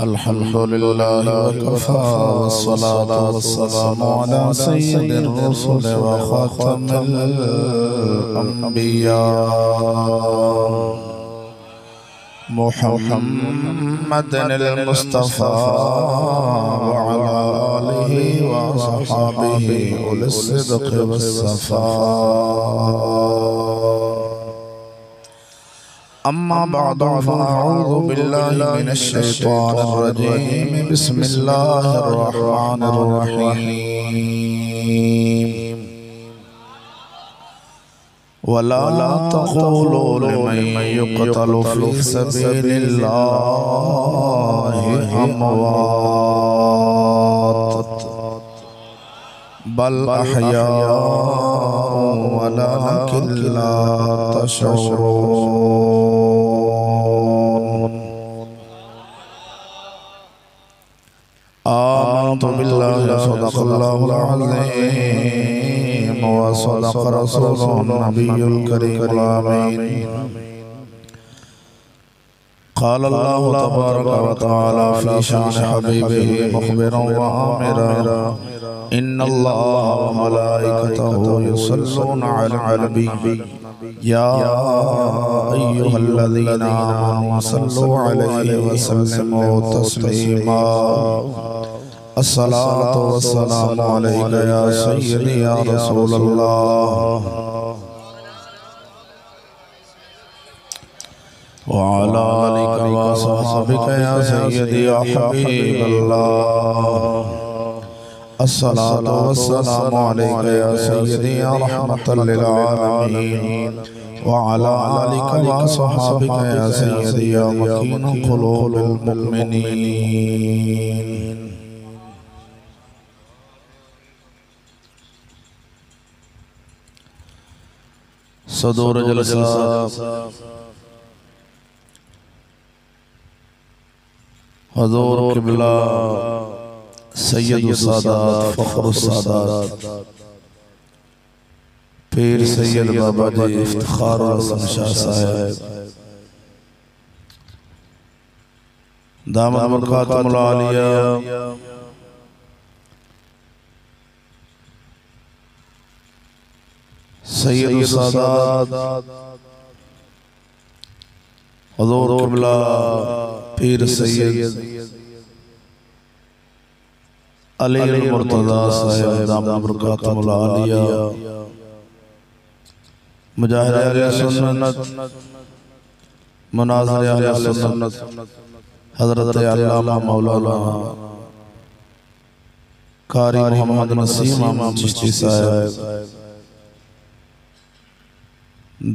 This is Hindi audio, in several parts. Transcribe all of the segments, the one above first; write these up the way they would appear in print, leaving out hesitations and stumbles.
अल्हम्दुलिल्लाह वकफ़ा वस्सलातु वस्सलामु अला सय्यिदिर रुसूल व ख़ातमिल अंबिया मुहम्मदिल मुस्तफ़ा व अला आलिहि व अस्हाबिहि उलिस सिद्क़ वस्सफ़ा। अम्मा बअदु फ़अऊज़ु बिल्लाहि मिनश शैतानिर रजीम। बिस्मिल्लाहिर रहमानिर रहीम। वला तक़ूलू लिमन युक़तलु फ़ी सबीलिल्लाहि अमवात बल अहयाउन वलाकिन ला तशऊरून। आमन्तु बिल्लाहि सदक़ल्लाहुल अज़ीम व सदक़ रसूलुहुन नबियुल करीमुल अमीन। क़ाल अल्लाहु तबारक व तआला फ़ी शान हबीबिही मुख़बिरन व आमिरा इन्नल्लाहा व मलाइकतहु युसल्लूना अलन नबी या अय्युहल्लज़ीना आमनू सल्लू अलैहि व सल्लिमू तस्लीमा। अस्सलातु वस्सलामु अलैका या सय्यदी या रसूलल्लाह व अला आलिका व अस्हाबिका या सय्यदी या हबीबल्लाह। अस्सलातु वस्सलामु अलैका या सय्यदी या रहमतल लिल आलमीन व अला आलिका व अस्हाबिका या सय्यदी या मकीन क़ुलूबिल मुमिनीन। सदूर जलसा हुज़ूर क़िबला सैयदुस सादात फ़ख्रुस सादात पीर सैयद बाबा जी इफ्तिखारुल हसन शाह साहब दामद बरकातुहुल आलिया सैयदुस सादात हुज़ूर क़िबला पीर सैयद अली मुर्तज़ा साहब दामद बरकातुहुल आलिया मुजाहिद अहले सुन्नत मुनाज़िर अहले सुन्नत हज़रत अल्लामा मौलाना कारी मोहम्मद नसीम अहमद चिश्ती साहब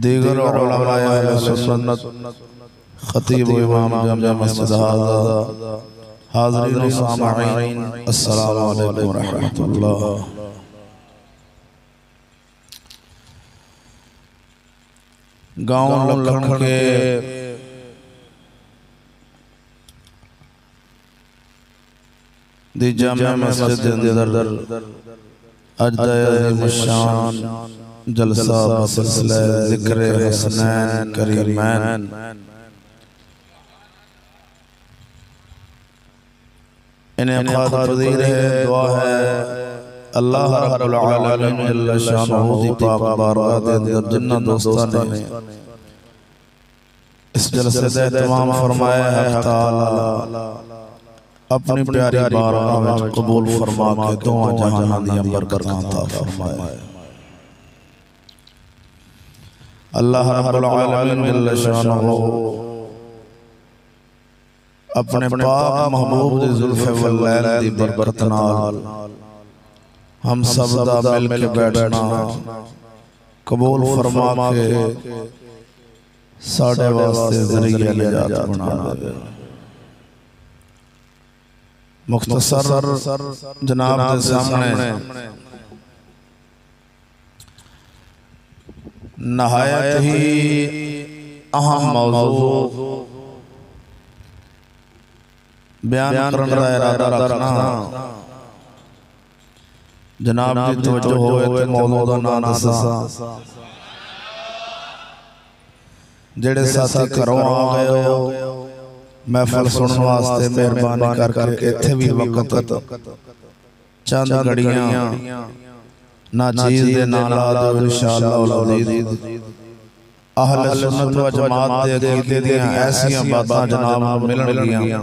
दीगर उलमाए अहले सुन्नत खतीब व इमाम जामिया मस्जिद हाज़रीन व सामईन अस्सलामु अलैकुम व रहमतुल्लाह। गाँव लखन के दी जामिया मस्जिद अंदर अज दा अज़ीम शान जलसा सिलसिला ज़िक्र हसनैन करीमैन इनेक़ाद पज़ीर है। दुआ है अल्लाह रब्बुल आलमीन जल्ल शानुहु दी पाक बारगाह दे अंदर जिन्ना दोस्तां ने इस जलसे दा इत्माम फरमाया है ताला अपनी प्यारी बारगाह में कबूल फरमा के दोवां जहानां दी बरकतां अता फरमाए। अल्लाह रब्बुल आलमीन जल्ल शानुहु अपने पाक महबूब दी जुल्फ़े वल लैल दी बरकत नाल हम सब दा मिल के बैठना कबूल फरमा के साडे वास्ते ज़रिया निजात बना दे। मुख्तसर जनाब दे सामने नहायत ही अहम मौजू बयान करने का इरादा रखना जनाब जी तवज्जो होवे ते मौजू दा नाम दसा जेड़े साथी घरों आ गए हो महफिल सुनने वास्ते मेहरबानी करके इत्थे भी वक्त चंद घड़ियां ना चीज दे नाल ला दो इंशाअल्लाह अज़ीज़। अहले सुन्नत व जमात दे अकीदे दियां ऐसियां बातां जनाब नूं मिलणगियां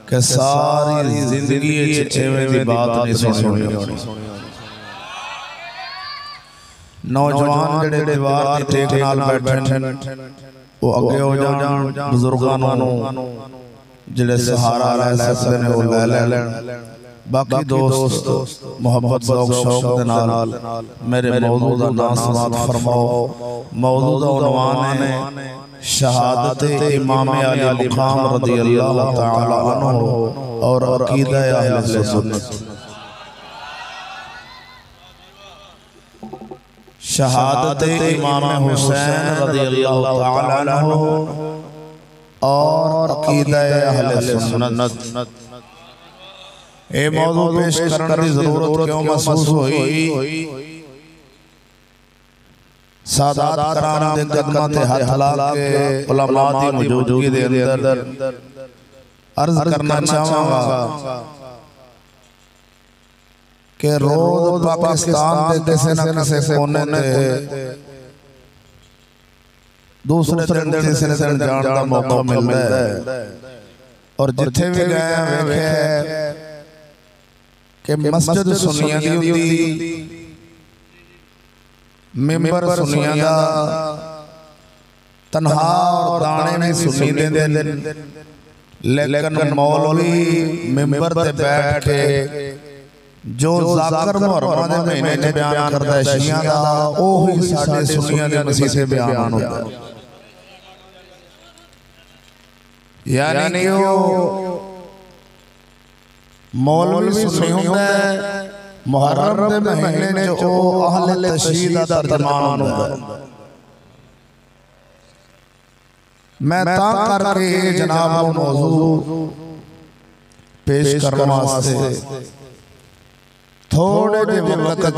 कि सारी जिंदगी च एवें दी बात नहीं सुनी होनी। नौजवान जेड़े दीवार दी टेक नाल बैठे वो अगे हो जाण, बुजुर्गां नूं जेड़े सहारा ले सकदे ने वो ले लैण। बाकी दोस्त मोहब्बत शौक दे नाल मेरे मौजू दा नाम समात फरमाओ। मौजू दा उन्वान है शहादत इमाम अली मुकाम रज़ियल्लाहु तआला अन्हु और अकीदा अहले सुन्नत। शहादत इमाम हुसैन रज़ियल्लाहु तआला अन्हु और अकीदा अहले सुन्नत। ए मौजू पेश करने की जरूरत क्यों महसूस हुई? सादात कराम दे कदमां ते हाथ ला के उलमा दी मौजूदगी दे अंदर अर्ज करना चाहांगा कि रोज पाकिस्तान दे किसी न किसी कोने ते दूसरे दिन तीसरे दिन जान दा मौका मिलदा है और जिथे भी गए वेखे कि मस्जिद सुन्नियां दी हुंदी, मेंबर सुन्नियां दा, तन्हा और दाने नहीं सुन्नी देंदे, लेकिन मौलवी मेंबर ते बैठ के जो ज़ाकर मुहर्रम दे महीने ने बयान करदा है शिया दा, ओही साडे सुन्नियां दे मसीसे बयान होंदा। यानी कि मौलवी सुन्नी हुंदा है, मुहर्रम दे महीने जो अहले तशहीद दा तर्जमान हुंदा। मैं ता करके जनाब मौजू पेश करने वास्ते थोड़े जे वक्त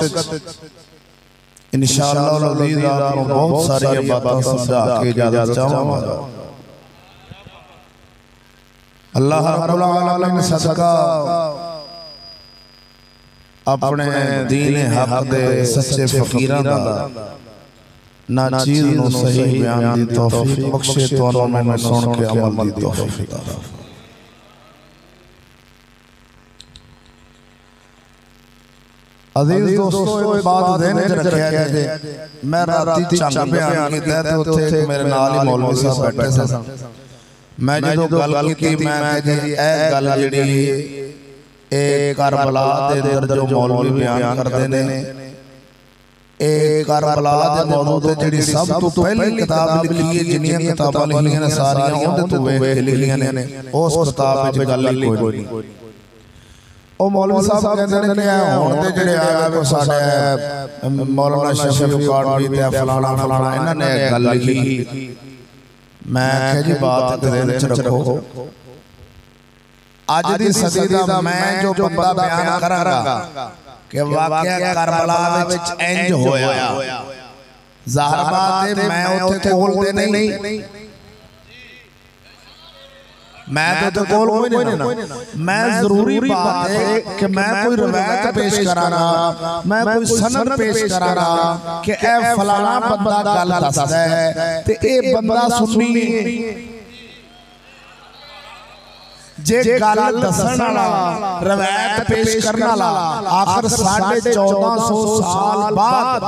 इंशाअल्लाह अज़ीज़ आपको बहुत सारी बातें समझा के इजाज़त चाहूंगा। अल्लाह रब्बुल आलमीन सदका अपने दीन हक दे सच्चे फकीरां दा ना चीज नु सही बयान दी तौफीक बख्शे। तुहानू मैं सुन के अमल दी तौफीक दा। अजीज दोस्तों एक बात ध्यान च रखिया जे मैं राती चंग बयान कीता ते उत्थे मेरे नाल ही मौलवी साहब बैठे सन। मैं जो गल की मैं जी ए गल जेड़ी ए करबला दे अंदर जो मौलवी बयान करदे ने ए करबला दे मौजू ते जेड़ी सब तो पहली किताब लिखी है, जिन्नियां किताबां लिखियां ने सारियां उहदे तो वेख लिखियां ने, उस किताब विच गल कोई नहीं। ओ मौलवी साहब कहंदे ने कि हुण ते जेड़े आए को साडे मौलाना शफी कादवी ते फलाना फलाना इन्हां ने गल लिखी। मैं कह जी बात ध्यान च रखो, आज दी सदी दा मैं जो बंदा बयान करांगा कि वाकया करबला विच इंज होया, ज़ाहिर बात है मैं उत्थे कोल दे नहीं, मैं तो कोल कोई नहीं ना। मैं जरूरी बात है कि मैं कोई रवायत पेश कराना, मैं कोई सनद पेश कराना कि ए फलाना बंदा गल दसदा है ते ए बंदा सुन्नी जे गल दसन वाला रवायत पेश करने वाला आखिर 1450 साल बाद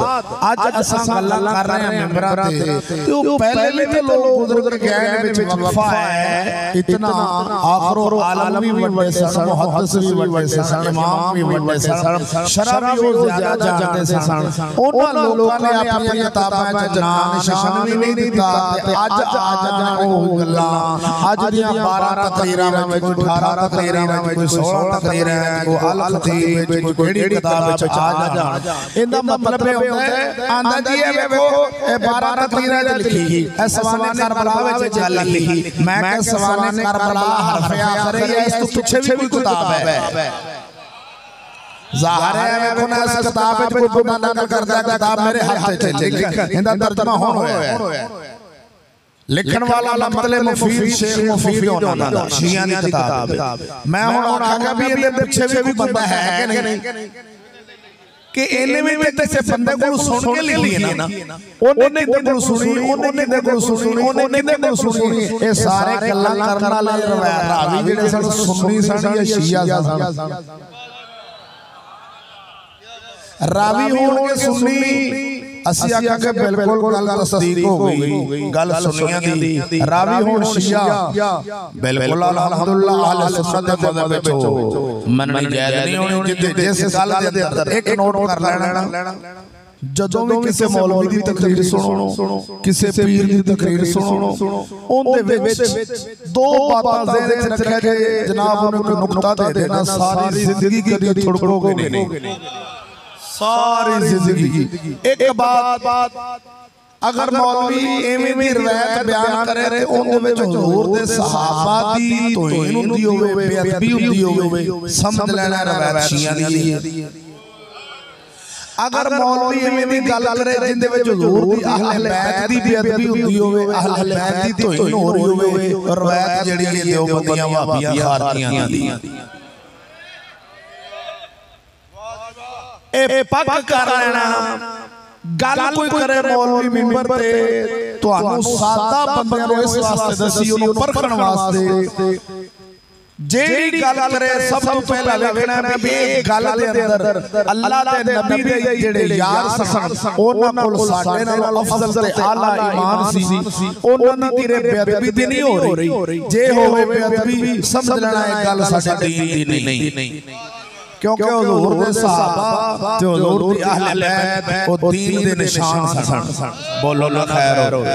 आज असां गल्लां कर रहे हैं मेंबरां ते तो पहले ते लोग गुजर गए ने विच वक्फा है इतना। आखिर और आलम भी बड़े सन, मुहद्दिस भी बड़े सन, इमाम भी बड़े सन, शरह भी वो ज्यादा जानते सन। उन्हां लोकां ने अपनी किताबां च नाम निशान भी नहीं दिता ते आज जान ओ गल्लां आज दियां 12 तकरीरां में 18 तकरीरां में कोई 16 तकरीरां में कोई अल खतीब में कोई केड़ी किताब में आ जाण। इंदा मतलब ये होंदा है आंदा जी ए वेखो ए 12 तकरीरां च लिखी है सवाने करबला विच गल लिखी। मैं कह सवाने करबला हरफ आखिर है, इस तो पीछे भी कोई किताब है। ज़ाहिर है वेखो ना इस किताब में कोई बंदा नकल करदा किताब मेरे हाथ च चली इंदा तर्जुमा होण होया। लिखण वाला मतलब मुफीद शेख मुफीद होना दा शिया दी किताब मैं हुण आखांगा भी इहदे पिछे भी कोई बंदा है कि नहीं कि इहने भी किसी बंदे को सुन के लिखी है ना ओने किदे को सुनी ओने किदे को सुनी ओने किदे को सुनी ये सारे गल्लां करन वाले रावी जेड़े सन सुन्नी सन या शिया सन रावी होणगे सुन्नी ਅਸੀਂ ਆਖਾਂ ਕਿ ਬਿਲਕੁਲ ਗੱਲ ਤਸਦੀਕ ਹੋ ਗਈ ਗੱਲ ਸੁਨੀਆਂ ਦੀ ਰਾਵੀ ਹੋਣ ਸ਼ੀਆ ਬਿਲਕੁਲ ਅਲਹਮਦੁਲਿल्लाह ਅਹਲੇ ਸੁਨਨਤ ਦੇ ਮਜ਼ਹਬ ਵਿੱਚ ਹੋ ਮੰਨਣੀ ਜਾਇਜ਼ ਨਹੀਂ ਹੋਣੀ ਜਿਸ ਗੱਲ ਦੇ ਅੰਦਰ ਇੱਕ ਨੋਟ ਕਰ ਲੈਣਾ ਜਦੋਂ ਵੀ ਕਿਸੇ ਮੌਲਵੀ ਦੀ ਤਕਰੀਰ ਸੁਣੋ ਕਿਸੇ ਪੀਰ ਦੀ ਤਕਰੀਰ ਸੁਣੋ ਉਹਦੇ ਵਿੱਚ ਦੋ ਬਾਤਾਂ ਜ਼ਿਹਨ ਵਿੱਚ ਰੱਖਿਆ ਜੇ ਜਨਾਬ ਉਹਨੂੰ ਕੋਈ ਨੁਕਤਾ ਦੇ ਦੇਣਾ ਸਾਰੀ ਜ਼ਿੰਦਗੀ ਕਦੀ ਛੁੜਕੋਗੇ नहीं सारी जिंदगी एक बात अगर मौलवी एवें दी रिवायत बयान करे ते उहदे विच हुजूर दे सहाबा दी तौहीन हुंदी होवे बेअदबी हुंदी होवे समझ लेना रिवायत शिया दी है अगर मौलवी एवें दी गल करे जिंदे विच हुजूर दी अहले बैत दी बेअदबी हुंदी होवे अहले बैत दी तौहीन हो रही होवे रिवायत जेड़ी है देवबंदियां वहाबियां खारकियां दी ए पक कर लेना गल कोई करे मौलवी मिंबर ते तुहानू सादा बंदियां नू इस वास्ते दसी उन्हें परखण वास्ते जेड़ी गल करे सब तो पहला लिखना है भी गल दे अंदर अल्लाह दे नबी दे जेड़े यार सन उन्हां कोल साडे नाल अफजल ते आला ईमान सी उन्हां दी तेरे बेअदबी दी नहीं हो रही जे होवे बेअदबी समझ लेना है गल साडे दीन दी नहीं क्योंकि हुजूर दे सहाबा ते हुजूर दी अहले बैत ओ दीन दे निशान सन बोलो ना खैर हो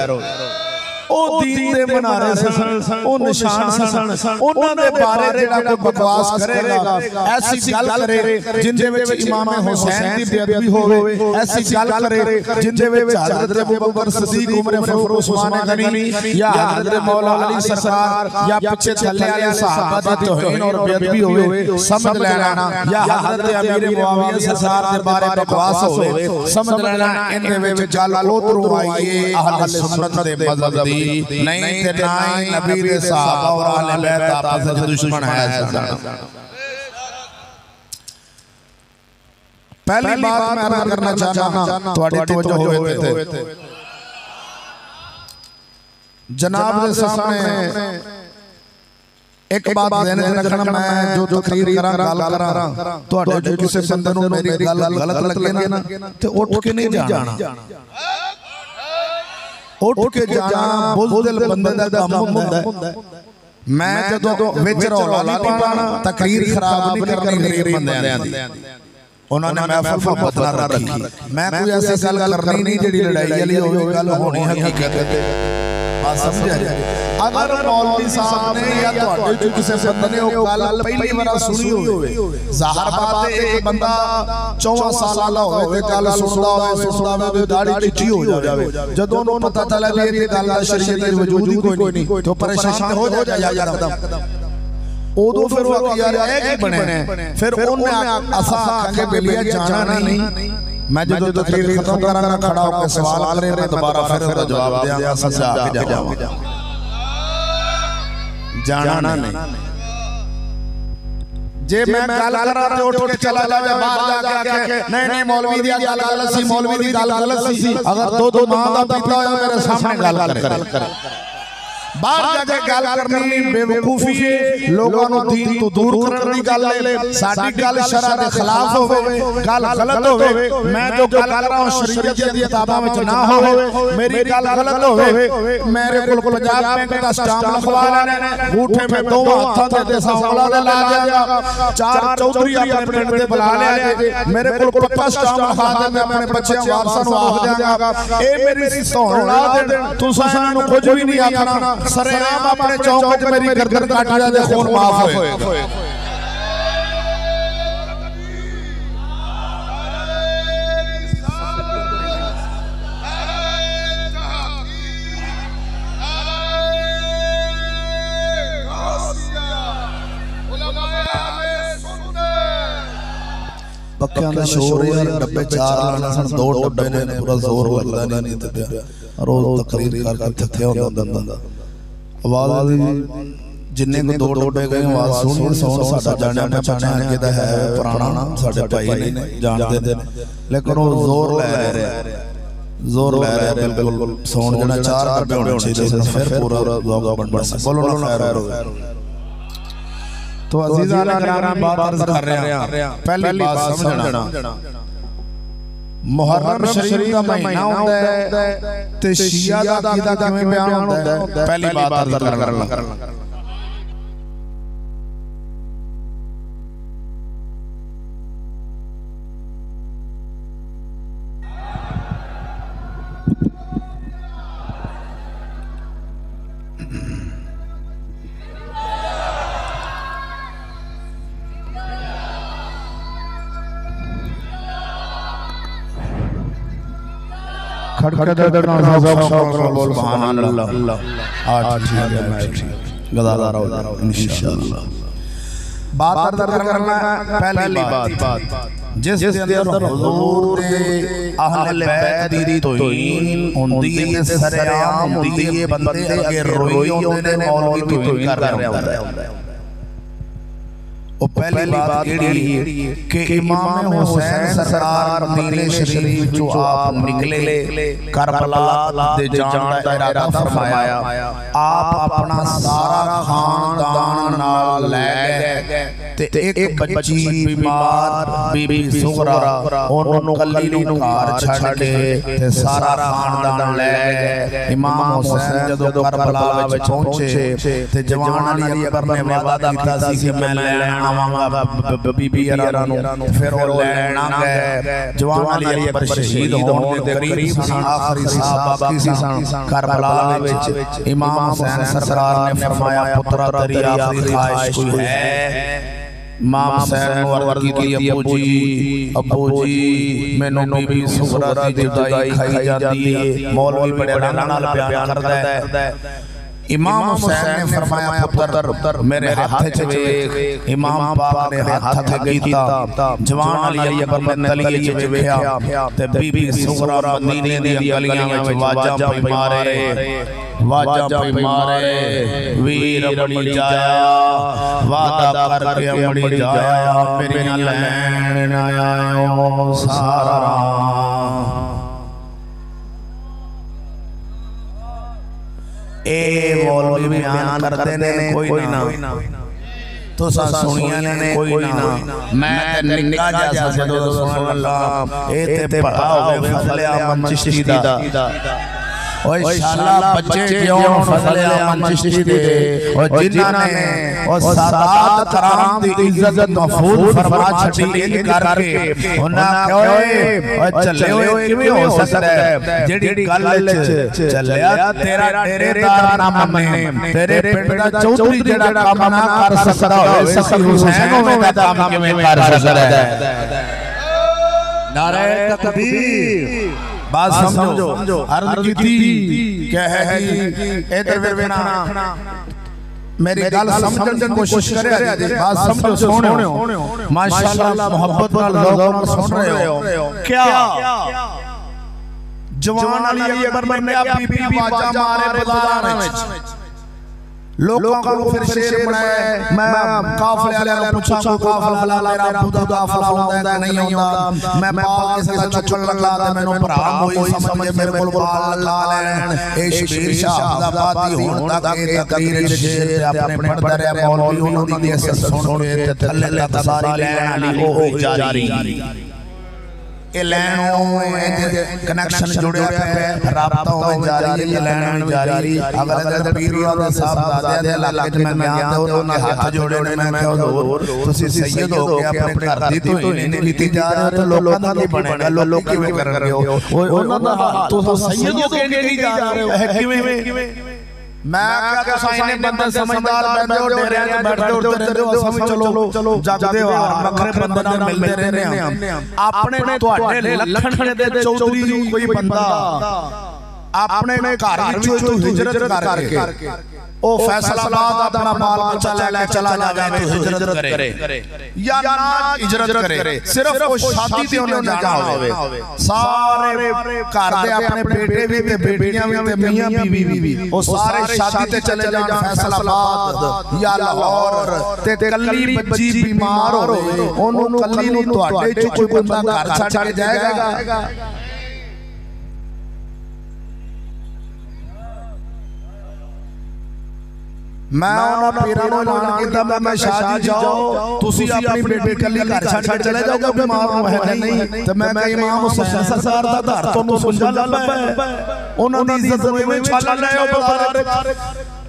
ओ दीन दे मनारे सन ओ निशान सन उन्हां दे बारे जेड़ा कोई बकवास करेगा ऐसी गल करे जिंदे विच इमाम हुसैन दी बेअदबी होवे ऐसी गल करे जिंदे विच हजरत अबू बकर सिद्दीक उमर फारूक उस्मान गनी या हजरत मौला अली सरकार या पीछे चलने वाले सहाबा दी तौहीन और बेअदबी होवे समझ लेना या हजरत अमीर मुआविया सरकार दे बारे बकवास होवे समझ लेना इनदे विच गल उधरों आई है अहले सुन्नत दे मज़हब दी नहीं थे ना नबी दे सहाबा और अहले बैत आपस में दुश्मन है पहली बात मैं अर्ज करना चाहना ਤੁਹਾਡੀ तवज्जो होवे थे जनाब दे सामने एक बात ध्यान रखना मैं जो तकरीर करा गल करा ਤੁਹਾਡੇ जो किसी बंदे ਨੂੰ मेरी गल गलत लगे ना ते उठ के नहीं जाना उठ के जाना बुज़दिल बंदे दा काम हुंदा मैं जदों विच रौला नहीं पाना तकरीर खराब नहीं करनी गरीब बंदियां दी उन्होंने महफिल मोहब्बत नाल रखी मैं कोई ऐसी गल करनी नहीं जेड़ी लड़ाई वाली होवे गल होनी हकीकत है बात समझ अगर मौलवी साहब ने या ਤੁਹਾਡੇ किसी बंदे ने वो गल पहली बार सुनी होवे ज़ाहिर बात है एक बंदा 14 साल वाला होवे ते गल सुनदा होवे ते दाढ़ी चिट्टी हो जावे जदों उन्हें पता चला भी ये गल शरीयत में वजूद ही कोई नहीं तो परेशान हो जाए एकदम उदो फिर वो यार है कि बने फिर उन्हें असा आके बेलिया जाना नहीं मैं जो तकरीर खत्म करांगा खड़ा होकर सवाल करे मैं दोबारा फिर उसका जवाब देंगा समझा के जाऊंगा जाना नहीं जे मैं गल करा ते उठ के चला जावे बाहर जाके आके नहीं मौलवी दी गल गलत सी मौलवी दी गल गलत सी अगर दो मां दा पिता होया मेरे सामने गल करे बाहर जाके गल करनी बेवकूफी है लोगों नु दीन तो दूर करने दी गल है साडी गल शरअ दे खिलाफ होवे गल गलत होवे मैं जो गल कर रहा हूं शरीयत दी किताबां विच ना होवे मेरी गल गलत होवे मेरे कोल पंजाब बैंक दा स्टाम्प लिखवा लेना अंगूठे में दो हाथों दे ते सावला ला दिया चार चौधरी अपने पिंड दे बुला लिया मेरे कोल पक्का स्टाम्प लिखवा दे मैं अपने बच्चों वारसां नु आख देंगा ए मेरी सोहण ला दे तू सानू नु कुछ भी नहीं आखना सरेआम अपने चौक च मेरी गर्दन काट जा दे खून माफ होए पक्खियां दा शोर यार डब्बे चार लाने सन दो डब्बे ने पूरा जोर लगदा नहीं ते रोज तकरीर करके थक्या होंदा बंदा आवाज जिन्ने को दो डब्बे गए आवाज सुन साडा जाने पहचाने किदा है पुराना साडे भाई ने जानदे ने लेकिन वो जोर ले रहा बिल्कुल सोन जना चार डब्बे होने चाहिए फिर पूरा लोग बन बोलो ना खैर हो तो अजीज़ान किराम बात अर्ज कर रहे हैं पहली बात समझना मुहर्रम शरीफ का महीना होता है ते शिया दा अकीदा किवें बयान होता है पहली बात अर्ज करना खड़खड़ दर्द सुभान अल्लाह आज ठीक है गदादार हो इंशाअल्लाह बात अर्ज करना पहली बात जिस दे अंदर हुजूर दे अहले बैत दी तौहीन हुंदी है सरेआम हुंदी है बंदे अगे रोई होंदे ने मौलवी तौहीन कर रहे होंदे ओ पहली बात यही है कि इमाम हुसैन सरकार मदीने शरीफ जो आप निकले करबला दे जान दा इरादा फरमाया आप अपना सारा खानदान नाल ले गए ते एक बच्ची बीमार बीबी सुगरा ओनु कल्ली नु घर छड़ के ते सारा खानदान ले गए इमाम हुसैन जदों करबला विच पहुंचे ते जवान अली अकबर ने वादा कीता सी कि मैं ले आवांगा बीबी यारां नु फिर ओ लेना गए जवान अली अकबर शहीद होने दे करीब सन आखिरी साहब बाकी सन करबला विच इमाम हुसैन सरकार ने फरमाया पुत्रा तेरी आखिरी ख्वाहिश कोई है इमाम हुसैन ने अर्ज की अब्बू जी मैनू बीबी सुगरा दी जुदाई खाई जाती है मौलवी बड़े रंग नाल बयान करदा है इमाम हुसैन ने फरमाया पुत्र मेरे हाथ च वेख इमाम पाक ने हाथ च कीता जवान अली अकबर ने तलिए च वेखया ते बीबी सुगरा मदीने दी गलियां विच वाजा पे मारे वीर बड़ी जाया वादा करके बड़ी जाया मेरियां लैन आयो सारा ए मौलवी बयान करते ने कोई ना तो सा सुनिया ने कोई ना मैं ते निक्का जा सदो सुन अल्लाह ए ते पढ़ा होवे फजल अमन चिश्ती दा ओए शाला बच्चे क्यों फजल अमन चिश्ती दे ओ जिन्ना ने ओ सादात कराम दी इज्जत महफूज फरमा छड़ी इन करके उन्हां ओए ओ चले ओए किवें हो सकदा है जेड़ी गल चलिया तेरा डेरेदार ना मने तेरे पिंड दा चौधरी जेड़ा काम ना कर सकदा होवे सखी हुसैन होवे दा काम किवें कर सकदा है नारे तकबीर बात समझो अर्ज की क्या है कि इधर वेखना मेरी गल समझण दी कोशिश करे बात समझो सोहणियो माशाअल्लाह मोहब्बत नाल लोग सुन रहे हो क्या जवान अली अकबर ने बीबी आवाजा मारे बाजार विच लोगों को फिर शेर बनाया मैं काफले वाले को पूछा को काफला मेरा खुदा काफला होंदा है नहीं होंदा मैं पाल के साथ चुकल लगा ते मैनू भरा होई समझे मेरे कोल पाल ला लैन ए शबीर शाह अहमदाबादी होण तक ए तकरीर शेर अपने पढ़दा रहा मौलवी उन्हां दी सुन के ते थल्ले तक सारी लैन वाली ओ जारी ए लैन कनेक्शन जुड़िया पे राबता हो जारी है लैन जारी अगर पीरिया दा साहब दादे दे इलाके में मैं गया तो उन्होंने हाथ जोड़े ने मैं हुजूर तुसी सैयद हो के अपने घर दी तौहीन कीती जा रहे हो तो लोकां दा नहीं बनेगा लोग किवें कर रहे हो उन्हां दा तुसी सैयद हो के नहीं जा रहे हो किवें मैं क्या साइने बंदे समझदार बैठे हो डेरे में बैठते उठते रहते हो समझ चलो जगदे हो बखरे बंदे नाल मिलते रहने हैं अपने ਤੁਹਾਡੇ लखन दे चौधरी कोई बंदा अपने घर विचों हिजरत करके ओ फैसलाबाद अपना बाल बच्चा लेके चला जावे तो हिजरत करे या ना हिजरत करे, सिर्फ वो शादी ते उन्हें जाना होवे। सारे घर दे अपने बेटे भी ते बेटियां भी ते मियां बीवी भी वो सारे शादी ते चले जान फैसलाबाद या लाहौर ते कल्ली बच्ची बीमार होवे ओनू कल्ली नू तुहाडे च कोई बंदा घर छड्ड के जाएगा। मैं उन्होंने पीरां नूं ऐलान कीता मैं शाह जी जाओ तुसी अपनी बेटी कल्ली घर छड्ड के चले जाओगे बीमार है नहीं ते मैं कई इमाम हुसैन सरकार दा घर तोनू सुंझा लब्बा है उन्हां दी इज्जत नूं इवें छाल ले आओ बाजार।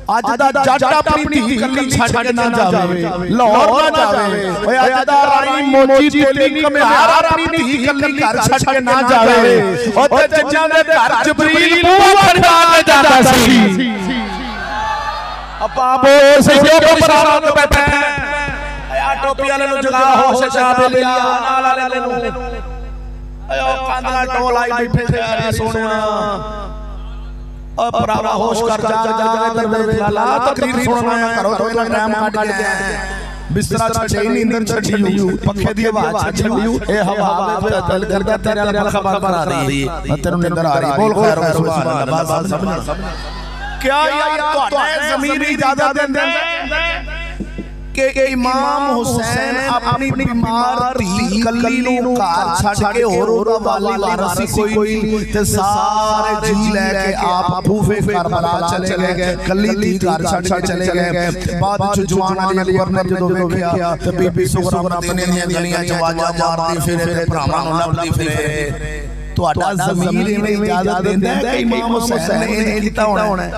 अज दा जट अपनी धी कल्ली छड्ड के ना जावे लाहौर ना जावे ओए अज दा राई मोची तेली कमियार अपनी धी कल्ली घर छड्ड के ना जावे ओ ते जज्जां दे घर जबरील बूहा खड़का के जांदा सी। बाबो सजो पर परान बैठे आ टोपी वाले नु जगा हो से चाबे लिया नाल वाले नु आयो कांदा टोल आई बैठे थे यार सोनिया ओ भरावा होश कर जा इधर देख ला तकरीर सुनना करो तो इला टाइम काट के बिस्तरा छड़ी नींद छड़ी पंखे दी आवाज छड़ी ए हवा में दिल करदा तेरे नाल खबर आ रही है तेरे नींद आ रही बोल खैर सुभान अल्लाह बात समझना क्या यार तुहाडे ज़मीर इजाजत देंदे कि इमाम हुसैन अपनी बीमार धी कल्ली नूं घर छड्ड के होर ओदा वाली वारसी कोई ते सारे जी लेके आप फूफे करबला चले गए कल्ली धी घर छड्ड के चले गए। बाद च जवान अली अकबर ने जदों वेखिया ते बीबी सुगरा मदीने दी गलियां च आवाज़ां मारदी फिरे ते भरावां नूं लभदी फिरे। तुहाडा ज़मीर इवें इजाजत देंदा है कि इमाम हुसैन ने इह कीता होना है।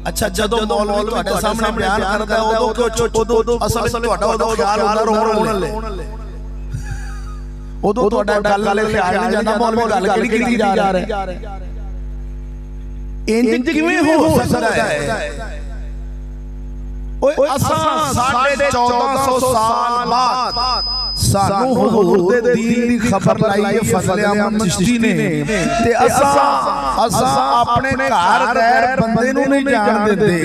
अच्छा जदों मौलवी तुहाडे सामने बयान करदा उदों असल तुहाडा उदों ख्याल हुंदा रोण ले उदों तुहाडा गल वाले ख्याल नहीं जांदा मौलवी गल किहड़ी कीती जा रहा है इंज किवें हो सकदा है। ओए असां 1450 साल बाद सानू हुजूर दे दीन दी खबर लाई है फजल अहमद चिश्ती ने ते असां अपने घर गैर बंदे नू नहीं जान देंदे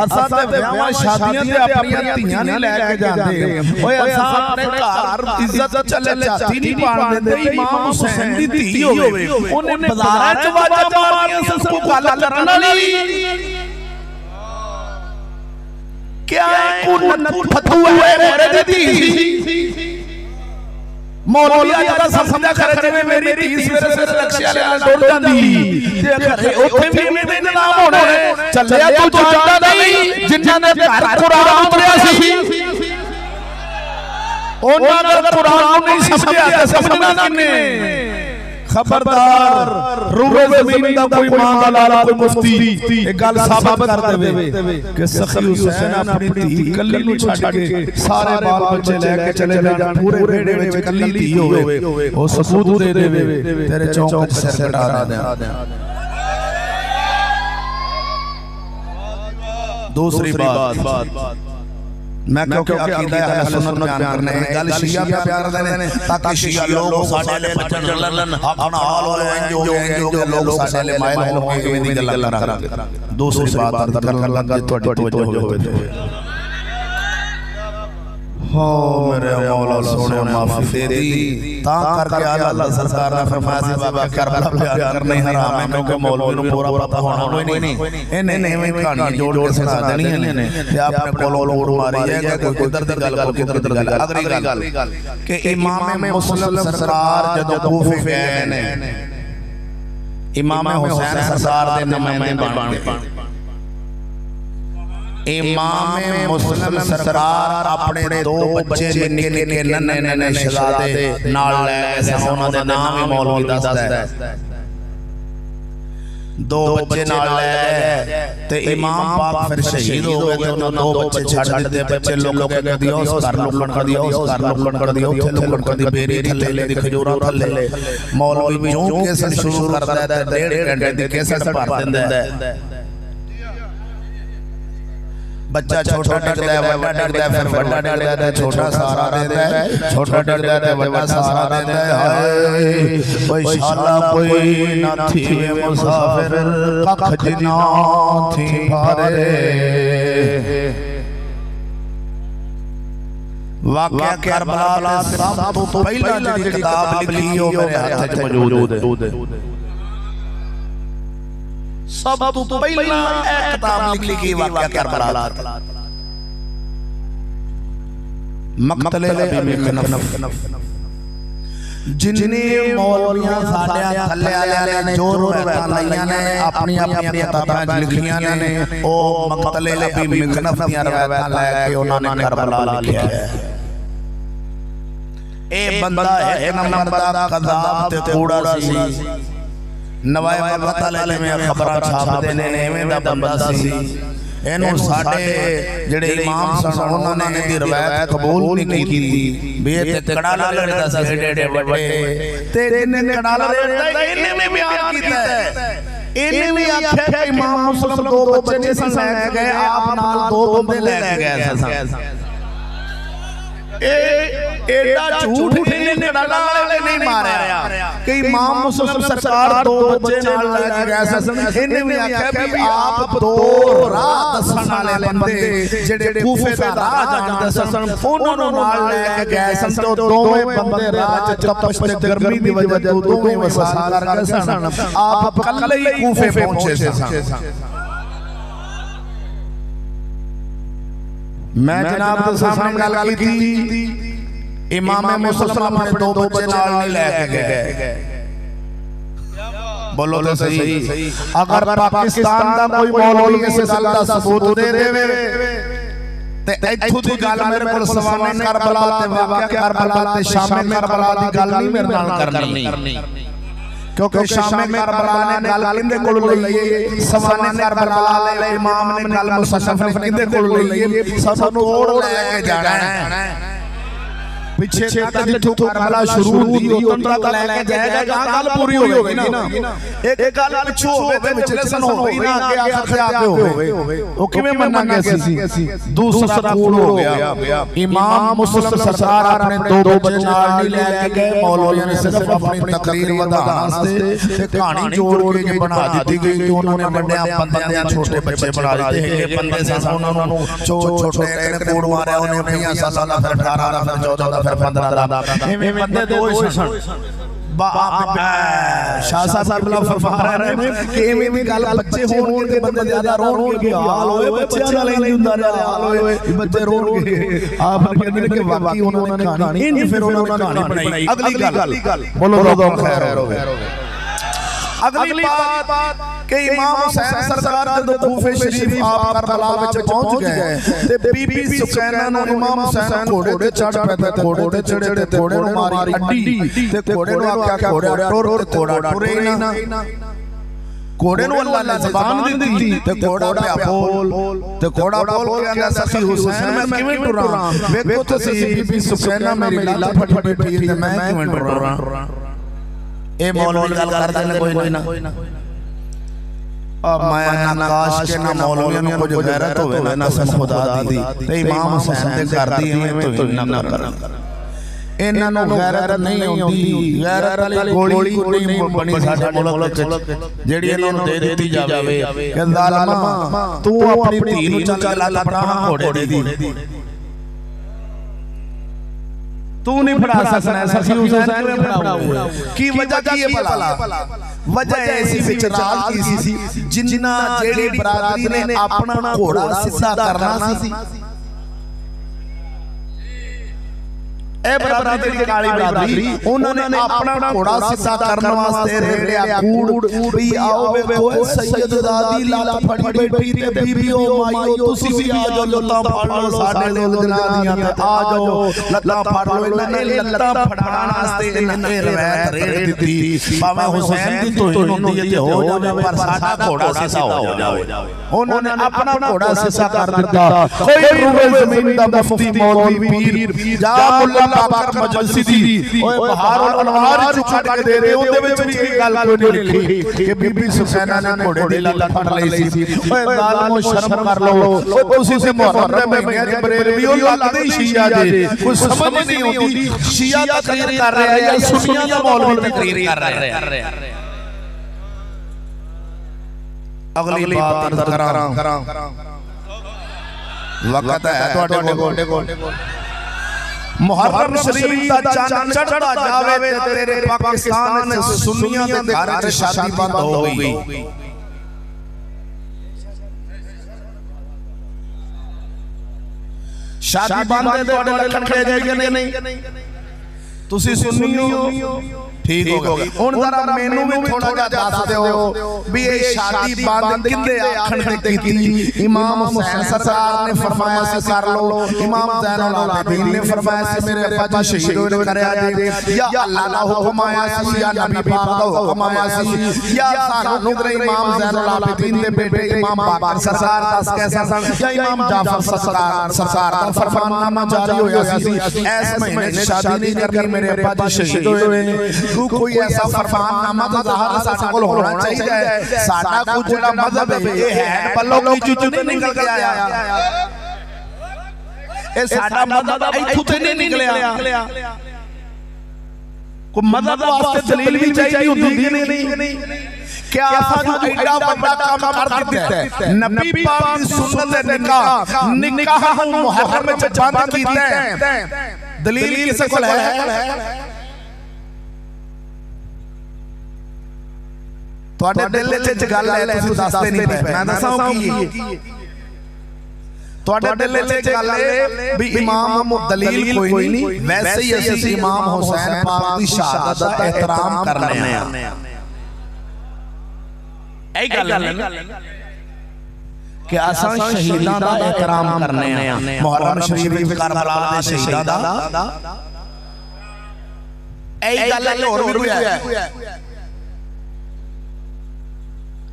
असां ते विआहां शादियां ते अपनी धीयां नहीं लेके जांदे। ओए असां अपने घर इज्जत चले चाती नहीं पाण देंदे इमाम हुसैन दी धी होवे ओने बाजारां च वाजा मारनियां सबको गल करन वाली क्या कुन फतू है मेरे दी मौलवी आजा समझा करे जिवें मेरी धी सवेरे सवेरे लक्ष्य वाले डोल जांदी ते घरे ओथे भी इवें दे नाम होने चलिया तू जानदा नहीं जिन्हां ने घर कुरान उतरिया सी ओना अगर कुरान नहीं समझिया ते समझना किने। खबरदार रूए ज़मीन दा कोई मां लाला कोई मुफ्ती एक गल साबित कर देवे कि सखी हुसैन अपनी धी कल्ली नूं छड्ड के सारे बाल बच्चे लेके चले जान पूरे बेड़े विच कल्ली धी होवे ओ सबूत दे देवे तेरे चौक च सिर कटा दे। दूसरी बात मैं क्योंकि अकीदा अहले सुन्नत बयान करने गल शिया पे प्यार देने ताकि शिया लोग साडे ले बचन ललन अपना हाल हो जो लोग साडे ले माइल होंगे इवें दी गल्लां करांगे। दूसरी बात करन लगा ਤੁਹਾਡੀ तवज्जो होवे हो मेरे मौला सोने माफी दे दी ता करके अल्लाह सरकार ने फरमाया सी बाबा करबला बयान करना ही हराम है क्योंकि मौलवी नु पूरा पता होना कोई नहीं इन्हें इवें कहानी जोड़ के सुना देनी ने ते अपने कोलों लोड़ मारी है कोई उधर दी गल कोई उधर दी गल। अगली गल कि इमाम मुस्लिम सरकार जदों कूफे गए ने इमाम हुसैन सरकार दे नुमाइंदे बन के इमाम मुस्लिम सरकार अपने दो बच्चे निके नन्हे शहजादे नाल ले गए उन्हां दे नाम ही मौलवी दसदा है। दो बच्चे नाल ले गए ते इमाम पाक फिर शहीद हो गए ते उन्हां दो बच्चे छड्ड दिते बच्चे लोग कह दियो उस घर लुकण कर दियो उस घर लुकण कर दियो उथे लुकण कर दी बेरी थल्ले दी खजूरां थल्ले मौलवी जो केसट शुरू करदा है ते 1.5 घंटे दी केसट भर दिंदा है। बच्चा छोटा डरदा है, बड़ा डरदा है, फिर बड़ा डरदा है, छोटा सहारा देता है, छोटा डरदा है, बड़ा सहारा देता है। हाय कोई शाला कोई ना थी मुसाफिर कख जिना थी भारे। वाक़या करबला सब तो पहला जिहड़ी किताब लिखी हो मेरे हाथ च मौजूद है। सब तो पहला एक किताब लिखी वाक़या करबला मक्तले अबी मिखनफ। जिन्ने मौलवियां साडे थल्ले वाले ने जो रवायतां लईयां ने अपनी अपनी किताबां लिखियां ने ओ मक्तले अबी मिखनफ दी रवायतां लेके उन्होंने करबला लिखिया है। ए बंदा एक नंबर दा कज़ाब ते कूड़ा सी। नवाए मकतले में खबरां छापदे ने एवें दा बंदा सी। एनू साडे जेड़े इमाम सन उन्होंने दी रवायत कबूल नहीं की भी ये ते कड़ाला लड़दा सी एडे बड़े ते जिन्ने कड़ाला लड़दा इन्ने में बयान कीता है। इन्ने भी आख्या कि इमाम मुस्लिम दो बच्चे सन ले गए, आप नाल दो बंदे ले गए सन। एडा झूठ इन्ने कड़ाला वाले नहीं मारया कि इमाम मुस्लिम सरकार दो बच्चे नाल ले गए सन। इन्ने भी आख्या कि आप दो राह दसन वाले बंदे जेड़े कूफे दा राह जानदे सन उन्होंने नाल ले गए सन। तो दोवें बंदे राह च तपश ते गर्मी दी वजह तो दोवें वसाल कर गए सन। आप कल्ले ही कूफे पहुंचे सन। मैं जनाब के सामने गल की इमाम मुसलम अपने दो बच्चे नाल नहीं लेके गए। बोलो तो सही। अगर पाकिस्तान दा कोई मौलवी इस गल दा सबूत दे देवे ते इत्थों दी गल मेरे कोल सवाने करबला ते वाक़या करबला ते शामे करबला दी गल नहीं मेरे नाल करनी, क्योंकि शामे करबला ने गल किंदे कोल लई है, सवाने करबला ले इमाम ने गल मुसन्नफ ने किंदे कोल लई है। सानू तोड़ लेके जाना है। पीछे तक जिथों करबला शुरू हुई उतन तक लेके जाएगा जहां गल पूरी होगी ना। एक गल पिछो होवे ते विचले सन होई ना आगे आखिर आगे होवे ओ किवें मन्नांगे सी। दूसरा कूड़ हो गया। इमाम मुस्लिम सरकार अपने दो बच्चे नाल नहीं लेके गए। मौलवियों ने सिर्फ अपनी तकरीर वधाउण वास्ते ते कहानी जोड़ के बना दी गई कि उन्होंने बड़े बंदे छोटे बच्चे बना दिए। ये बंदे सन उन्होंने छोटे ने कूड़ मारया, उन्हें 20 साल दा, फिर 18 दा, फिर 14 दा, फिर 15 दा। एवें बंदे दो ही सन। शाह साहब बिला फरमा रहे हैं कि एवें भी गल बच्चे होणगे ते बंदे ज्यादा रोणगे। हाल होए बच्चों नाल नहीं हुंदा, हाल होए बच्चे रोणगे। आप कहंदे ने कि वाकई उन्होंने कहानी इन फिर उन्होंने कहानी बनाई। अगली गल बोलो तो खैर होवे। अगली बात कि इमाम हुसैन सरकार जब कूफे शरीफ आप करबला विच पहुंच गए ते बीबी सुकैना ने इमाम हुसैन घोड़े ते चढ़ पे घोड़े चढ़े ते घोड़े नु मारी अड्डी ते घोड़े नु आख्या घोड़ा टुर ते घोड़ा टुरे ना। घोड़े नु अल्लाह ने ज़बान दी ते घोड़ा पे बोल ते घोड़ा बोल के कहंदा सखी हुसैन मैं किवें टुरां, वेखो तो सही बीबी सुकैना मेरी लाला फट बैठी है ते मैं किवें टुरां। ए मौलवी गल करदे ने कोई ना। अब मैं ना काश के ना मौलवियों में कुछ गैरत होवे ना कसम खुदा दी ते इमाम हुसैन दे कर दी एवें तो ना कर। इन्हां नु गैरत नहीं होंदी। गैरत वाली गोली नहीं बनी साडे मुल्क च जेड़ी इन्हां नु दे दित्ती जावे कि ज़ालिमा तू अपनी धी नु चल ला अपना घोड़े दी, तू नहीं फड़ा सकना। सखी हुसैन में फड़ाऊंगा की वजह की है भला? वजह ऐसी विच राज की सी जिन्ना जेड़ी बरादरी ने अपना घोड़ा सीधा करना सी। ए बरादरी की काली बरादरी उन्होंने अपना घोड़ा सीधा करने वास्ते रेड़िया कूड़ भी आओ वे सैयद दादी लाला फड़ी बैठी ते बीबी ओ माईओ तुसी भी आ जाओ लत्ता फाड़ लो साडे लोग जनादियां ते आ जाओ लत्ता फाड़ लो। इन्हां ने लत्ता फड़ाण वास्ते इन्हां ने रवायत रेड़ दित्ती भावे हुसैन दी तौहीन होंदी है ते हो जावे पर साडा घोड़ा सीधा हो जावे। उन्होंने अपना घोड़ा सीधा कर दित्ता। कोई रूबे जमीन दा मुफ्ती मौलवी पीर जा मुल्ला बाकर मजलसी दी ओए बहारुल अनवार चो छड़ के दे रहे ओदे विच भी एक गल कोई नहीं लिखी कि बीबी सुफैना ने घोड़े दी लत फड़ लई सी। ओए जालिमो शर्म कर लो ओ तुसी से मुहर्रम दे महीने च बरेलवी ओ लगदे शिया दे कोई समझ नहीं आउंदी शिया तकरीर कर रहा है या सुन्नियां दा मौलवी तकरीर कर रहा है। अगली बात अर्ज करां वक्त है ਤੁਹਾਡੇ ਕੋਲ मुहर्रम शरीफ दा चांद चढ़दा जावे ते तेरे पाकिस्तान सुन्नियां दे घर च शादी बंद हो गई। शादी बंद है ਤੁਹਾਡੇ लखन खे जाएगा नहीं तुसी सुन्नी हो ठीक हो गया। हुन जरा मेनू भी थोड़ा जा दस दियो भी ये शादी बंद किंदे आखण ते कीती। इमाम हुसैन सरकार ने फरमाया सी कर लो, इमाम ज़ैनुल आबिदीन ने फरमाया सी मेरे अब्बा जी शहीद होए करया जे, या अल्लाह दा हुक्म आया सी या नबी पाक दा हुक्म आया सी या सानू नुगरे इमाम ज़ैनुल आबिदीन दे बेटे इमाम बाकर सरकार दस कैसा सन या इमाम जाफर सरकार दा फरमाननामा जारी होया सी इस महीने शादी नहीं करनी मेरे अब्बा जी शहीद होए ने। कोई ऐसा फरमाननामा तो ज़ाहिर साडे कोल होना चाहिए। साडा कुछ जेड़ा मजहब है ये है पल्लों की चीज़ नहीं निकल के आया, ये साडा मजहब इथों ते नहीं निकलिया। को मजहब वास्ते दलील भी चाहिए होंदी नहीं क्या सानू एडा बड़ा काम कर दिता है। नबी पाक दी सुन्नत है निकाह मुहर्रम में बंद कीता है, दलील किसे कोल है? ਤੁਹਾਡੇ ਦਿਲ ਵਿੱਚ ਗੱਲ ਹੈ ਤੁਸੀਂ ਦੱਸਦੇ ਨਹੀਂ ਪਏ, ਮੈਂ ਦੱਸਾਂ ਕੀ ਤੁਹਾਡੇ ਦਿਲ ਵਿੱਚ ਗੱਲ ਹੈ ਵੀ ਇਮਾਮ ਦਲੀਲ ਕੋਈ ਨਹੀਂ, ਵੈਸੇ ਹੀ ਅਸੀਂ ਇਮਾਮ ਹੁਸੈਨ ਪਾਕ ਦੀ ਸ਼ਹਾਦਤ ਦਾ ਇਹਤਰਾਮ ਕਰਨੇ ਆ। ਇਹ ਗੱਲ ਹੈ कि असां शहीदां दा एहतराम करने आ। मुहर्रम शरीफ करबला दे शहीदां दा ਇਹ ਗੱਲ ਹੈ ਹੋਰ भी है।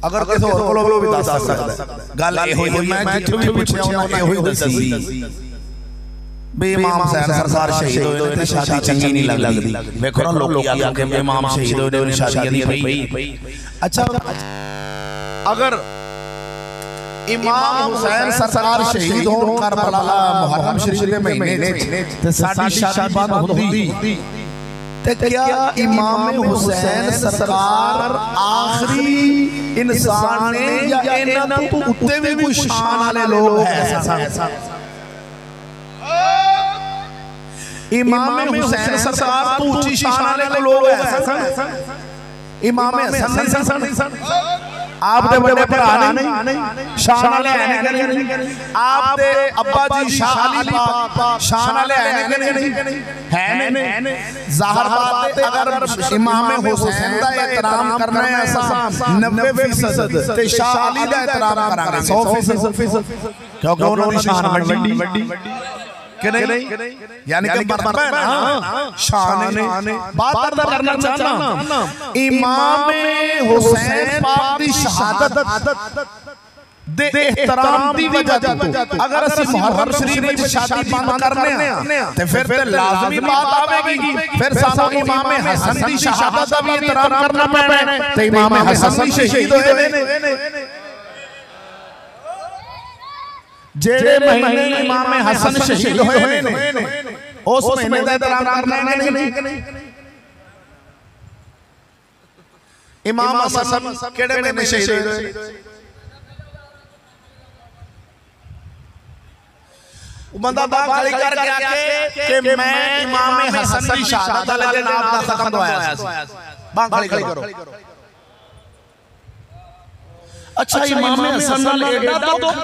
अगर किसी और को भी दस सकता गल मैं जिथे भी पूछया उन्होंने यही दसी भी इमाम हुसैन सरकार शहीद होए ते शादी चंगी नहीं लगदी। देखो ना लोग आके कि इमाम शहीद होए ते शादी नहीं पई। अच्छा अगर इमाम हुसैन सरकार शहीद होण करबला मुहर्रम शरीफ के महीने ते साडी शादी बंद होंदी ते क्या इमाम हुसैन सरकार आखिरी इंसान ने या इन्हां तो उत्ते भी कोई शान वाले लोग है? इमाम हुसैन सरकार तो ऊंची शान वाले लोग है। इमाम हसन नहीं सन, आप दे बड़े भरा नहीं शान वाले हैं नहीं, आप दे अब्बा जी शाह अली पाक शान वाले हैं नहीं है। ज़ाहिर बात है अगर इमाम हुसैन दा एहतराम करना है असा 90% ते शाह अली दा एहतराम करांगे 100%, क्योंकि उन्होंने शान वड्डी कि नहीं, यानी कि मर्तबा है ना शान ने बात करना चाहना। इमाम हुसैन पाक दी शहादत दे एहतराम दी वजह तो अगर असि मुहर्रम शरीफ में शादी बंद करने आ ते फिर ते लाजमी बात आवेगी फिर सानू इमाम हसन दी शहादत दा भी एहतराम करना पैना ते इमाम हसन भी शहीद होए ने। जेड़े महीने इमाम हसन शहीद होए ने उस महीने दा एहतराम करना नहीं। इमाम हसन केड़े महीने शहीद होए? बंदा बात खड़ी करके आके कि मैं इमाम हसन की शहादत वाले नाम दा खत्म होया सी, बात खड़ी करो। अच्छा इमाम हसन नाल एडा दुख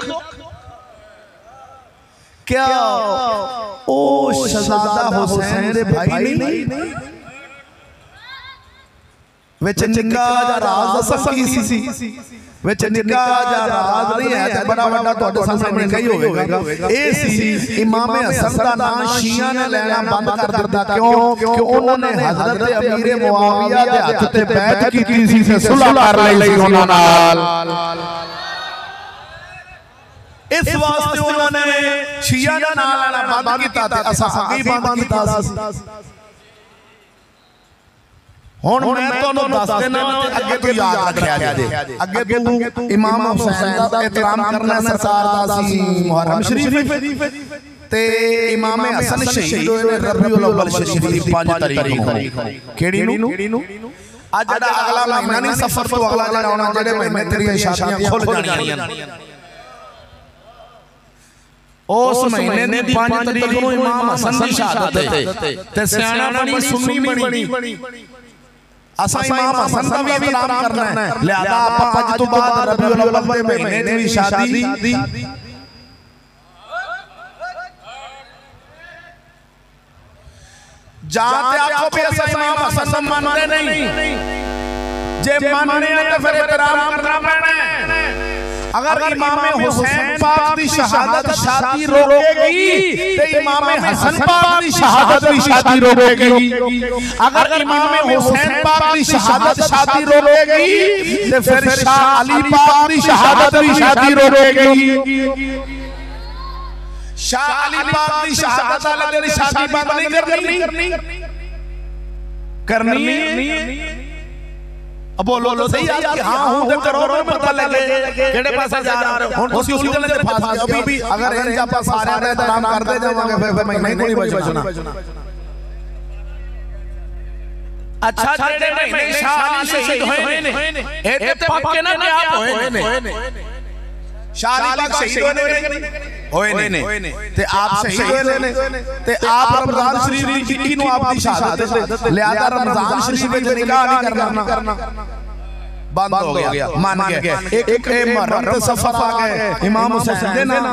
क्या ओ शहजादा हुसैन दे भाई नहीं विच निक्का जा राज दस की सी विच निक्का जा राज नहीं है ते बड़ा बड़ा ਤੁਹਾਡੇ सामने कही होगा ए सी इमाम हसन दा नाम शिया ने लेना बंद कर दिता क्यों कि उन्होंने हजरत अमीर मुआविया दे हाथ ते बैत कीती सी ते सुलह कर लई उन्हां नाल। इस वास्ते उन्होंने शिया दा नाल लेना बंद कीता ते असां अगे बंद कीता सी। हुण मैं तुहानू दस देना अगे तो याद रखिया जे अगे तू इमाम हुसैन दा एहतराम करना सरकार दा सी मुहर्रम शरीफ ते इमाम हसन शहीद होए ने रबीउल अव्वल शरीफ दी 5 तारीख नूं। केड़ी नूं? आज जड़ा अगला महीना नहीं सफर तो अगला जड़ा आउणा जेड़े महीने तेरी शादियां खुल जाणियां उस महीने दी 5 तारीख नूं इमाम हसन दी शहादत ते सियाणा बनी सुन्नी बनी असा इमाम हसन का भी एहतराम करना है। लिहाजा आप अज तो बाद रबीउल अव्वल दे महीने दी शादी जाते आखो भी असा इमाम हसन मानते नहीं जे मानने तो फिर एहतराम करना पैना है। अगर इमाम हुसैन पाक दी शहादत शादी रोकेगी ते इमाम हसन पाक दी शहादत भी शादी रोकेगी। अगर इमाम हुसैन पाक दी शहादत शादी रोकेगी ते फिर शाह अली पाक दी शहादत भी शादी रोकेगी। शाह अली पाक दी शहादत वाले दिन शादी बंद नहीं करनी। अब बोलो सही यार हां हूं ते करो रो पता लगे केड़े पासे जा रहे हो। हुन उसी उलझन ते फंस गए अभी अगर इन जापा सारे दा एहतराम करते जावांगे फिर महीने नहीं बचना। अच्छा जेड़े महीने शाह अली शहीद होए ने ए ते पक्के ना कि आप होए ने। शाह अली पाक शहीद होए ने ते आप शहीद होए ने ते आप रमजान शरीफ दी किकी नु आप दी शहादत लिहाजा रमजान शरीफ विच निकाह नहीं करना बंद हो गया मान गया। एक मुहर्रम ते सफर आ गए इमाम हुसैन दे नाम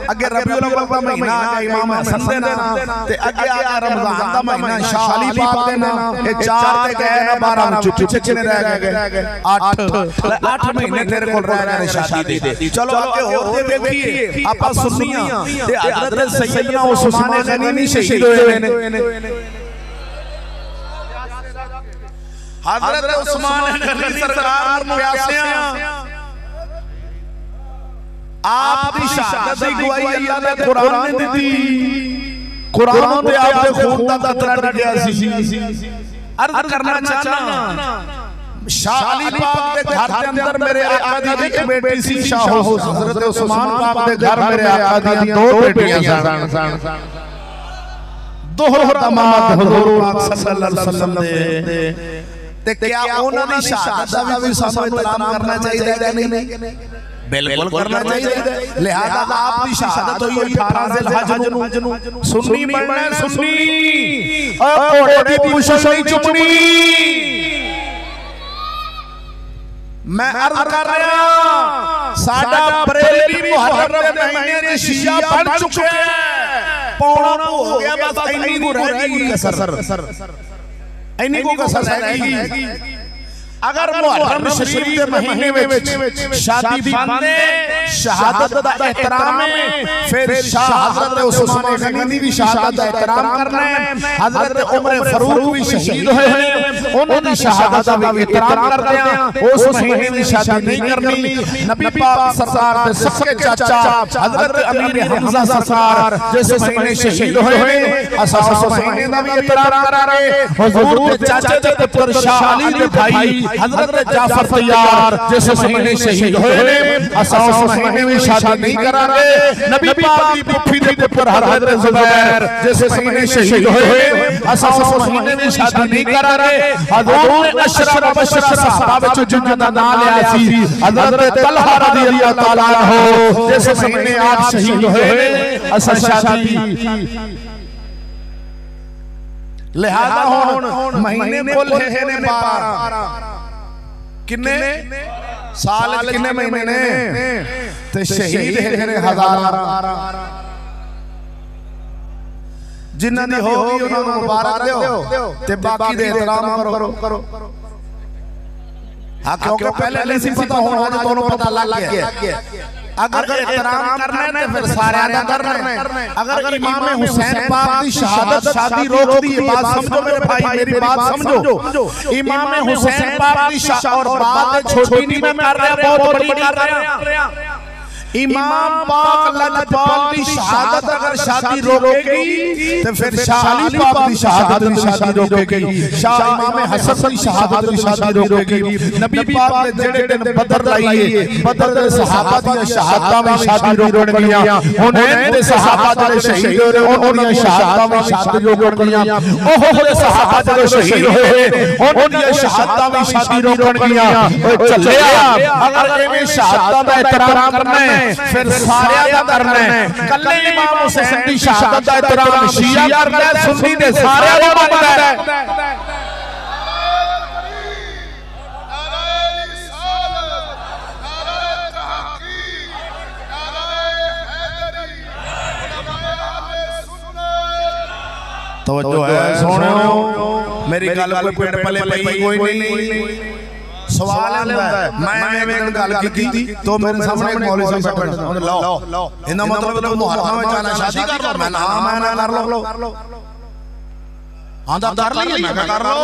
अगे रबीउल अव्वल दा महीना आ गया इमाम हसन दे नाम ते अगे आ गया रमजान दा महीना शाह अली पाक दे नाम। ये 4 ते गए ना 12 चुप कितने रह गए 8 महीने तेरे कोल रह गए शादी दे। चलो अगे होर ते देखिए आपा सुन्नियां ते हजरत सैयदना उस्मान गनी शहीद होए ने। हजरत उस्मान गनी सरकार नु प्यासिया आप दी शहादत दी गवाही अल्लाह ने कुरान ने दी। कुरान ते आप दे खून दा कतरा डटिया सी। अर्ज करना चाहना शाह अली पाक दे घर दे अंदर मेरे आका दी एक बेटी सी शाह हजरत उस्मान पाक दे घर मेरे आका दी 2 बेटियां सन। दोहरा दामाद हुजूर पाक सल्लल्लाहु अलैहि वसल्लम दे ते क्या उन्हां दी शहादत दा भी सानू एहतराम करना चाहिए कि नहीं? बिल्कुल करना चाहिए। लिहाजा आप दी शहादत हुई 18 ज़िलहज नु सुन्नी बनना सुन्नी ओ घोड़े दी पूंछ नहीं चुपनी। मैं अर्ज कर रहा साडा बरेली मुहर्रम दे महीने दे शिया बन चुके हैं। पौना हो गया बस इन्नी को रह गई कसर इन्हीं को कसर रहेगी। अगर मुहर्रम शरीफ के महीने में शादी बंद है शहादत दा एहतराम है फिर शाह हजरत उस्मान गनी दी शहादत दा एहतराम करना है। हजरत उमर फारूक भी शहीद हुए हैं उन्हां दी शहादत दा भी एहतराम करते हैं। उस महीने में शादी नहीं करनी। नबी पाक सरकार दे सबके चाचा हजरत अमीर हमजा सरकार जिस महीने शहीद हुए हैं असा उस महीने दा भी एहतराम करा रहे। हुजूर दे चाचे दे पुत्र शाह अली दे भाई हजरत जाफर तैयार जिस महीने शहीद हुए ने असा उस महीने में शादी नहीं करा रहे। नबी पाक की पुफी दे पुत्र हजरत जुबैर जिस महीने शहीद हुए असा उस महीने में शादी नहीं करा रहे। हजूर ने अशरा बशरा सहाबा विच जिन्हां दा नाम लिया सी हजरत तलहा रज़ियल्लाहु तआला अन्हु जिस महीने आप शहीद हुए असा शादी। लिहाजा हुण महीने कुल है ने 12 किन्ने साल किन्ने महीने ने ते शहीद है ने 1000 जिन्हां दी होगी उन्हां नूं मुबारक दियो ते बाकी दे एहतराम करो। हां क्योंकि पहले नहीं सी पता हुण आज दोनों पता लग गया। अगर एहतराम करना है तो फिर सारे ने करना है। अगर इमाम हुसैन पाक की शहादत शादी रोक दी है बात समझो मेरे भाई मेरी बात समझो। इमाम हुसैन पाक की शहादत और बात छोटी नहीं मैं कर रहा बहुत बड़ी कर रहा। इमाम पाक लजपाल की शहादत अगर शादी रोकेगी तो फिर शाह अली पाक की शहादत की शादी रोकेगी, शाह इमाम हसन की शहादत की शादी रोकेगी। नबी पाक ने जेड़े दिन बदर लाईए बदर दे सहाबा दी शहादतां में शादी रोकणगियां, हुनैन दे सहाबा जेड़े शहीद होए उन्हां दी शहादतां में शादी रोकणगियां, ओह दे सहाबा जेड़े शहीद होए उन्हां दी शहादतां में शादी रोकणगियां। ओए चलिया अगर इवें शहादतां दा एहतराम करना है फिर सारियां दा करना है। कल्ले इमाम हुसैन दी शहादत दा एहतराम शिया करदा है, सुन्नी दे सारियां दा मनदा है। तवज्जो है सोनियो, मेरी गल कोई पिंड पले पई कोई नहीं। सवाल है मैं एक गल की तो मेरे सामने एक मौलवी साहब बैठे उन्होंने लो इना मतलब तो मुहर्रम में जाना शादी कर लो, मैं ना कर लो आंदा कर ली, मैं कर लो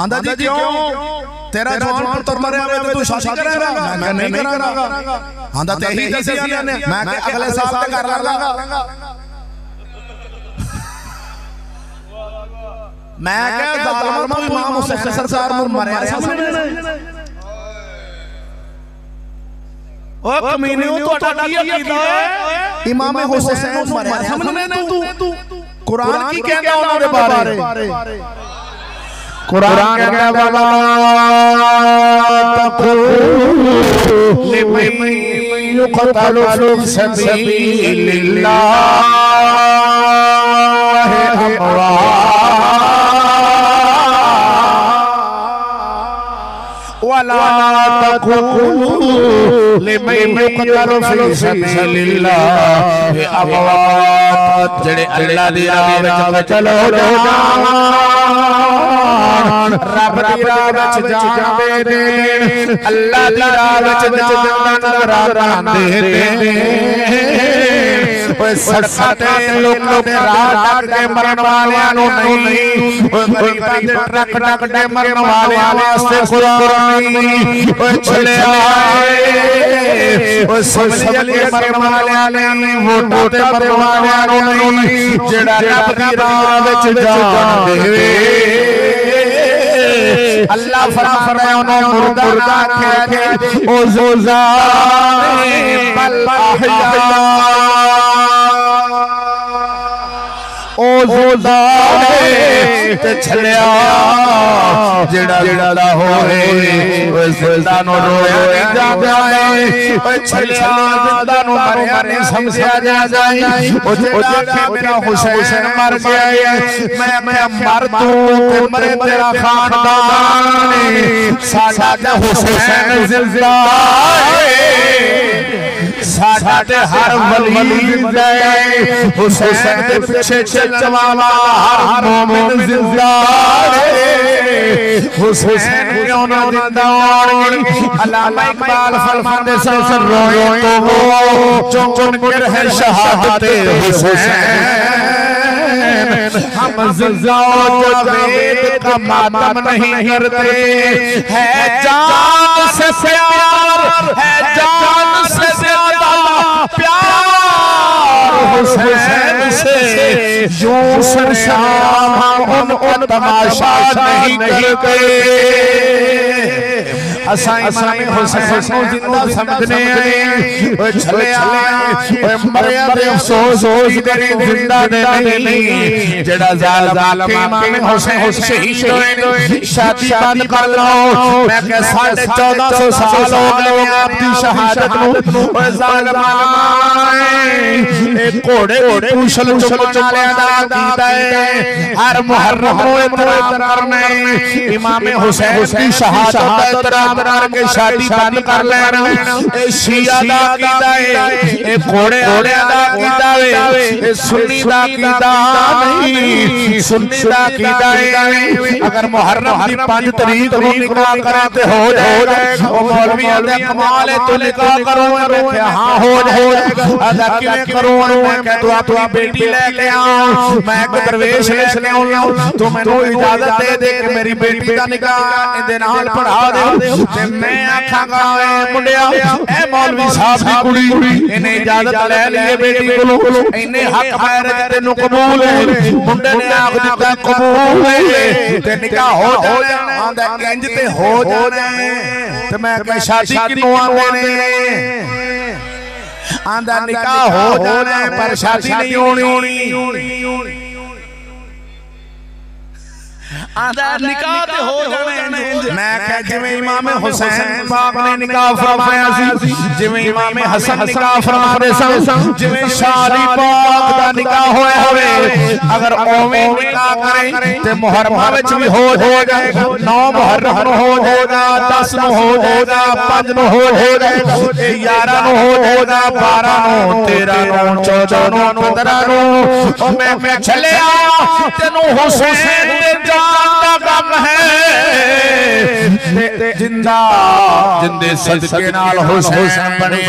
आंदा जी क्यों तेरा जवान पुत्र मरे हुए तो तू शादी करेगा, मैं नहीं करूंगा आंदा ते ही दसिया ने मैं अगले साल तक कर लूंगा। मैं क्या जालिम तू इमाम हुसैन सरकार नु मरया समझने ओ कमीने तोड़ा की अकीदा है इमाम हुसैन नु मरया समझने तू कुरान की कहंदा उन्हां दे बारे कुरान कहंदा वाला तक़ूल लिमन युक़तलु फी सबीलिल्लाह अमवा वला तक़ूलू लिमन युक़तलु फी सबीलिल्लाह अमवात जेड़े अल्लाह दी राह विच चलो जान रब दी राह विच जावे ने अल्लाह दी राह विच जान करांदे ने ओए सड़कां लोकां दे राह टक के मरन वालियां नु नहीं ओए गरीबां दे ट्रक टक के मरन वालियां वास्ते कुरान नहीं ओए चले आए ओए समझ के मरन वालियां नहीं वोटां ते मरन वालियां नु नहीं जेड़ा रब दी राह विच जान देवे अल्लाह फरमाया उन्हें मुर्दा आख्या जे ओ ज़ोज़ा बल अहया ओ ज़ोज़ा ते छलिया जेड़ा जेड़ा होए ओ ज़िंदा नो रोया जांदा है ओ छलिया ज़िंदा नो मरया नहीं समझया जाए ओ जेड़ा के मेरा हुसैन मर गया है मैं मर तू ते मरे तेरा खानदान साडा हुसैन जिंदा है साडा ते हर वली जिंदा है हुसैन दे पीछे चलने वाला हर मोमिन जिंदा है हुसैन क्यों ना जिंदा होगी। अल्लामा इकबाल फरमाते हैं रोए तो वो चुन कर है शहादत हुसैन हम जिंदा जावेद का मातम नहीं करते है जान से प्यार है जान से ज्यादा प्यार हुसैन से यूं सरशाम हम उन तमाशा नहीं करते असा इमाम हुसैन को जिंदा समझने आए ओ चले आए ओ मरिया दे अफसोस करी जिंदा दे नहीं जेड़ा जालिम इमाम हुसैन शहीद होए शादी बंद कर लो। मैं कह 1450 साल हो गए आपकी शहादत नु ओ जालिमा ए घोड़े कुशल चलाने दा कीता है हर मुहर्रम नु एहतराम करना है इमाम हुसैन की शहादत दा एहतराम करके शादी बंद कर लेना ए शिया दा कीता है ए घोड़े दा कीता है ए सुन्नी दा कीदा नहीं, सुन्नी दा कीदा है अगर मुहर्रम दी 5 तरीक को निकाह करे ते हो जाएगा। ओ मौलवी दे कमाल है तू निकाह करो, मैं हां हो जाएगा। अदा किवें करो, मैं कह तू अपनी बेटी लेके आ, मैं एक दरवेश लेके आऊं, तू मैनू इजाजत दे दे कि मेरी बेटी दा निकाह इहदे नाल पढ़ा दे ते मैं आखांगा ए मुंडिया ए मौलवी साहब दी कुड़ी इन्हें इजाजत ले लिए बेटी कोलों, इन्हें हक मैरिज तेनू कबूल है। मुंडे ने आख दिता कबूल है ते निकाह हो जाना, आंदा इंज ते हो जाना ते मैं कह शादी किनू आंदे ने, आंदा निकाह हो जाना पर शादी नहीं होनी, आंदा निकाह ते हो जाने। मैं कह जिवें इमाम हुसैन पाक ने निकाह फरमाया सी, जिवें इमाम हसन निकाह फरमाते सन, जिवें शादी पाक दा निकाह होया होवे, अगर ओवें निकाह करें ते मुहर्रम विच भी हो जाएगा, 9 मुहर्रम नु हो जाएगा, 10 नु हो जाएगा, 5 नु हो जाएगा, 11 नु हो जाएगा, 12 नु, 13 नु, 14 नु, 15 नु। ओ मैं चलिया तेनू हुसैन दे जान दा गम है, जिंदा जिंदे सदके नाल हुसैन बने,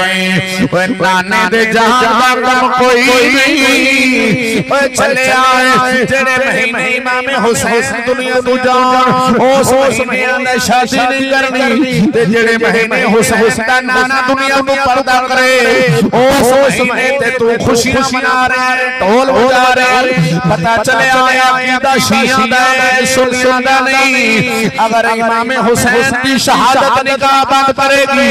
ओए नाने दे जान दा गम कोई नहीं। ओए चले आए जेड़े महीने इमाम हुसैन दुनिया तू जान, उस महीने दा शादी नहीं करनी, ते जेड़े महीने हुसैन दा नाना दुनिया तू पर्दा करे, उस महीने ते तू खुशियां मना रहे, ढोल बजा रहे। पता चले आया कीदा शिया दा सुन्नियां दा नहीं। अगर इमाम हुसैन की शहादत निकाह बंद करेगी,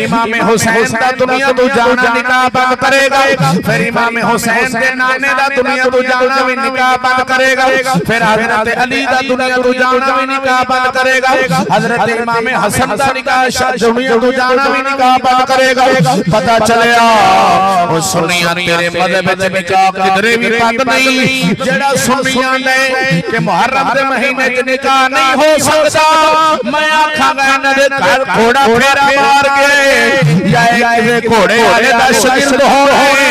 इमाम हुसैन दा दुनिया तू जाना निकाह बंद करेगा, फिर इमाम हुसैन दे नाने दा दुनिया तू जाना भी निकाह बंद करेगा, फिर हजरत अली दा दुनिया तू जाना भी निकाह बंद करेगा, हजरत इमाम हसन दा निकाह दुनिया तू जाना भी निकाह बंद करेगा। पता चलिया ओ सुन्नियां तेरे मज़हब विच निकाह किधरे भी बंद नहीं। जेड़ा सुन्नियां ने कि मुहर्रम दे महीने च निकाह नहीं हो सकता, मैं आखांगा इन्हां दे घर घोड़ा फेरा मार के या एक घोड़े वाले दा शागिर्द होए,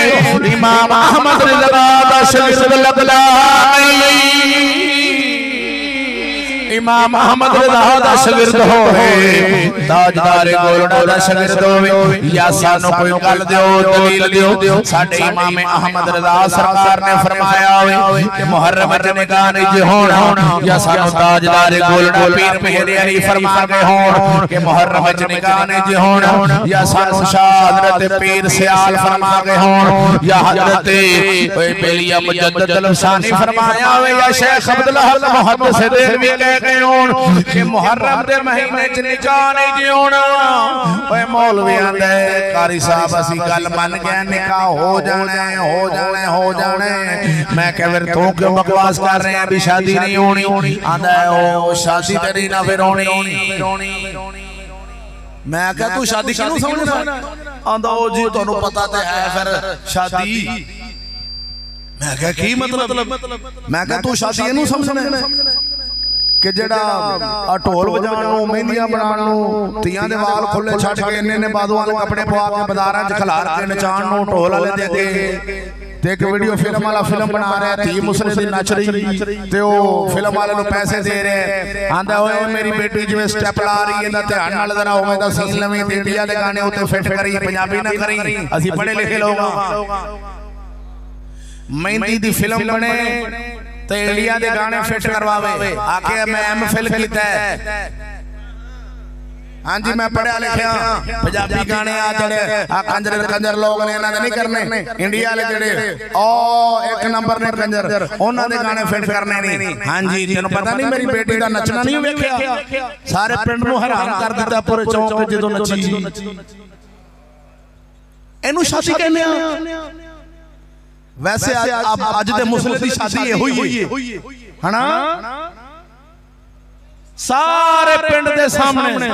इमाम अहमद रिज़ा दा शागिर्द लगला नहीं, इमाम अहमद रिज़ा दा शागिर्द होए, ताजदार गोलड़ा दा शागिर्द होवे, या सानू कोई गल दियो दलील दियो। साडे इमाम अहमद रिज़ा सरकार ने फरमाया होवे कि मुहर्रम च निकाह नहीं होना, या सानू ताजदार गोलड़ा पीर मेहर अली फरमा गए होण कि मुहर्रम च निकाह नहीं होना, या सानू शाह हजरत पीर सियाल फरमा गए होण, या हजरत बेलिया मुजद्दद लसानी फरमाया होवे, या शेख अब्दुल हक मुहद्दिस देलवी गए होण कि मुहर्रम दे महीने च निकाह नहीं होना। ओए मौलवियां दे कारी साहब असी गल मन गए, निकाह हो जाना है, हो जाना है, हो जाना है। मैं कह फिर तू क्यों बकवास कर रहे हैं भी शादी नहीं होनी? आंदा है ओ शादी तेरी ना फिर होनी। मैं कह तू शादी क्यों समझना? आंदा ओ जी तुहानू पता ते है फिर शादी। मैं कह की मतलब? मैं कह तू शादी इनू समझना कि जेड़ा ढोल बजाण नूं, मेहंदियां बनाण नूं, तियां दे वाल खुले छड्ड के इन्ने बादवां दे कपड़े पवा के बाजारां च खलार के नचाण नूं, ढोल वाले दे अगे ते एक वीडियो फिल्म वाला फिल्म बना रहा है, धी मुसले दी नच रही ते ओ फिल्म वाले नूं पैसे दे रहे, आंदा ओए मेरी बेटी जिवें स्टेप ला रही है, ध्यान नाल जरा उवें दा सीन लवीं, ते इंडिया दे गाने उत्ते फिट करी, पंजाबी ना करी, असीं पढ़े लिखे लोग हां। मेहंदी दी फिल्म बने ते इंडिया दे गाने फिट करवावे, आके मैं एमफिल कीता है। हां जी मैं पढ़िया लिखिया, पंजाबी गाने आ जड़े आ कंजर कंजर लोग ने इन्हां दे नहीं करने, इंडिया वाले जड़े ओ एक नंबर ने कंजर उन्हां दे गाने फिट करने नहीं। हां जी तेनू पता नहीं मेरी बेटी दा नचना नहीं वेखिया, सारे पिंड नूं हैरान कर दिता पूरे चौक जदों नची। एनू शादी कहने आ। वैसे अज दे मुसले दी शादी ये हुई है ना, सारे पिंड दे सामने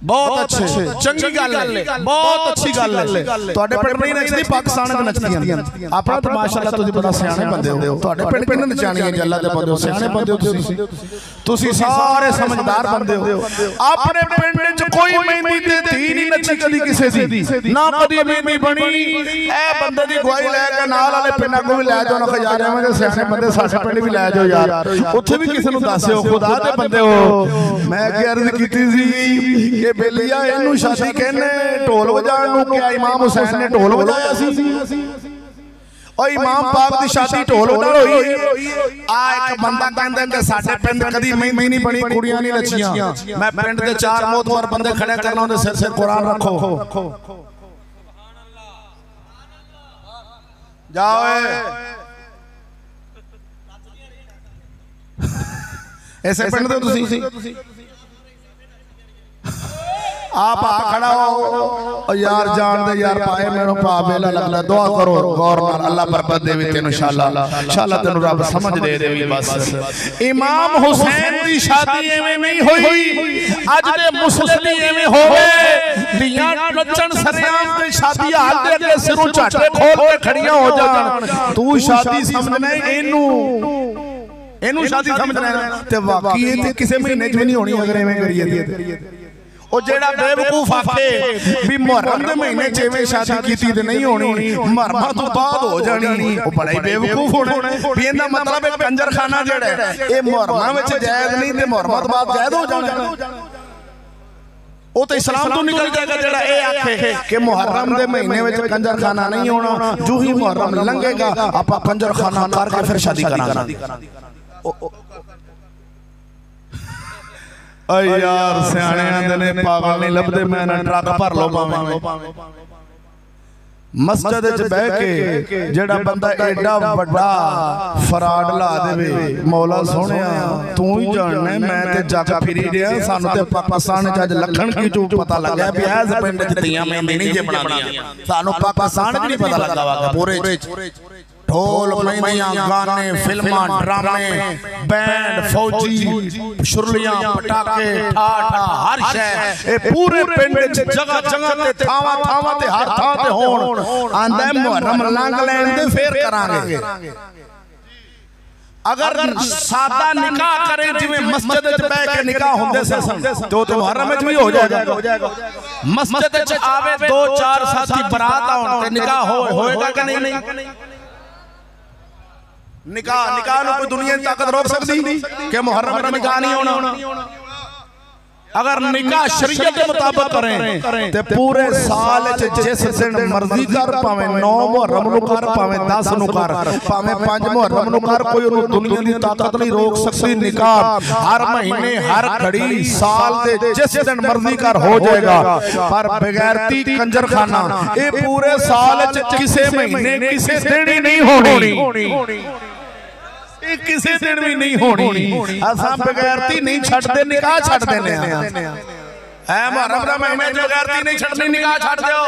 बहुत अच्छे चंगी गल है, बहुत अच्छी गल है। ਤੁਹਾਡੇ ਪਿੰਡ ਨਹੀਂ ਨੱਚਦੀ, ਪਾਕਿਸਤਾਨ ਵਿੱਚ ਨੱਚਦੀਆਂ। ਆਪਣਾ ਤਾਂ ਮਾਸ਼ਾਅੱਲਾ ਤੁਸੀਂ ਬੜਾ ਸਿਆਣੇ ਬੰਦੇ ਹੋ। ਤੁਹਾਡੇ ਪਿੰਡ ਕਿੰਨੇ ਨਚਾਣੀਆਂ ਗੱਲਾਂ ਦੇ ਬੰਦੇ ਹੋ, ਸਿਆਣੇ ਬੰਦੇ ਹੋ ਤੁਸੀਂ ਸਾਰੇ ਸਮਝਦਾਰ ਬੰਦੇ ਹੋ। ਆਪਣੇ ਪਿੰਡ ਵਿੱਚ ਕੋਈ ਮਹਿੰਦੀ ਤੇ ਧੀ ਨਹੀਂ ਨੱਚੀ ਕਦੀ ਕਿਸੇ ਦੀ, ਨਾ ਕਦੀ ਮਹਿੰਦੀ ਬਣੀ। ਇਹ ਬੰਦੇ ਦੀ ਗਵਾਹੀ ਲੈ ਕੇ ਨਾਲ ਵਾਲੇ ਪਿੰਡਾਂ ਕੋ ਵੀ ਲੈ ਜਾਓ ਨਾ, ਖਜ਼ਾਰੇ ਆਵਾਂਗੇ ਸਿਆਣੇ ਬੰਦੇ ਸਾਡੇ ਪਿੰਡ ਵੀ ਲੈ ਜਾਓ ਯਾਰ, ਉੱਥੇ ਵੀ ਕਿਸੇ ਨੂੰ ਦੱਸਿਓ। ਖੁਦਾ ਦੇ ਬੰਦੇ ਹੋ। ਮੈਂ ਕੀ ਅਰਜ਼ ਕੀਤੀ ਸੀ ਕਿ बेलिया इनू शादी कहने ढोल वजाण नूं, क्या इमाम हुसैन ने ढोल वजाया सी? और इमाम पाक दी शादी ढोल वजाण होई। आ एक बंदा कहंदा कि साडे पिंड कदी महीने नहीं बनी, कुड़ियां नहीं नचियां। मैं पिंड दे चार मोतबर बंदे खड़े करना, उहदे सिर सिर कुरान रखो। जाओ ऐसे पिंड दे तुसीं आप आ खड़ा हो यार, जान दे यार पाए मेरे पा वेला लगला। दुआ करो गौर नाल, अल्लाह बरकत देवे तेनु इंशाअल्लाह, इंशाअल्लाह तेनु रब समझ दे देवी। बस इमाम हुसैन दी शादी एवें नहीं होई, अज दे मुसल्ली एवें होवे। दियां नचण सरियाम ते शादी हाल दे अगे सिरों झाटे खोल के खड़ियां हो जाण। तू शादी समझना इनू शादी समझना ते वाकई ते किसे महीने च भी नहीं होनी अगर एवें करिए। ਉਹ ਜਿਹੜਾ ਬੇਵਕੂਫ ਆਖੇ ਵੀ ਮੁਹर्रम ਦੇ ਮਹੀਨੇ 'ਚ ਐਵੇਂ ਸ਼ਾਦੀ ਕੀਤੀ ਤੇ ਨਹੀਂ ਹੋਣੀ, ਮੁਹर्रम ਤੋਂ ਬਾਅਦ ਹੋ ਜਾਣੀ, ਉਹ ਬੜਾ ਹੀ ਬੇਵਕੂਫ ਹੋਣਾ। ਵੀ ਇਹਦਾ ਮਤਲਬ ਹੈ ਕੰਜਰਖਾਨਾ ਜਿਹੜਾ ਇਹ ਮੁਹर्रम ਵਿੱਚ ਜਾਇਜ਼ ਨਹੀਂ ਤੇ ਮੁਹर्रम ਤੋਂ ਬਾਅਦ ਜਾਇਜ਼ ਹੋ ਜਾਣਾ। ਉਹ ਤਾਂ ਇਸਲਾਮ ਤੋਂ ਨਿਕਲ ਜਾਏਗਾ ਜਿਹੜਾ ਇਹ ਆਖੇ ਕਿ ਮੁਹर्रम ਦੇ ਮਹੀਨੇ ਵਿੱਚ ਕੰਜਰਖਾਨਾ ਨਹੀਂ ਹੋਣਾ। ਜੋ ਹੀ ਮੁਹर्रम ਲੰਘੇਗਾ ਆਪਾਂ ਕੰਜਰਖਾਨਾ ਕਰਕੇ ਫਿਰ ਸ਼ਾਦੀ ਕਰਾਂਗੇ। यार सियाने आंदे ने पागल नहीं लभदे, मैं ना ट्रक भर लो पावे। मस्जिद च बह के जेड़ा बंदा एडा बड़ा फराड ला देवे, मौला सोहणिया तू ही जानना, मैं ते जग फिरी रिया। सानू ते पाकिस्तान च अज लखन की जो पता लगा भी इस पिंड च तियां मेहंदी नहीं जे बनांदियां। सानू पाकिस्तान च नहीं पता लगा वा पूरे ढोल मेहंदियां गाने फिल्मां ड्रामे बैंड फौजी शुरलियां पटाके ठाठा हर शय ए पूरे पिंड च जगह जगह ते थावां थावां ते हर थां ते होण। आंदा मुहर्रम लंघ लैण दे फिर करांगे। अगर सादा निकाह करें जिवें मस्जिद च बैठ के निकाह हुंदे सन तो मुहर्रम विच भी हो जाएगा। मस्जिद च आवे 2-4 साथी बरात आउण ते निकाह होएगा कि नहीं? निकाह नु कोई दुनिया की ताकत रोक सकती कि मुहर्रम में निकाह नहीं होना? अगर निकाह शरीयत के मुताबिक करें ते पूरे साल जिस दिन मर्जी कर, पावे 9 मुहर्रम नु कर, पावे 10 नु कर, पावे 5 मुहर्रम नु कर, कोई उन्हें दुनिया की ताकत नहीं रोक सकती। निकाह हर महीने हर घड़ी साल दे जिस दिन मर्जी कर हो जाएगा। पर बेगैरती कंजरखाना ये पूरे साल किसी महीने किसी दिन ही नहीं होनी, किसी दिन भी नहीं होनी। असां बेगैरती नहीं छड्डदे, निकाह छड्ड देने हैं। मुहर्रम दा महीना बेगैरती नहीं छड्डनी, निकाह छड्ड दिओ।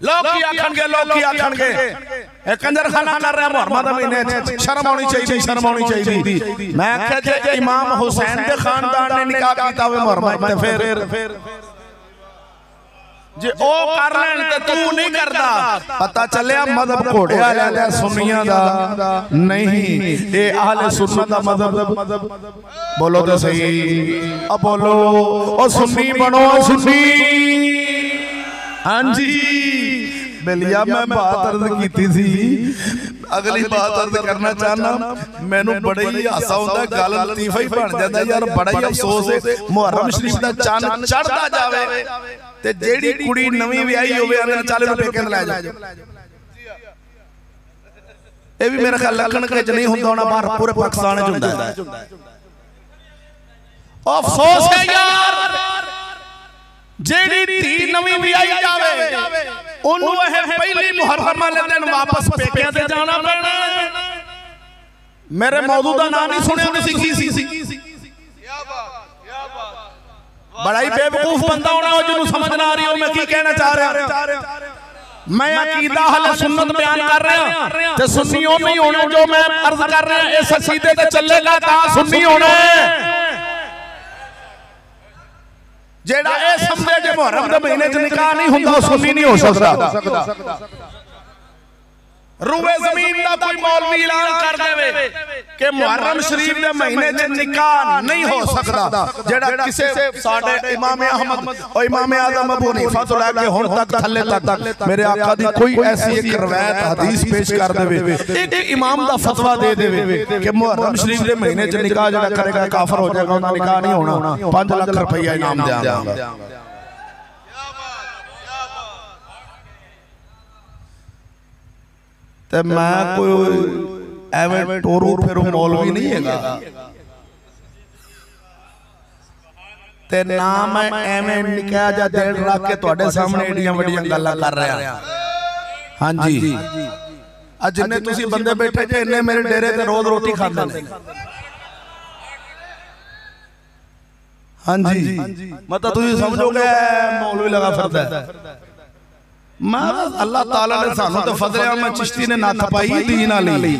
लोग की आखणगे ए कंजरखाना कर रहा मुहर्रम दा महीने शर्म आनी चाहिए, शर्म आनी चाहिए। मैं आख्या जे इमाम हुसैन दे खानदान ने निकाह कीता होवे मुहर्रम ते फिर जे ओ कर लेन ते तू नहीं करदा, पता चलिया मजहब घोड़िया ले सुन्नियां दा नहीं, ए अहले सुन्नत दा मजहब। बोलो तो सही, अब बोलो ओ सुन्नी बनो, सुन्नी। हां जी बेलिया मैं बात अर्ज की थी, अगली बात अर्ज करना चाहना। मैनू बड़ा ही हासा होंदा, गल लतीफा ही बन जाता यार। बड़ा ही अफसोस है मुहर्रम शरीफ दा चांद चढ़दा जावे ते जेड़ी कुड़ी नवी विआही होवे आने चल नु पेके ले जा। ए भी मेरा ख्याल लखन के च नहीं हुंदा होना, बाहर पूरे पाकिस्तान च हुंदा है। अफसोस है यार जेड़ी धी नवी विआही जावे ओनू ए पहली मुहर्रम वाले दिन वापस पेके ते जाना पैना। मेरे मौजू दा नाम नहीं सुनिया नहीं सीखी सी। बड़ा ही बेवकूफ बंदा होना जिन्हों समझ ना आ रही हो मैं की कहना चाह रहा। मैं अकीदा अहले सुन्नत बयान कर रहा ते सुन्नियों में होना जो मैं अर्ज कर रहा है। इस अकीदे ते चलेगा ता सुन्नी होना है। जेड़ा ये समझे कि मुहर्रम दे महीने च निकाह नहीं हुंदा ओ सुन्नी नहीं हो सकदा। रूए जमीन दा कोई मौलवी ऐलान कर देवे कि मुहर्रम शरीफ दे महीने च निकाह नहीं हो सकदा, जेड़ा किसे साडे इमाम अहमद और इमाम आजम अबू हनीफा तो लेके हुन तक थल्ले तक मेरे आका दी कोई ऐसी एक रवायत हदीस पेश कर देवे, एक इमाम दा फतवा दे देवे कि मुहर्रम शरीफ दे महीने च निकाह जेड़ा करेगा काफिर हो जाएगा, उनका निकाह नहीं होना, 5 लाख रुपया इनाम देंगे। ते मैं कोई एवें टोरू फिरू मौलवी नहीं हैगा, ते ना मैं एवें निकाह जा देड़ रख के तुहाडे सामने एडियां वड्डियां गल्लां कर रहा। हां जी, अज जिन्ने तुसी बंदे बैठे जे इन्ने मेरे डेरे ते रोज रोटी खांदे ने। हां जी, मतलब तुसी समझोगे मौलवी लगा फिरदा है। मैं अल्लाह ताला ने सानू तो फजल अहमद चिश्ती ने नथ पाई दीन वाली,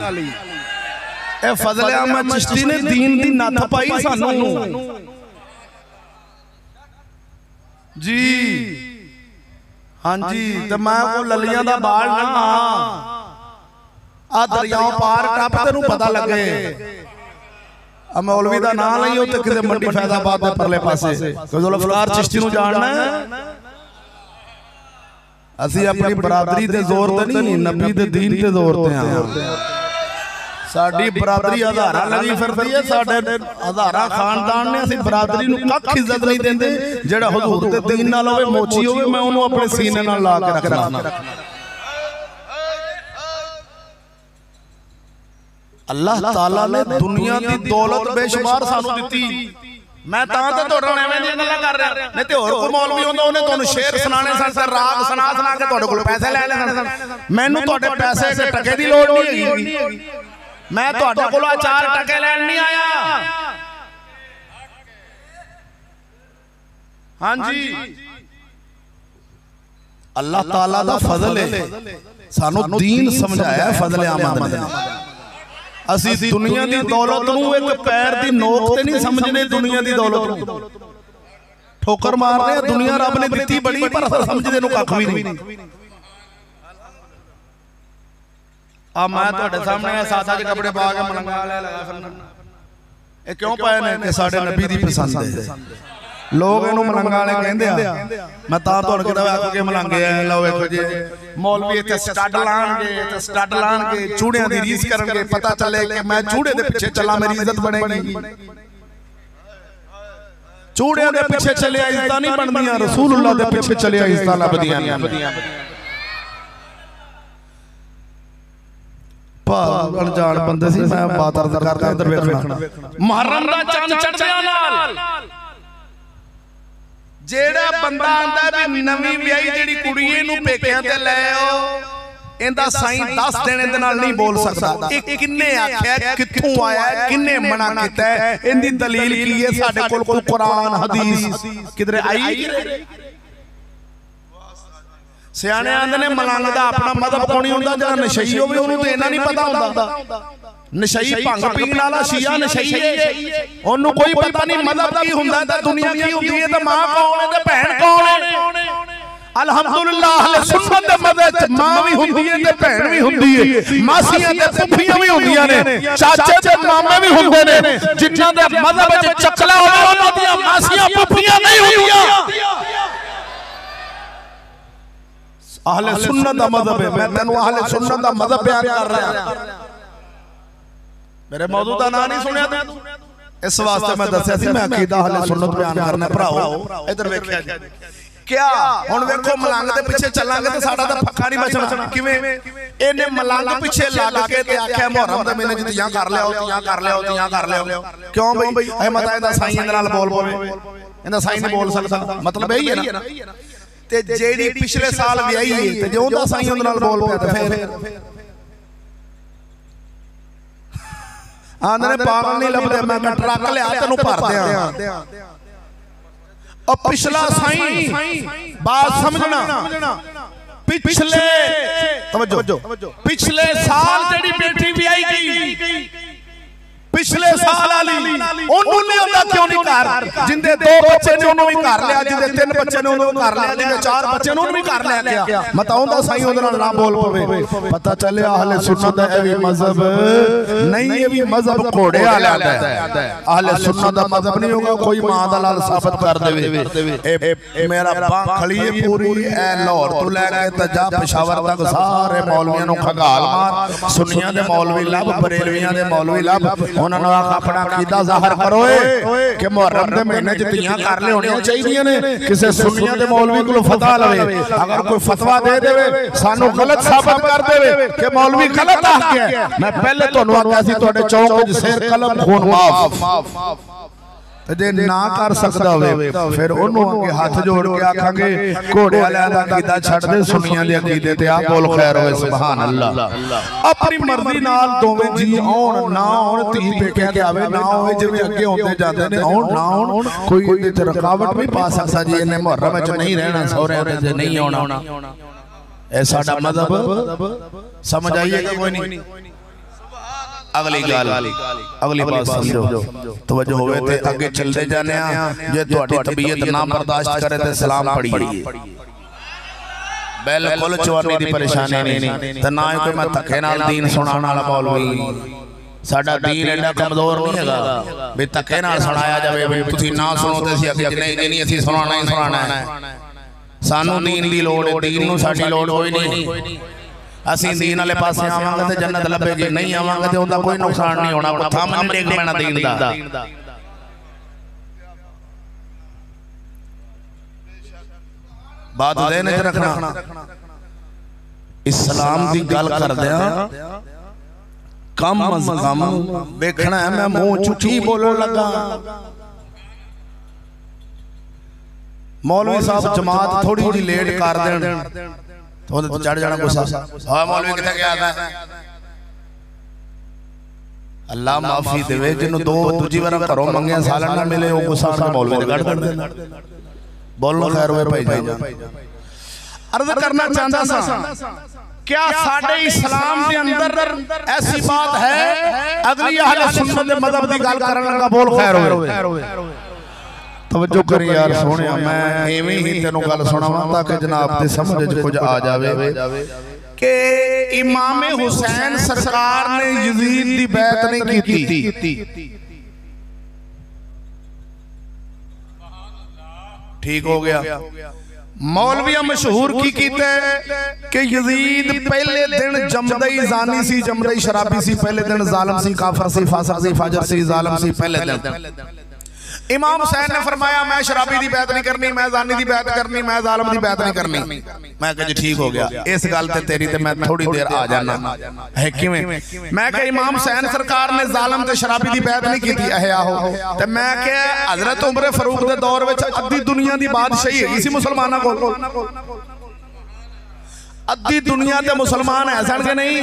ए फजल अहमद चिश्ती ने दीन दी नथ पाई सानू जी। हां जी, ते मैं को ललियां दा बाल ना आ दरियाओं पार टप तेनू पता लगे आ मौलवी दा नाम नहीं उत्ते किते मंडी फैजाबाद दे परले पासे जुल्फकार चिश्ती नू जानना है। असी अपनी बरादरी दे जोर ते नहीं, नबी दे दीन ते जोर ते हां। साडी बरादरी हज़ारा लगी फिरदी है, साडे हज़ारा खानदान ने असी बरादरी नू कख इज्जत नहीं देंदे। जेड़ा हुजूर दे दीन नाल होवे मोची होवे मैं ओनू अपने सीने नाल ला के रखना। अल्लाह ताला ने दुनिया दी दौलत बेशुमार सानू दित्ती, मैं तां ते तुहाडे नाल एवें दी गल्लां कर रहा, नहीं ते होर कोई मौलवी होंदा ओने तुहानू शेर सुनाने सन ते राग सुना के तुहाडे कोल पैसे ले लेने सन। मैनू तुहाडे पैसे ते टके दी लोड़ नहीं हैगी, मैं तुहाडे कोलों 4 टके लैण नहीं आया। हां जी, अल्लाह ताला दा फजल है, सानू दीन समझाया फजल अहमद ने। असी दुनिया दी दौलत नू एक पैर दी नोक ते नहीं समझने, दुनिया दी दौलत नू ठोकर मार रहे। दुनिया रब ने दित्ती बड़ी पर समझदे नू कख भी नहीं। आ मैं तुहाडे सामने सादा दे कपड़े पा के मलंगा वाले लगा फिरना, ए क्यों पाए ने कि साडे नबी दी पसंद है। लोग इनू मलंगा वाले कहंदे आ, मैं तां तुहानू कहदा आखो के मलंगे आ। लो वेखो जी मौलवी इत्थे स्टड लाणगे, ते स्टड लाणगे, चूड़ियां दी रीस करनगे, पता चले कि मैं चूड़े दे पीछे चला मेरी इज्जत बनेगी। चूड़ियां दे पीछे चले इज्जत नहीं बनदियां, रसूलुल्लाह दे पीछे चले इज्जत लभदियां। अनजान बंदे सी, मैं बात अर्ज करदा इधर वेखना। मुहर्रम दा चंद चढ़दियां नाल जेड़ा बंदा आंदा भी नवी ब्याही जेड़ी कुड़ी इनू पेकियां ते ले आओ, इंदा साईं 10 देने दे नाल नहीं बोल सकदा। ए किन्ने आख्या, कित्थों आया, किन्ने मना कीता है, इंदी दलील की है? साडे कोल कोई कुरान हदीस किधरे आई? सियाने आंदे ने मलंग दा अपना मजहब कोई नहीं हुंदा, जेड़ा नशई होवे ओनू ते इना नहीं पता हुंदा। नशई भंग पीण वाला शिया नशई है, ओनू कोई पता नहीं मजहब की हुंदा ते दुनिया की हुंदी है, ते मां कौन है ते बहन कौन है। अल्हम्दुलिल्लाह अहले सुन्नत दे मजहब च मां भी हुंदी है ते बहन भी हुंदी है, मासियां ते फुफियां भी हुंदियां ने, चाचे ते मामे भी हुंदे ने। जिन्हां दे मजहब च चकला होवे उन्हां दी मासियां फुफियां नहीं हुंदियां। अहले सुन्नत दा मजहब है, मैं तैनू अहले सुन्नत दा मजहब बयान कर रहा। मेरे मौजू का नाम नहीं सुनिया तू, इस वास्ते मैं दस्या सी मैं अकीदा अहले सुन्नत बयान करना। भराओ इधर वेखिया क्या हुण वेखो, मलंग दे पीछे चलांगे ते साडा तां पक्का नहीं बचना। किवें इहने मलंग पीछे लग के ते आख्या मुहर्रम दे महीने च तियां कर लियाओ, तियां कर लियाओ, तियां कर लियाओ। क्यों बई अहमद दा साईं दे नाल बोल पवे, इंदा साईं नहीं बोल सकदा, मतलब यही है ना। ते जेड़ी पिछले साल विआही है ते जो उहदा साईं उहदे नाल बोल पिया ते फिर आंदे ने पागल नहीं लभदे। मैं ट्रक लिया तेनू भर दियां। और पिछला साईं बात समझना, पिछले तवज्जो, पिछले साल जेड़ी बेटी विआही गई, पिछले साल वाली ओनू लिया क्यों नहीं घर, जिंदे 2 बच्चे ने ओनू भी घर लिया, जिंदे 3 बच्चे ने ओनू घर लिया, जिंदे 4 बच्चे ने ओनू भी घर ले गया। बताऊंदा सही ओदे नाल ना बोल पवे, पता चले अहले सुन्नत दा ए भी मजहब नहीं, ये भी मजहब घोड़े वाला है। अहले सुन्नत दा मजहब नहीं होगा कोई मां दा लाल साबित कर देवे। ए मेरा बांह खड़ी है पूरी, ए लाहौर तो लेके ते जा पेशावर तक सारे मौलवियां नु खगाल मार, सुन्नियां दे मौलवी लब, बरेलवियां दे मौलवी लब, उन्हां नु अपना अकीदा ज़ाहिर करो कि मुहर्रम दे महीने च तियां कर ले होनी चाहिए ने। किसी सुन्नियां दे मौलवी को फतवा लवे, अगर कोई फतवा दे देवे सानू गलत साबित कर देवे कि मौलवी गलत आ गया, मैं पहले तुहानू आख्या सी तुहाडे चौक विच सिर कलम खून माफ जे ना कर सकदा होवे फिर ओनू अगे हाथ जोड़ के आखांगे घोड़े वाले दा अकीदा छड्ड दे, सुन्नियां दे अकीदे ते आ बोल खैर होवे। सुभान अल्लाह। अपनी मर्जी नाल दोवें जी आउण ना आउण, धी पेके के आवे ना होवे, जिवें अगे होंदे जांदे ने आउण ना आउण, कोई इहदे ते रुकावट नहीं पा सकदा जी इन्हें मुहर्रम विच नहीं रहना, सौहरे ते नहीं आउणा। ए साडा मजहब समझ आइएगा कोई नहीं। अगली बात समझो, तवज्जो होवे ते अगे चलते जाने आ। जे तुहाडी तबीयत ना बर्दाश्त करे ते सलाम पढ़िए, बिल्कुल चवानी दी परेशानी नहीं ते ना कोई मैं धक्के नाल दीन सुनाने वाला मौलवी। साडा दीन एडा कमजोर नहीं हैगा भी धक्के नाल सुनाया जावे, भी तुसीं ना सुनो ते असीं अगे नहीं असीं सुनाना ही सुनाना है। सानू दीन दी लोड़ है, दीन नूं साडी लोड़ कोई नहीं। असीं दीन वाले पासे आवांगे ते जन्नत लभेगी, नहीं आवांगे ते उहदा कोई नुकसान नहीं होना, कोई थम नहीं टेक पैना दीन दा। बात ध्यान च रखना, इस्लाम दी गल करदिआं कम अज कम देखना है मैं मुंह चुकी बोलण लगा। मौलवी साहब जमात थोड़ी जी लेट कर देण तो चढ़ जाना गुस्सा, हां मौलवी किथे गया था। अल्लाह माफी देवे जिन्हों दूजी बार घरों मंगिया सालन ना मिले, वो गुस्सा आके मौलवी ने कट देंदे। बोलो खैर होवे भाई जान। अर्ज करना चाहता सा, क्या साडे इस्लाम के अंदर ऐसी बात है अगली अहले सुन्नत दे मजहब दी गल करन लगा बोल खैर होवे। तवज्जो करी यार सोने, मैं एवें ही तेनों गल सुनावां ताकि जनाब दे समझ च कुछ आ जावे कि इमाम हुसैन सरकार ने यजीद दी बैत नहीं कीती। ठीक हो गया। मौलविया मशहूर की कीते कि यजीद पहले दिन जमदई जानी सी, जमदई शराबी सी, पहले दिन जालिम सी, काफिर सी, फासिक सी, फाजिर सी, जालिम सी पहले दिन। इमाम हुसैन ने फरमाया मैं शराबी दी बैत नहीं करनी, मैं जानी दी बैत करनी, मैं जालिम दी बैत नहीं करनी। मैं कहा जी ठीक हो गया, इस गल ते तेरी ते मैं थोड़ी देर आ जाना है किवें। मैं कहा इमाम हुसैन सरकार ने जालिम ते शराबी दी बैत नहीं कीती, अहे आहो। ते मैं कहा हजरत उमर फारूक दे दौर विच अद्धी दुनिया दी बादशाही हैगी सी मुसलमानां कोल, अद्धी दुनिया ते मुसलमान है सन के नहीं।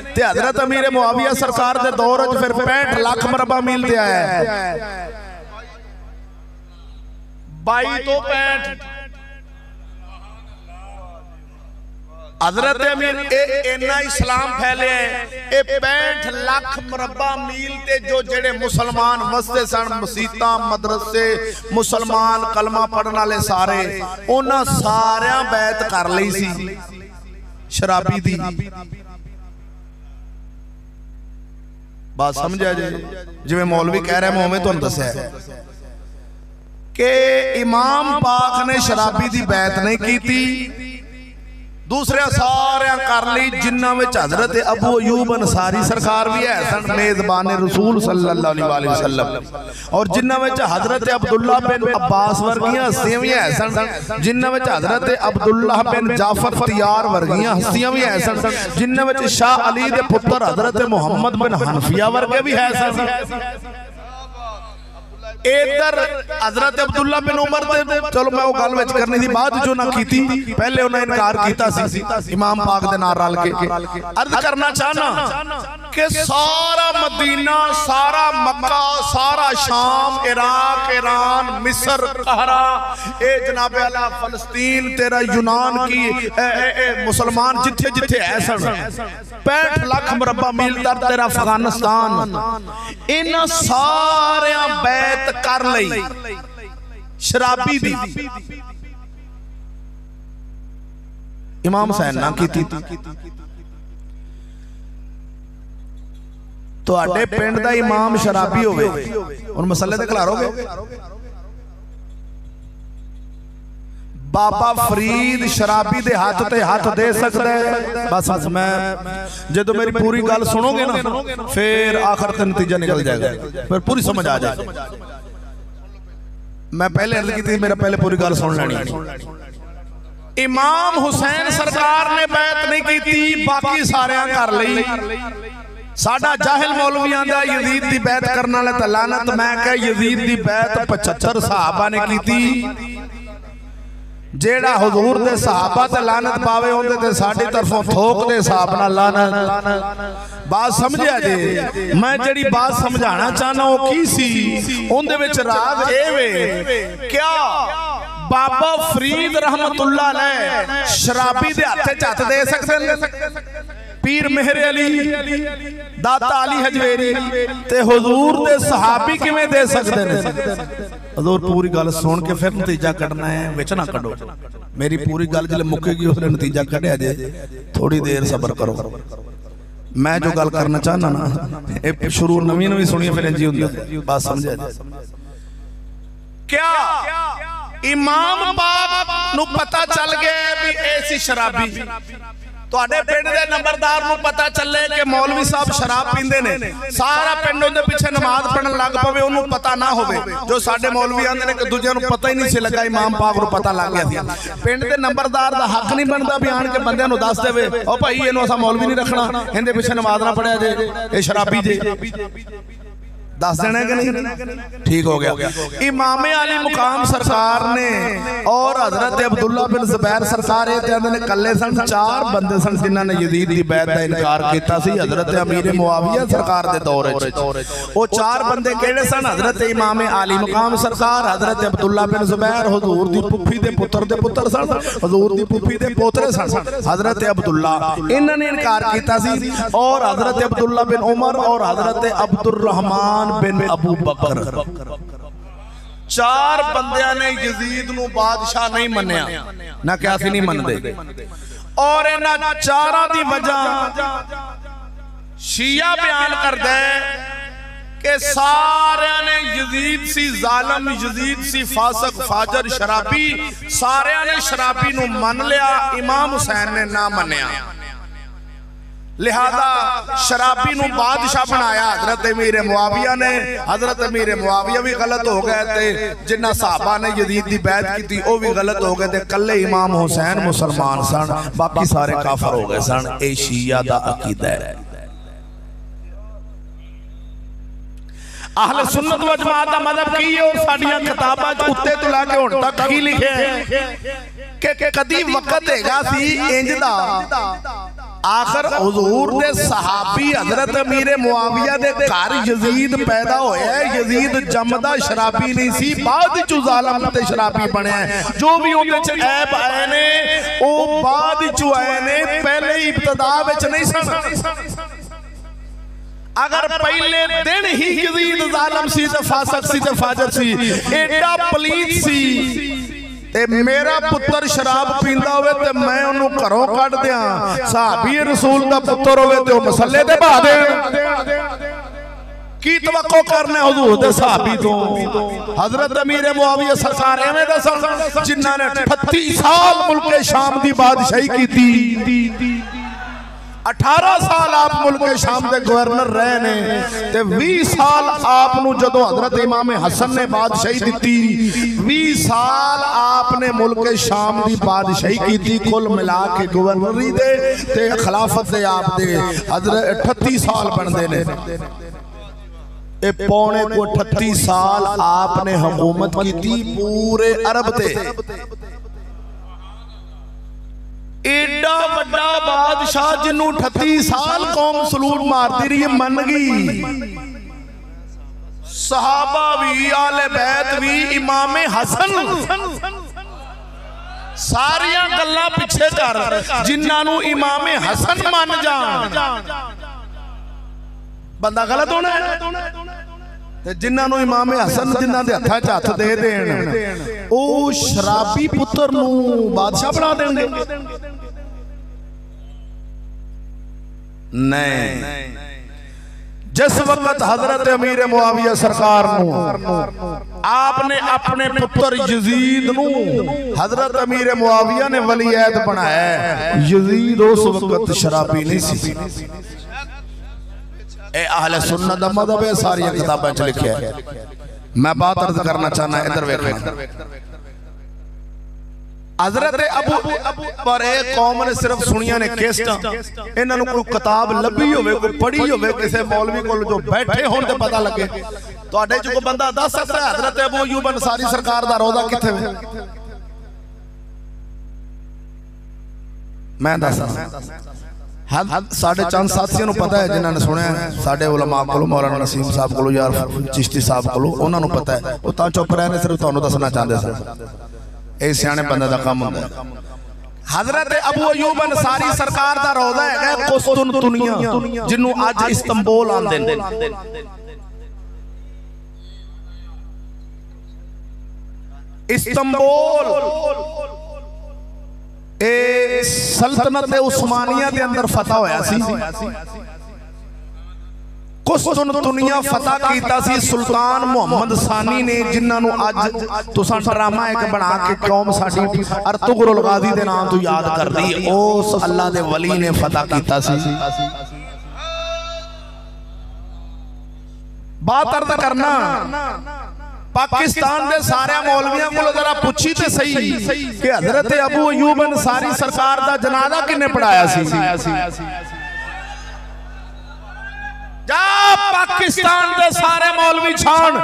ते हजरत अमीर मुआविया सरकार दे दौर विच फिर 65 लाख मरबा मील ते आया है, 22 तो 65। हजरत अमीर इन्ना इस्लाम फैले ए 65 लाख मरबा मील ते जो जेड़े मुसलमान वसदे सन, मसीता मदरसे मुसलमान कलमा पढ़न वाले सारे, उन्हां सारियां बैत कर लई सी शराबी दी। बात समझा जी, जिवें मौलवी कह रहे मैं उवें तुहानूं दस्सिया कि इमाम पाक ने शराबी दी बैत नहीं कीती, दूसरे सारे कर ली, जिन्हां विच हजरत अबू अयूब अंसारी सरकार भी है सन, मेजबान रसूल सल्लल्लाहु अलैहि वसल्लम, और जिन्हां विच हजरत अब्दुल्ला बिन अब्बास वर्गियां हस्तियां भी है सन, जिन्हां विच हजरत अब्दुल्ला बिन जाफर तियार वर्गियां हस्तियां भी है सन, जिन्हां विच शाह अली दे पुत्र हजरत मुहम्मद बिन हनफिया वर्गे भी है सन। इधर हजरत अब्दुल्ला बिन उमर दे चलो मैं वो गल विच करनी थी बाद जो ना कीती पहले उन्हें इनकार कीता सी इमाम पाक दे नाल रल के अर्ज करना चाहना कि सारा मदीना सारा मक्का सारा शाम इराक ईरान मिस्र कहरा ए जनाब अला फलस्तीन तेरा यूनान की मुसलमान जिथे जिथे है सन 65 लाख मुरब्बा मील दर तेरा अफगानिस्तान इन सारे बैत कर लई शराबी दी इमाम हुसैन ना कीती तुहाडे पिंड दा इमाम शराबी होवे हुण मसले ते खलारोगे बाबा फरीद शराबी दे हाथ ते हाथ दे सकता है बस मैं जो मेरी पूरी गल सुनोगे ना फिर आखिर ते नतीजा निकल जाएगा फिर पूरी समझ आ जाएगी मैं पहले अर्ज की थी मेरा पहले पूरी गल सुन लेनी इमाम हुसैन सरकार ने बैत नहीं की थी बाकी सारे कर लई साडा जाहिल मौलवी आंदा यजीद दी बैत करने वाले ते लानत मैं कह यजीद दी बैत 75 सहाबा ने की थी जेड़ा हुजूर दे सहाबा ते लानत पावे ओंदे ते साडी तरफों थोक दे हिसाब नाल लानत बात समझिया जे मैं जेड़ी बात समझाना चाहना वो की सी ओंदे विच राज ए वे क्या बाबा फरीद रहमतुल्लाह अलैह शराबी दे हाथे च हथ दे सकदे ने पीर मेहर अली दाता अली हजवेरी ते हुजूर दे सहाबी किवें दे सकदे ने हुजूर पूरी गल सुन के फिर नतीजा कढना है विच ना कढो मेरी पूरी गल जिले मुकेगी उसले नतीजा कढिया जे थोड़ी देर सबर करो मैं जो गल करना चाहना ना ए शुरू नवी नवी सुनिए फिर इंजी हुंदा बात समझिया जे क्या इमाम पाक नु पता चल गया भी ऐसी शराबी तुहाडे पिंड दे नंबरदार नूं पता चले कि मौलवी साहब शराब पींदे ने सारा पिंड उहदे पिछे नमाज पढ़न लग पवे उहनूं पता ना होवे जो साडे मौलवी आंदे ने कि दूजिआं नूं पता ही नहीं सी लगा इमाम पाक नूं पता लग गया सी पिंड दे नंबरदार दा हक नहीं बनदा भी आण के बंदिआं नूं दस देवे ओ भाई इहनूं असां मौलवी नहीं रखना इहदे पिछे नमाज ना पढ़िया जे ये शराबी जे दस देना कि नहीं ठीक हो गया इमाम अली मुकाम सरकार ने और हजरत अब्दुल्ला बिन जुबैर सरकार ने कल्ले सन 4 बंदे सन जिन्हां ने यजीद दी बैत दा इनकार कीता सी हजरत अमीर मुआविया सरकार दे दौर विच वो 4 बंदे किहड़े सन हजरत इमाम अली मुकाम सरकार हजरत अब्दुल्ला बिन जुबैर हुजूर दी पुफी दे पुत्र सन हुजूर दी पुफी दे पोतरे सन हजरत अब्दुल्ला इन्हां ने इनकार कीता सी और हजरत अब्दुल्ला बिन उमर और हजरत अब्दुर रहमान बिन अबू बकर 4 बंदियां ने यजीद नूं बादशाह नहीं मन्निया ना क्या सी नहीं मनदे और इन्हां चारां दी वजह शिया बयान करदा है कि सारियां ने यजीद सी जालिम यजीद सी फासिक फाजर शराबी सारियां ने शराबी नूं मन लिया इमाम हुसैन ने ना मन्निया लिहाजा शराबी नूं बादशाह बनाया हजरत अमीर मुआविया ने हजरत अमीर मुआविया भी गलत हो गए थे जिन्ना साहबा ने यजीद दी बैत की थी वो भी गलत हो गए थे कल्ले इमाम हुसैन मुसलमान सन बाकी सारे काफर हो गए सन ए शिया दा अकीदा है अहले सुन्नत व जमात दा मज़हब की है और साडियां किताबां च उत्ते तो लाके हुण तक की लिखिया है कि कदी वक्त हैगा सी इंज दा आखिर हुजूर दे सहाबी हजरत अमीर मुआविया दे घर यजीद पैदा होया है यजीद जमदा शराबी नहीं सी बाद विच जालिम ते शराबी बनया जो भी उहदे च ऐब आए ने ओ बाद विच आए ने पहले ही इब्तिदा विच नहीं सन अगर पहले दिन ही यजीद जालिम सी ते फासिक सी ते फाजिर सी एडा पलीत सी ते मेरा पुत्र शराब पींदा होवे ते मैं उन्हों घरों कढ़ दिया सहाबी रसूल दा पुत्र होवे ते मसले ते बहा देण की तवक्को करने हुजूर दे सहाबी तो हजरत अमीर मुआविया सरकार एवें दा सन जिन्हां ने 38 साल मुल्क शाम दी बादशाही कीती 18 साल आप मुल्क शाम के गवर्नर रहे ने ते 20 साल आपनु जदों हजरत इमाम हसन ने बादशाही दी 20 साल आपने मुल्क शाम की बादशाही की थी कुल मिला के गवर्नरी दे ते खिलाफत दे आप दे हजरत 38 साल बनते ने पौने को 38 साल आपने हुकूमत की थी पूरे अरब ते। एडा बड़ा बादशाह जिन्हों 38 साल कौम सलूट मारती रही मन गई। सहाबा भी, आले बैत भी, इमामे हसन सारियां गल्लां पिछे कर जिन्हों इमामे हसन मान जान बंदा गलत होना है। जिन्हों इमामे हसन जिन्हों के हथा च हथ दे देन ओ शराबी पुत्र नूं बादशाह बना देंगे। नहीं, जिस वक्त हजरत अमीर मुआविया सरकार आपने अपने पुत्र यजीद नूं हजरत अमीर मुआविया ने वलीयत बनाया। यजीद उस वक्त शराबी नहीं सी। ए अहले सुन्नत दा मज़हब है, सारी किताबां च लिखा है। मैं बात अर्ज करना चाहना, इधर देखना। हजरत अबू पर एक कौम ने सिर्फ सुनिया ने केस्टा, इन्हां नूं कोई किताब लभी होवे, कोई पढ़ी होवे, किसी मौलवी कोल जो बैठे होण ते पता लगे। तुहाडे च कोई बंदा दस सकदा है हजरत अबू अयूब अंसारी सरकार दा रोज़ा किथे वे? मैं दस साढ़े चंद साथियों को पता है, जिन्होंने सुने साढ़े उलमा को, मौलाना नसीम साहब को, यार चिश्ती साहब को, उन्होंने पता है। वो तां चुप रहे ने, सिर्फ तुहानूं दसना चाहते सन। ये सियाणे बंदे दा काम हुंदा है। हजरत अबू अयूब अंसारी सरकार दा रोज़ा है कुस्तुनतुनिया, जिन्हों अज इस्तांबुल आंदे ने। इस्तांबुल सल्तनत उस्मानिया के अंदर फतह होया सी। कुस्तुनतुनिया फतह कीता सी सुल्तान मुहम्मद सानी ने, जिन्होंने अज तुसां ड्रामा एक बना के कौम साडी अर्तुगरुल गाजी दे नाम तो याद कर दी। उस अल्लाह दे वली ने फतह कीता सी। बात अर्ज करना, पाकिस्तान के सारे मौलवियों को जरा पूछी तो सही कि हजरत अबू अयूब अंसारी सरकार का जनाजा किन्ने पढ़ाया सी? जा पाकिस्तान के सारे मौलवी छान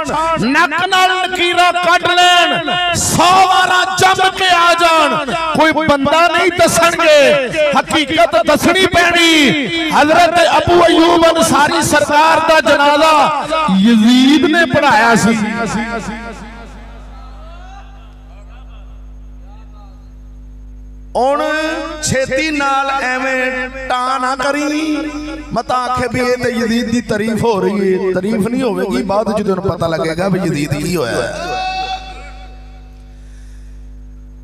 नक नाल लकीरां कट लेन, 100 वारा जम के आ जान, कोई बंदा नहीं दसणगे, हकीकत दसनी पैनी। हजरत अबू अयूब अंसारी सरकार का जनाजा यजीद ने पढ़ाया सी। उन छेती नाल एवें टा ना करी, मत आखे भी ये तो यजीद की तारीफ हो रही है। तारीफ नहीं होगी, बाद जो पता लगेगा भी यजीद की होया है।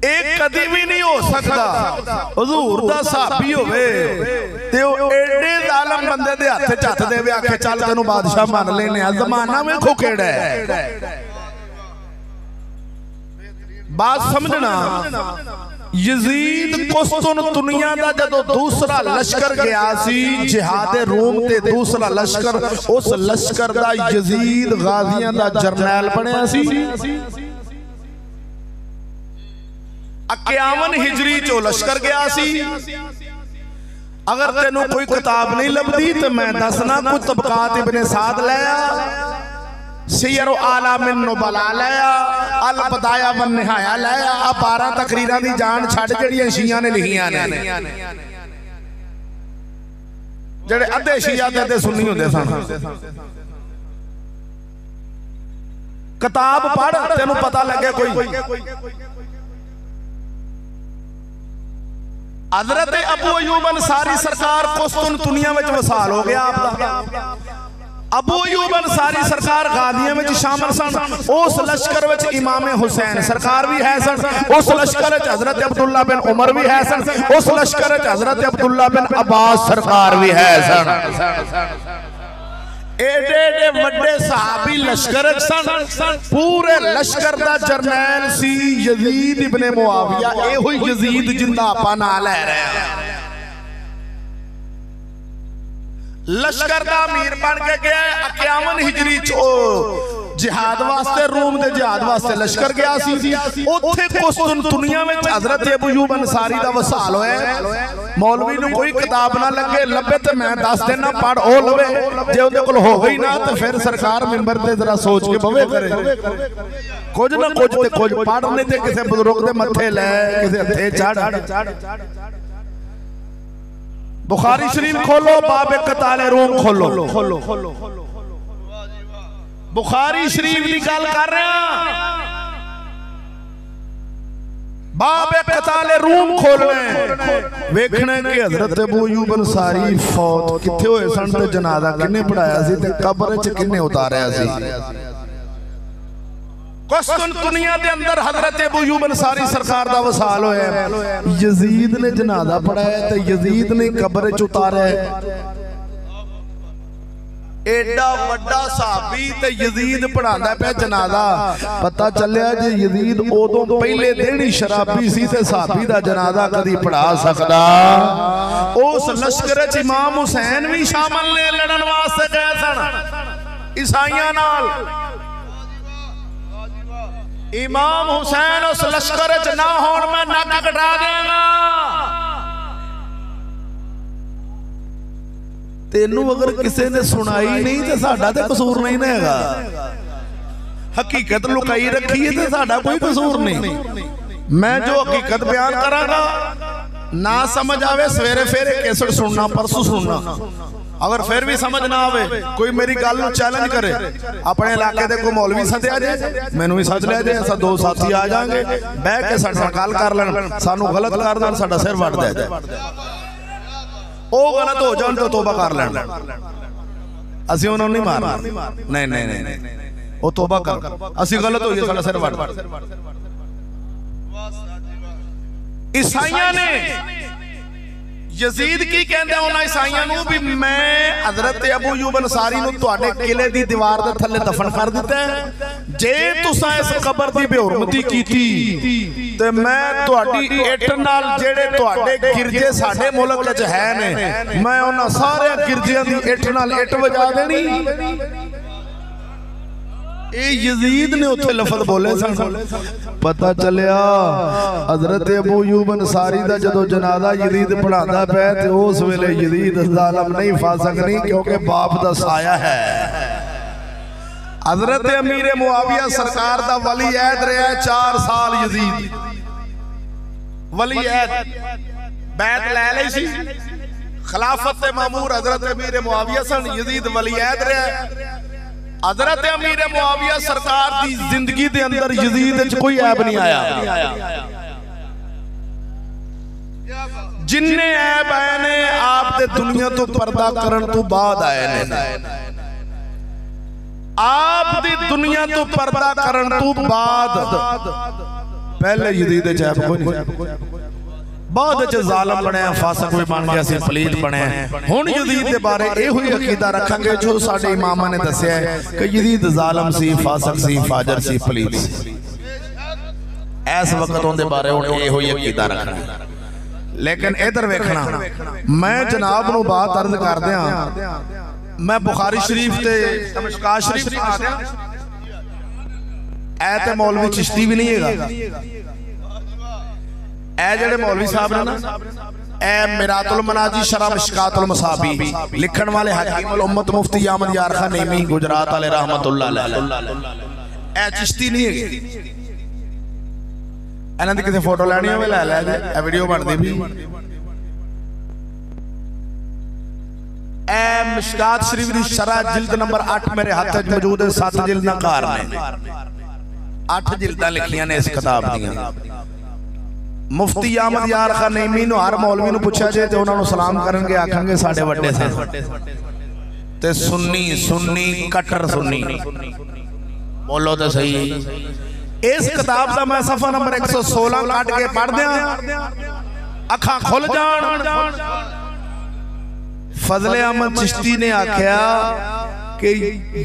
एक कदी भी नहीं हो सकता हुजूर दा साहबी होवे ते ओ एडे जालम बंदे दे हथ च हथ देवे, आखे चल तेनू बादशाह मान लेने। जमाना में खोकेड़ा है। बात समझना, यजीद कुस्तुनतुनिया दा जदों दूसरा लश्कर गया सी जिहाद रूम ते, दूसरा लश्कर, उस लश्कर दा यजीद गाजियां दा जरनैल बनया सी। 51 हिजरी चो लश्कर गया सी। अगर तेनों कोई किताब नहीं लभदी तो मैं दसना, कुछ तबकात इब्ने साद लाया, सियर आलामिन नुबला लाया, अल बदाया वन निहाया लाया। आ 12 तकरीरां दी जान छड़ जड़ियां शिया ने लिखियां ने, जेड़े अद्धे शिया ते अद्धे सुन्नी हुंदे सन। किताब पढ़ तेनू पता लगे कोई। हजरत अबू अयूब अंसारी सरकार कुस्तुनतुनिया में वसाल हो गया आपका। अबू अयूब अंसारी सरकार गादियां में शामिल सन। उस लश्कर में इमाम हुसैन सरकार भी है सन। उस लश्कर में हजरत अब्दुल्ला बिन उमर भी है सन। उस लश्कर में हजरत अब्दुल्ला बिन अब्बास सरकार भी है सन। एडे एडे वड्डे सहाबी लश्कर सन। पूरे लश्कर दा जरनैल सी यजीद इब्ने मुआविया। ए हुई यजीद जिंदा आपा नाल ले रहे हैं। लश्कर दा अमीर बन के गया 51 हिजरी चो जिहाद वास्ते, रूम दे जिहाद वास्ते लश्कर गया सी। उत्थे कुस्तुनतुनिया में हजरत अबू अयूब अंसारी दा वसाल होया। मौलवी नूं कोई किताब ना लगे लभे तो मैं दस देना पढ़ ओ लवे, जे उहदे कोल हो गई ना तो फिर सरकार मिंबर ते जरा सोच के बवे करे, कुछ ना कुछ ते कुछ पढ़ने ते किसी बुजुर्ग दे मथे लै किसी हथे चढ़। बुखारी शरीफ खोलो, बाब कताले रूम खोलो, बुखारी शरीफ की गल कर रहा, बाब कताले रूम खोलने वेखने कि हजरत अबू अय्यूब अंसारी फौत किथे होए सन ते जनाजा किन्ने पढ़ाया सी ते कब्र च किन्ने उतारिया सी। कुस्तुनतुनिया दे अंदर हजरत अबू अय्यूब अंसारी सरकार दा वसाल होया, यजीद ने जनाजा पढ़ाया ते यजीद ने कब्र च उतारिया। एडा वड्डा साहबी ते यजीद पढ़ांदा पे जनाजा, पता चलिया जे यजीद उदों पहले दिन ही शराबी सी ते साहबी दा जनाजा कदी पढ़ा सकदा। उस लश्कर च इमाम हुसैन भी शामिल ने, लड़न वास्ते गए सन ईसाइयां नाल। इमाम हुसैन उस लश्कर च ना होण मैं नक कटा देंगा। तेनू अगर किसी ने सुनाई नहीं तो साडा ते कसूर नहीं ना हैगा, हकीकत लुकाई रखी है तो साडा कोई कसूर नहीं। मैं जो हकीकत बयान करांगा ना समझ आवे सवेरे फेरे कैसेट सुनना, परसों सुनना, अगर फिर भी समझ ना आवे कोई मेरी गल नूं चैलेंज करे, अपने इलाके दे कोई मौलवी सद्या जे, मैनू भी सद लिया जे, असां दो साथी आ जाएंगे बह के साडे नाल गल कर लैण, सानू गलत कर देण, साडा सिर वड़ दे जाए, ओ गलत हो जाए तो तौबा कर लेना, असीं उन्होंने नहीं मारना, नहीं नहीं नहीं वो तौबा कर, असीं गलत हो गए साडा सिर वड़। ईसाइयां ने यजीद की कहंदे उन्हां ईसाइयां नूं भी मैं हजरत अबू अय्यूब अंसारी नूं तुहाडे किले दी दीवार दे थल्ले दफन कर दित्ता है, जे तुसां इस कबर दी बेहुरमती कीती ते मैं तुहाडी इट नाल जेड़े तुहाडे गिरजे साडे मुल्क विच है ने, मैं उन्हां सारे गिरजियां दी इट नाल इट वजा देनी। यजीद ने उत्थे लफज बोले सन। पता चलिया हजरत अबू अय्यूब अंसारी दा जदों जनाजा यजीद पढ़ांदा पिया ते उस वेले यजीद जालिम नहीं फासिक नहीं, क्योंकि बाप दा साया है। हजरत अमीर मुआविया सरकार दा वली ऐद रहा 4 साल यजीद, वली ऐद बैत लै लई सी, खिलाफत ते मामूर हजरत अमीर मुआविया सन, यजीद वली ऐद रहा। हजरत अमीर मुआविया सरकार की जिंदगी दे अंदर यजीद विच कोई ऐब नहीं आया, जिन्ने ऐब आए ने आप दे दुनिया तो पर्दा करन तो बाद आए ने, आप दी दुनिया तो पर्दा करन तो बाद, पहले यजीद विच ऐब कोई नहीं, बाद च जालिम बनया, फासिक भी बन गया सी, पलीत बनया। हुण यजीद दे बारे इहो ही अकीदा रखांगे जो साडे इमामां ने दस्सिया है कि यजीद जालिम सी, फासिक सी, फाजर सी, पलीत सी। इस वक्त उनके बारे हुण इहो ही अकीदा रखना। लेकिन इधर वेखना, मैं जनाब नूं बात अर्ज कर दियां, मैं बुखारी शरीफ ते मिशकात शरीफ पढ़ा दियां, ऐ ते मौलवी चिश्ती भी नहीं हैगा, ए जेड़े मौलवी साहब ने ना, ए मिरातुल मनाजी शरह मिशकातुल मसाबी लिखण वाले हकीम उल उम्मत मुफ्ती अहमद यार खान नईमी गुजरात वाले रहमतुल्लाह अलैह, ए चिश्ती नहीं है। इन्हां दी किसे फोटो लैनी होवे लै लै, ए वीडियो बनदी भी। ए मिशकात शरीफ दी शरह जिल्द नंबर 8 मेरे हाथ च मौजूद है, 7 जिल्दां कार ने, 8 जिल्दां लिखियां ने इस किताब दियां। मुफ्ती अहमद यार खान नईमी नूं हर मौलवी नूं पुछया जे ते उन्हां नूं सलाम करनगे, आखणगे साडे वड्डे सन ते सुन्नी सुन्नी कट्टर सुन्नी, बोलो तो सही। इस किताब का मैं सफा नंबर 116 काट के पढ़ दियां, अखां खुल जान। फजले अहमद चिश्ती ने आख्या कि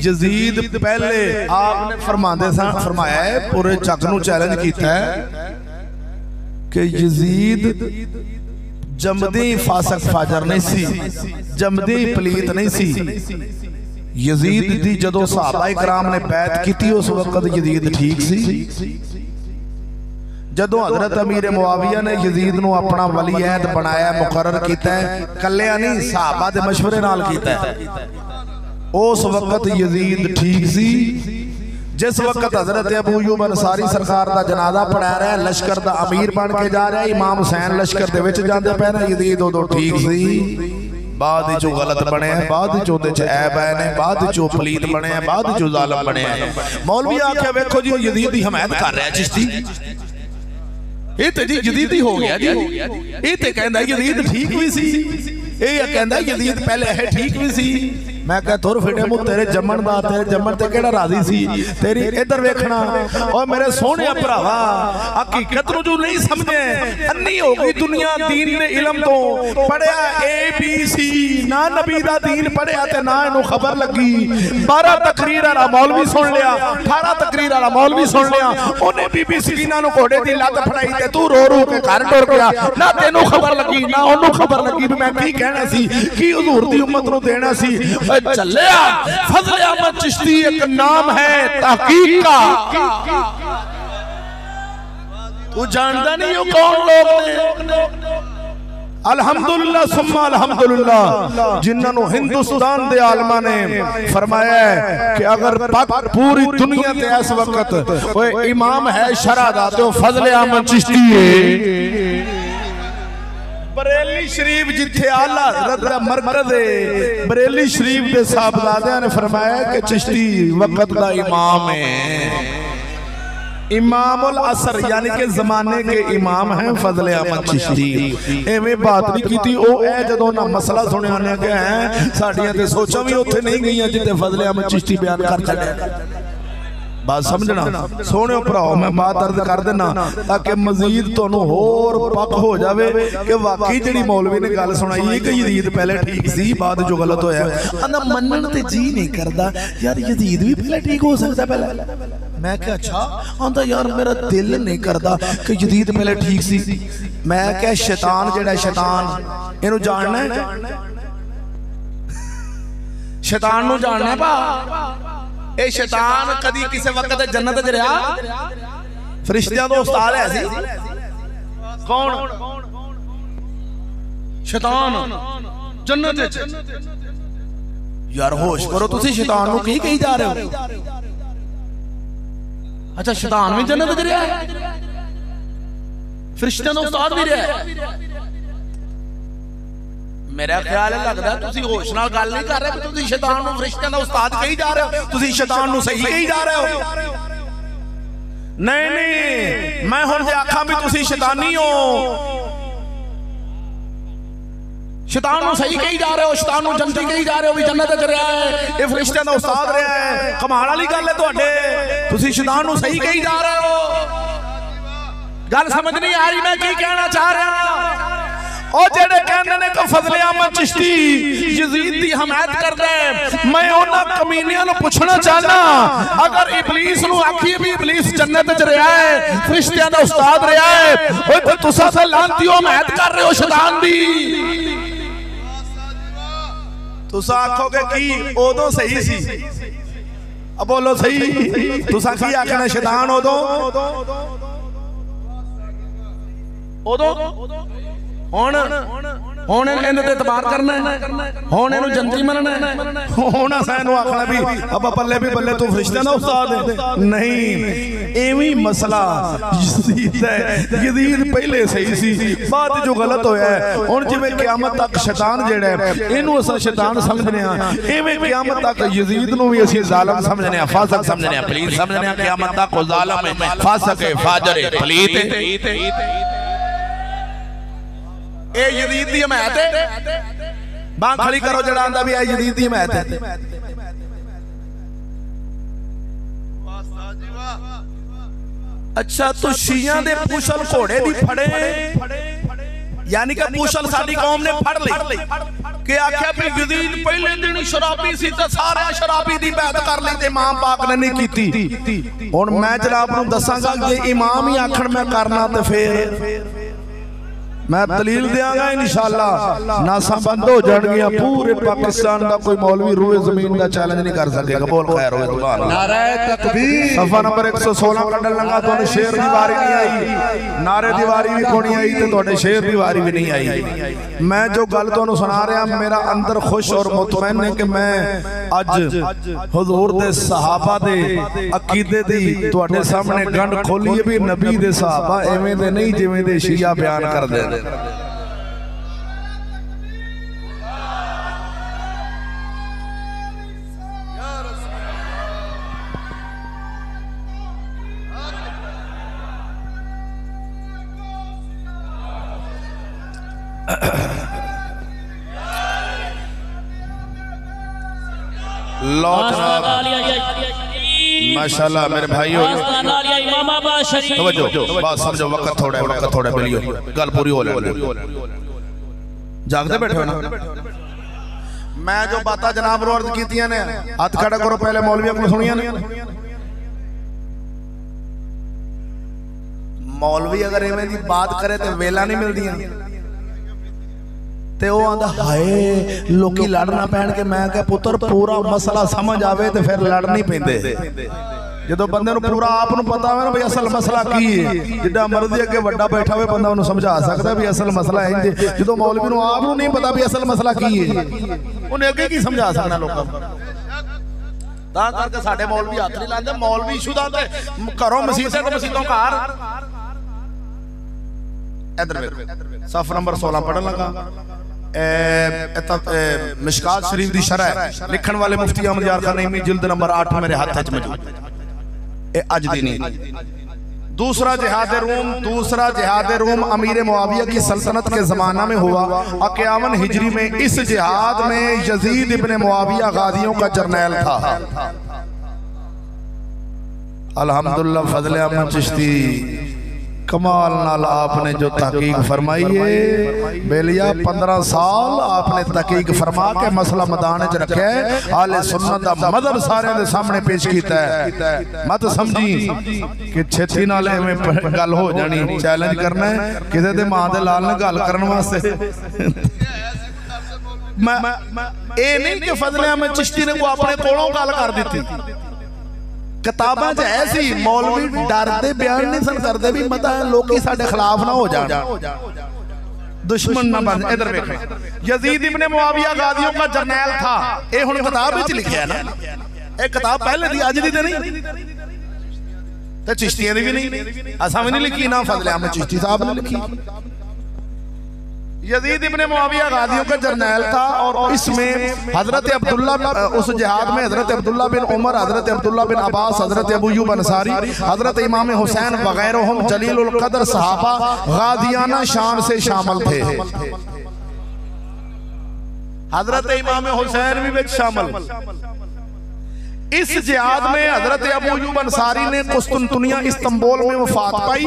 यजीद पहले आपने फरमाते सन, फरमाया है पूरे जग नूं चैलेंज कीता है कि यजीद जमदी फासिक फाजर नहीं सी, जमदी पलीत नहीं सी। यजीद दी जदों सहाबा इकराम ने बैत की उस वक्त यजीद ठीक सी, जदों हजरत अमीर मुआविया ने यजीद नूं अपना वलीअहद बनाया मुकर्रर कीता है, कल्लिया नहीं सहाबा दे मशवरे नाल कीता है। उस वक्त यजीद ठीक सी जिस वक्त हजरत अबू अय्यूब अंसारी सरकार का जनाजा पढ़ा रहा है, लश्कर का अमीर बन के जा रहा है, इमाम हुसैन लश्कर दे विच जांदे पे ने, यजीद उदों ठीक सी, बाद विच गलत बने, बाद विच उहदे च ऐब आए ने, बाद विच पलीत बने, बाद विच जालिम बने। मौलवी आख्या वेखो जी यजीद दी हमायत कर रहा है चिश्ती, ये तो जी यजीदी हो गया जी, ये तो कहंदा यजीद ठीक भी सी, ये कहंदा यजीद पहले है ठीक भी सी। मैं कह तुर फिटे मुँह तेरे जमन दा, तेरे जमन ते केड़ा राजी सी, तेरी इधर वेखना। और मेरे सोहणे भरावा हकीकत नूं जो नहीं समझे, अन्नी हो गई दुनिया दीन दे इलम तो, पढ़िया ABC ना नबी दा दीन पढ़िया ते ना इनू खबर लगी। 12 तकरीर वाला मौलवी सुन लिया, 18 तकरीर वाला मौलवी सुन लिया, उन्हें बीबी सकीना नूं घोड़े दी लत फड़ाई ते तू रो रो के घर टुर गया, ना तेनू खबर लगी ना ओनू खबर लगी भी मैं की कहना सी, की हुजूर दी उम्मत नूं देना सी। चलिया फजल अहमद चिश्ती एक नाम है तहकीक का, तू जानता नहीं हो कौन लोग ने। अल्हम्दुलिल्लाह सुम्मा अल्हम्दुलिल्लाह जिन्होंने हिंदुस्तान दे आलमा ने फरमाया है कि अगर पूरी दुनिया ते इस वक्त ओए इमाम है शरअ दा तो फजल अहमद चिश्ती है। बरेली शरीफ जिथे आला हज़रत दा मरकज़ है, बरेली शरीफ दे साहबजादियां ने फरमाया कि चिश्ती वक्त दा इमाम है, इमामुल असर यानी कि जमाने के इमाम हैं फजल अहमद चिश्ती। एवें बात नहीं की ओ ए जदों ना मसला सुनिया ने कि हैं साडियां ते सोचां भी उत्थे नहीं गईयां जिथे फजल अहमद चिश्ती बयान कर छड्या। बात समझना सोने भराओ, मैं बात अर्ज कर देना ताकि मजीद तुहानू होर पक हो जावे कि वाकई जिहड़ी मौलवी ने गल सुनाई है कि यजीद पहले ठीक सी बाद जो गलत होया। आंदा मनन ते जी नहीं करदा यार यजीद भी पहले ठीक हो सकदा पहले। मैं क्या अच्छा आंदा यार मेरा दिल नहीं करदा कि यजीद पहले ठीक सी। मैं क्या शैतान जिहड़ा शैतान इहनू जानना है, शैतान नू जानना है भा। ए शैतान कदी किसी वक्त जन्नत च रहा, फरिश्तियां दा उस्ताद है सी कौन? शैतान जन्नत च। यार होश करो, तुसी शैतान नू की कही जा रहे हो? अच्छा शैतान भी जन्नत च रहा है, फरिश्तियां दा उस्ताद भी रहा है। मेरा ख्याल है लगता तुसी होश नाल गल नहीं कर रहे, तुसी शैतान नूं फरिश्तियां दा उस्ताद कही जा रहे हो, तुसी शैतान नूं सही कही जा रहे हो। नहीं नहीं मैं हुण जे आखां भी तुसी शैतानी हो, शैतान नूं सही कही जा रहे हो, शैतान नूं जन्नती कही जा रहे हो, भी जन्नत च रहा है, ये फरिश्तियां दा उस्ताद रहा है। कमाल वाली गल है तुहाडे, तुसी शैतान नूं सही कही जा रहे हो। गल समझ नहीं आ रही मैं की कहना चाह रहा। और जेड़े कहंदे ने कि फजल अहमद चिश्ती यजीद दी हमायत करदा है, मैं उन्हां कमीनियां नूं पुछना चाहना अगर इबलीस नूं आखिए भी इबलीस जन्नत च रहा है, फरिश्तियां दा उस्ताद रहा है, ओए ते तुसां ते लांतियो हमायत कर रहे हो शैतान दी। तुसां आखोगे कि ओदों सही सी, अब बोलो सही, तुसां की आखना शैतान ओदों हुण हुण इहदे ते इतबार करना है, हुण इहनूं जन्नती मनना है, हुण असां इहनूं आखना भी अब बल्ले भी बल्ले तू फरिश्तियां दा उस्ताद है। नहीं एवें मसला यजीद है, यजीद पहले सही सी बाद जो गलत होया है। हुण जिवें क़यामत तक शैतान जिहड़ा है इहनूं असां शैतान समझने आ, एवें क़यामत तक यजीद नूं भी असीं ज़ालिम समझने आ, फासिक समझने आ, पलीत समझने आ। क़यामत तक ओ ज़ालिम है, फासिक है, फाजिर है, पलीत है। ए यजीद दी हमायत है, बांह खड़ी करो जड़ा आंदा भी ए यजीद दी हमायत है। अच्छा तो शिया दे पूछल घोड़े दी फड़े, यानी कि पूछल साडी कौम ने फड़ ली कि आख्या भी यजीद पहले दिन शराबी सी ते सारे शराबी दी बैत कर ली ते इमाम पाक ने नहीं कीती। हुण मैं जनाब नूं दसांगा जे इमाम ही आखण मैं करना ते फिर मैं दलील देंगा इंशाअल्लाह नासा बंद हो जाएंगे पूरे पाकिस्तान का कोई मौलवी रूए जमीन का चैलेंज नहीं कर सकेगा। बोल खैर हो सुभान अल्लाह। नारे तकबीर सफा नंबर 116 कड्डन लगा तो शेर दी वारी नहीं आई, नारे दी वारी भी कोनी आई ते तोड़े शेर दी वारी भी नहीं आई। मैं जो गल तुहानू सुना रहा मेरा अंदर खुश और मुतमैन है कि मैं अज हुजूर दे सहाबा दे अकीदे दी तुहाडे सामने गंढ खोली है भी नबी दे सहाबा एवें दे नहीं जिवें दे शिया बयान कर दे। माशाल्लाह मेरे भाइयों बात समझो, वक्त थोड़ा मिलियो गल पूरी हो ले। जागते बैठे हो ना? मैं जो बातें जनाब रो अर्ज कीतियां ने हाथ खड़ा करो पहले मौलवियों को सुनिया ने। मौलवी अगर इवें दी बात करे तो वेला नहीं मिलदी ते वो आंदा हाय लोकी लड़ना पैण के। मैं कह पुत्र पूरा मसला समझ आवे तो फिर लड़ नहीं पैंदे। जो बंदे पूरा आप पता है ना भाई असल मसला की है, जिड्डा मर्जी अगे वड्डा बैठा हुए बंदा उन्हें समझा सकता भी असल मसला है। जो मौलवी नूं आप नूं नहीं पता भी असल मसला की है, उन्हें अगे की समझा सकना लोगों को। तां करके साडे मौलवी हथ नहीं लांदे। मौलवी शुदा ते घरों मसीतां ते मसीतों घर। इधर सफ नंबर 16 पढ़न लगा। मिशकात शरीफ दी शरह लिखण वाले मुफ्ती अहमद यार खान नईमी जिल्द नंबर 8 मेरे हाथ च मौजूद है। अज दी नहीं। दूसरा जिहाद रूम अमीर मुआविया की सल्तनत के जमाना में हुआ। 51 हिजरी में इस जिहाद में यजीद इब्ने मुआविया गाजियों का जर्नैल था। अल्हम्दुलिल्लाह फजले अहमद चिश्ती कमाल नाल आपने जो तहकीक फरमाई है बेलिया 15 साल आपने तहकीक फरमा के मसला मैदान च रखा है। आले सुन्नत दा मदहब सारे दे सामने पेश कीता है। मत समझी कि छेती नाल एवें गल हो जानी। चैलेंज करना है किसी दे मां दे लाल ने गल करन वास्ते। मैं ए नहीं कि फजले अहमद चिश्ती ने को अपने कोलों गल कर दी। किताबां च ऐसी मौलवी डरते बयान नहीं सन करते भी मता लोग साडे खिलाफ ना हो जान, दुश्मन ना बन। इधर देखो यजीद इब्ने मुआविया गाजियों का जर्नैल था। ये हुण किताब विच लिखिया है ना। ये किताब पहले दी अज दी ते नहीं ते चिश्तियां दी भी नहीं। असां भी नहीं लिखी ना फजले अहमद चिश्ती साहब ने लिखी। यजीद इब्ने मुआविया गाजियों का जर्नैल था और इसमें हजरत अब्दुल्ला उस जिहाद में हजरत अब्दुल्ला बिन उमर, हजरत अब्दुल्ला बिन अब्बास, हजरत अबू अय्यूब अंसारी, हजरत इमाम हुसैन वगैरह जलीलुल कदर सहाबा गादियाना शान से शामिल थे। हजरत इमाम हुसैन भी शामिल। इस जिहाद में हजरत अबू अय्यूब अंसारी ने कुस्तुनतुनिया इस्तांबुल में वफात पाई।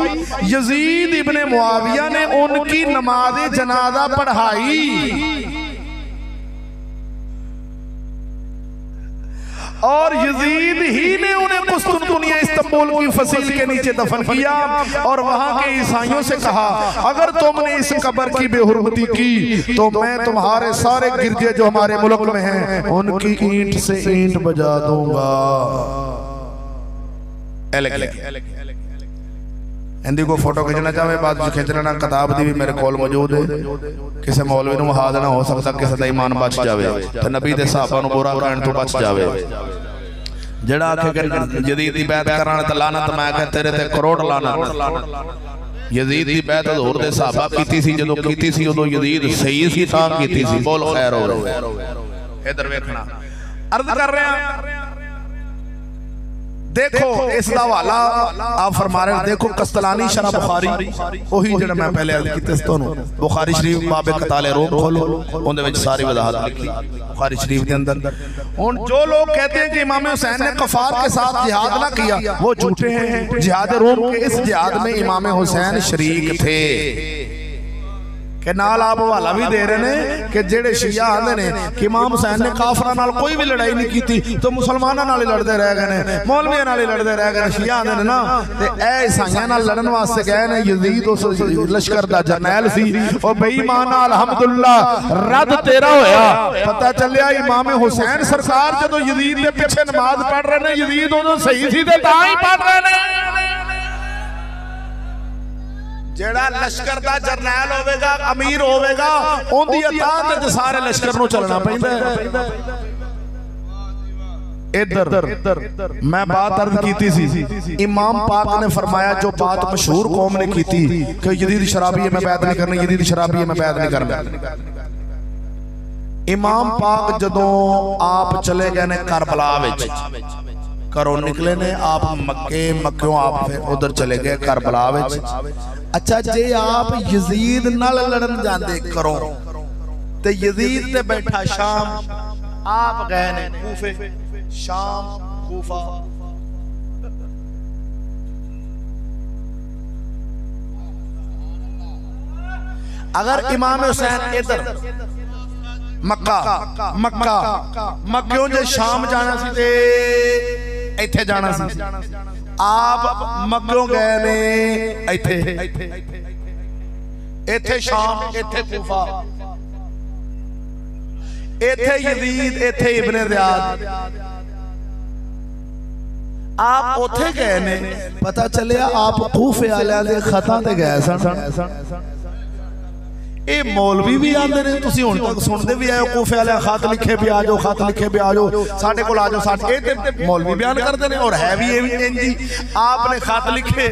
यजीद इब्ने मुआविया ने उनकी नमाज जनाजा पढ़ाई और यजीद ही ने उन्हें कुस्तुनतुनिया इस्तांबुल की फसील के नीचे दफन किया और वहां के ईसाइयों से कहा अगर तुमने इस कब्र की बेहुरमती की तो मैं तुम्हारे सारे गिरजे जो हमारे मुल्क में हैं उनकी ईंट से ईंट बजा दूंगा। हिंदी को फोटो खींचना चाहे बाद खींचना किताब दी भी मेरे कोल मौजूद है। किसी मौलवी नूं हाद ना हो सकता किसी दा ईमान बच जावे ते नबी दे सहाबा नूं बुरा कहण तो बच जावे। जेड़ा आखे यजीद दी बैत कराने ते लानत मैं कह तेरे ते करोड़ लानत। यजीद दी बैत हुजूर दे सहाबा कीती सी, जदों कीती सी उदों यजीद सही सी तां कीती सी। बोल खैर हो। इधर वेखना अर्ज कर रहे हैं। देखो इस हवाला आप फरमा रहे देखो कस्तलानी शरह बुखारी वही जो मैं पहले अर्ज कीते तोनू बुखारी शरीफ बाबे कताले रोम खोलो उनदे विच सारी वजाहत लिखी बुखारी शरीफ के अंदर। हुन जो लोग कहते हैं कि इमाम हुसैन ने कफार के साथ जिहाद ना किया वो झूठे हैं। जिहाद रोम के इस जिहाद में इमाम हुसैन शरीक थे। कि नाल आप हवाला भी दे रहे हैं कि जेड़े शिया आंदे ने कि इमाम हुसैन ने काफरां नाल कोई भी लड़ाई नहीं की तो मुसलमानां नाल ही लड़दे रह गए ने, मौलवियां नाल ही लड़दे रह गए। शिया आंदे ने ना ते ए ईसाइयां नाल लड़न वास्ते गए ने। यजीद उस लश्कर दा जरनैल सी और बेईमान अल्हम्दुलिल्लाह रद तेरा होया। पता चलिया इमाम हुसैन सरकार जदों यजीद दे पीछे नमाज पढ़ रहे ने, यजीद उदों सही सी ते तां ही पढ़ रहे ने। जेड़ा लश्कर दा जरनैल होवेगा, अमीर होवेगा, उनदी अताअत च सारे लश्कर नूं चलना पैंदा है। इधर मैं बात अर्ज कीती सी, इमाम पाक ने फरमाया जो बात मशहूर कौम ने की थी कि यजीद शराबी है, मैं बैत नहीं करनी, यजीद शराबी है, मैं बैत नहीं करना। इमाम पाक जदों आप चले गए ने करबला विच, घरों निकले ने आप मक्कों आप फिर उधर चले गए करबला विच। अच्छा जे आप यजीद नाल लड़न जांदे करो ते यजीद ते बैठा शाम, आप गए ने कूफे, शाम कूफा। अगर इमाम हुसैन इधर मक्कों जे शाम जाना सी ते इत्थे जाना सी, आप मक्कों गए ने इत्थे शाम, इत्थे कूफा, इत्थे यजीद, इत्थे इब्ने ज़ियाद। आप उथे गए ने, पता चलिया आप कूफे वालियां दे खतां ते गए सन। ये मौलवी भी आते हैं, तुसी हुण तक सुनते भी आए कूफे वाले खत लिखे भी आ जाओ, खत लिखे भी आ जाओ, साडे कोल आ जाओ, साडे ये मौलवी बयान करते हैं। और है भी ये इंजी, आपने खत लिखे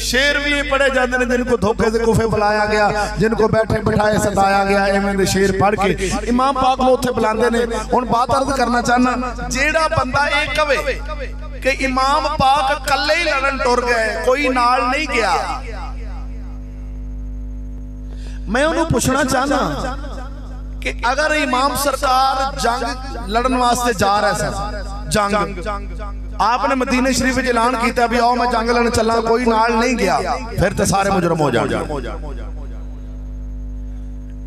शेर भी पढ़े जाते हैं जिनको धोखे से कूफे बुलाया गया, जिनको बैठे बिठाए सताया गया, इवें दे शेर पढ़ के इमाम पाक को उत्थे बुलाते हैं। हुण बात अर्ज करना चाहना, जेड़ा बंदा ये कहे कि इमाम पाक कल्ले ही लड़न टुर गए, कोई नाल नहीं गया, मैं उन्हें पूछना चाहना कि अगर इमाम सरकार जंग लड़न वास्ते जा रहे सन, जंग आपने मदीने शरीफ में ऐलान किया भी आओ मैं जंग लड़न चला, कोई नाल नहीं गया, फिर तो सारे मुजरम हो जाएंगे।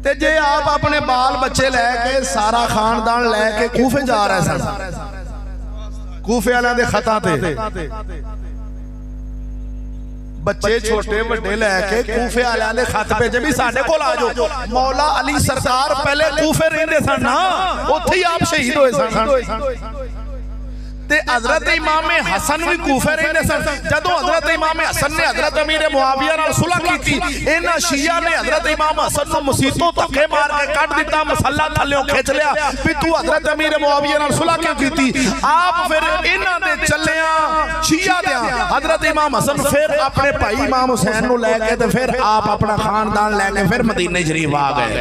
ते जे आप अपने बाल बच्चे लैके सारा खानदान लैके कूफे जा रहे सन, कूफे वाले दे खतां ते बच्चे छोटे बड़े लैके कूफे वाले ने खत भेजे भी साडे कोल आ जाओ। मौला अली सरकार पहले कूफे रहंदे सन ना, उत्थे ही आप शहीद होए सन। ते हजरत इमाम हसन भी कूफे रहंदे सन। जदों हजरत इमाम हसन ने हजरत अमीर मुआविया नाल सुलह कीती, इन्हां शिया ने हजरत इमाम हसन नूं मसीतों धक्के मार के कट दिता, मसला थल्लेों खिंच लिया भी तू हजरत अमीर मुआविया नाल सुलह क्यों कीती। आप फिर इन्हां दे चलिया शिया दे हजरत इमाम हसन फिर अपने भाई इमाम हुसैन नूं लैके ते फिर आप अपना खानदान लैके फिर मदीने शरीफ आ गए।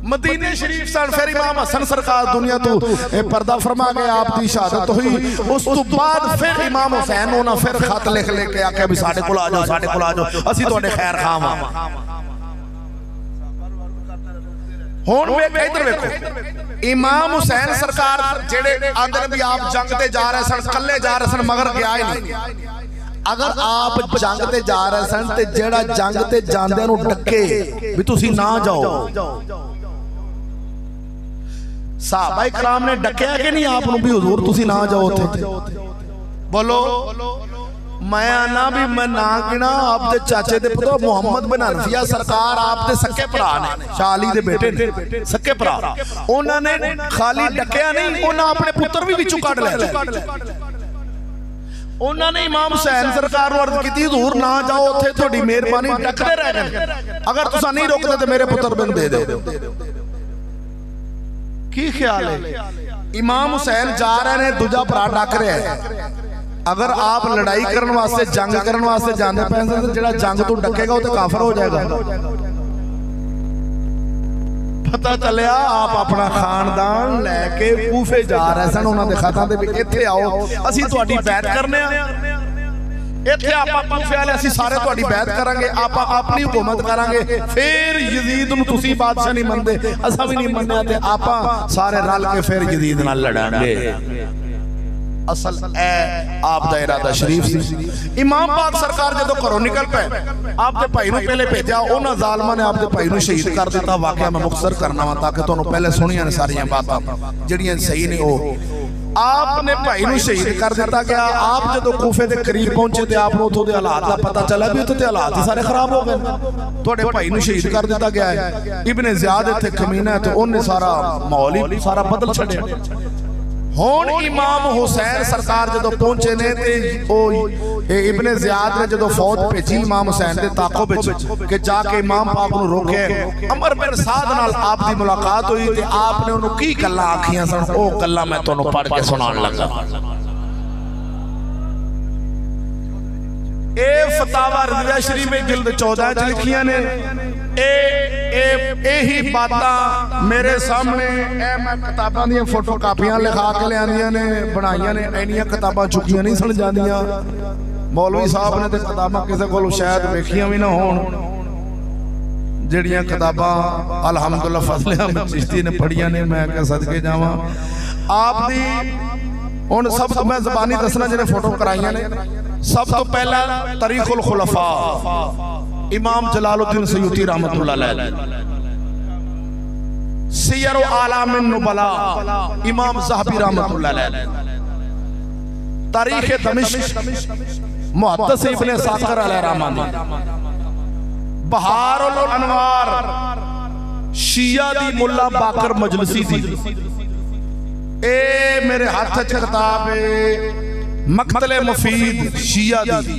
मदीने शरीफ सन, फिर इमाम हसन सरकार दुनिया तो पर्दा फरमा गए, आपकी शहादत हुई। उस तो बाद फिर इमाम हुसैन उन्होंने फिर खत लिख लेके आके भी साडे कोल आ जाओ, साडे कोल आ जाओ, असीं तुहाडे खैर खाम आ। हुण वेख इधर वेखो, इमाम हुसैन सरकार जेड़े आंदे भी आप जंग ते जा रहे सन, कल्ले जा रहे सन, मगर गया ही नहीं। अगर आप जंग ते जा रहे सन ते जेड़ा जंग ते जांदे नूं डके भी तुसीं ना जाओ, साहबा इकराम ने डकिया कि नहीं आप भी हुजूर तुसी ना जाओ उत्थे? बोलो मैं आना भी मैं ना गिना, आपके चाचे दे पुत्र मुहम्मद बिन हनफिया सरकार आपके सके भरा ने, शाह अली दे बेटे ने, सके भरा, उन्होंने खाली डकिया नहीं, उन्होंने अपने पुत्र भी विचों कढ लिया। उन्होंने इमाम हुसैन सरकार नूं अर्ज कीती हुजूर ना जाओ उत्थे, तुहाडी मेहरबानी, डकदे रह गए, अगर तुसां नहीं रोकदे तो मेरे पुत्र बिन दे दो। की ख्याल है? इमाम हुसैन जा रहे हैं, दूजा भरा डक रहा है। अगर आप लड़ाई करने वास्ते जंग करने वास्ते जाने पैसे तो जेड़ा जंग तो डकेगा वो तो काफर हो जाएगा। पता चलिया आप अपना खानदान लैके कूफे जा रहे सन, उन्होंने खतां दे भी इत्थे आओ असीं तुहाडी बैत करने आ, इत्थे आपां कूफे वाले असीं सारे तुहाडी बैत करांगे, आपां अपनी हुकूमत करांगे। फिर यजीद नूं तुसीं बादशाह नहीं मनदे, असां भी नहीं मन्निया ते आपां सारे रल के फिर यजीद नाल लड़ांगे। असल ए आप दा इरादा शरीफ सी। इमाम पाक सरकार जदों घरों निकल पे आप दे भाई नूं पहले भेजा, उन्हां जालमां ने आप दे भाई नूं शहीद कर दिता। वाकया मैं मुख्तसर करना वा ताकि तुहानूं पहले सुनियां ने सारियां बातां जिहड़ियां सही ने। ओ आपने भाई नूं शहीद कर दिता गया। आप जदों कूफे दे करीब पहुंचे ते आप नूं उत्थों दे हालात दा पता चला भी उत्थे ते हालात ही सारे खराब हो गए। तुहाडे भाई नूं शहीद कर दिता गया है। इब्ने ज़ियाद इत्थे कमीना है ते उन्हें सारा माहौल ही सारा बदल छड्डिया। हुण इमाम हुसैन सरकार जदों पहुंचे ने ते इब्ने ज़ियाद ने जदों फौज भेजी इमाम हुसैन दे ताको विच कि जाके इमाम पाक नूं रोके। अमर बिन साद नाल आप दी मुलाकात हुई ते आपने उन्होंने की गल्लां आखियां सन, ओ गल्लां मैं तुहानूं पढ़ के सुनाण लगा। ए फतावा रज़िया शरीफ में जिल्द 14 च लिखियां ने। यही बातां मेरे सामने मैं किताबां दी फोटो कापियां लिखा के लियां ने बनाइयां ने। इन्नियां किताबां चुकियां नहीं सन जांदियां। मौलवी साहब ने ते किताबां किसी कोल शायद वेखियां भी ना होण। जिहड़ियां किताबां अलहमदुलिल्लाह फज़ल अहमद चिश्ती ने पढ़ियां ने, मैं कह सदके जावां आप दी। हुण सब तो मैं ज़बानी दसना जिहने फोटो कराइयां ने। सब तो पहला तरीक़ुल खुलफा इमाम जलालुद्दीन सयूती रहमतुल्लाह अलैह। सियर व आलामिन नुबला इमाम ज़हबी रहमतुल्लाह अलैह। तारीख़ दमिश्क मुहद्दिस इब्ने साकर अलैह रहमान। बहारुल अनवार शिया दी मुल्ला बाकर मजलिसी दी। ए मेरे हाथ च किताब है मकतले मुफीद शिया दी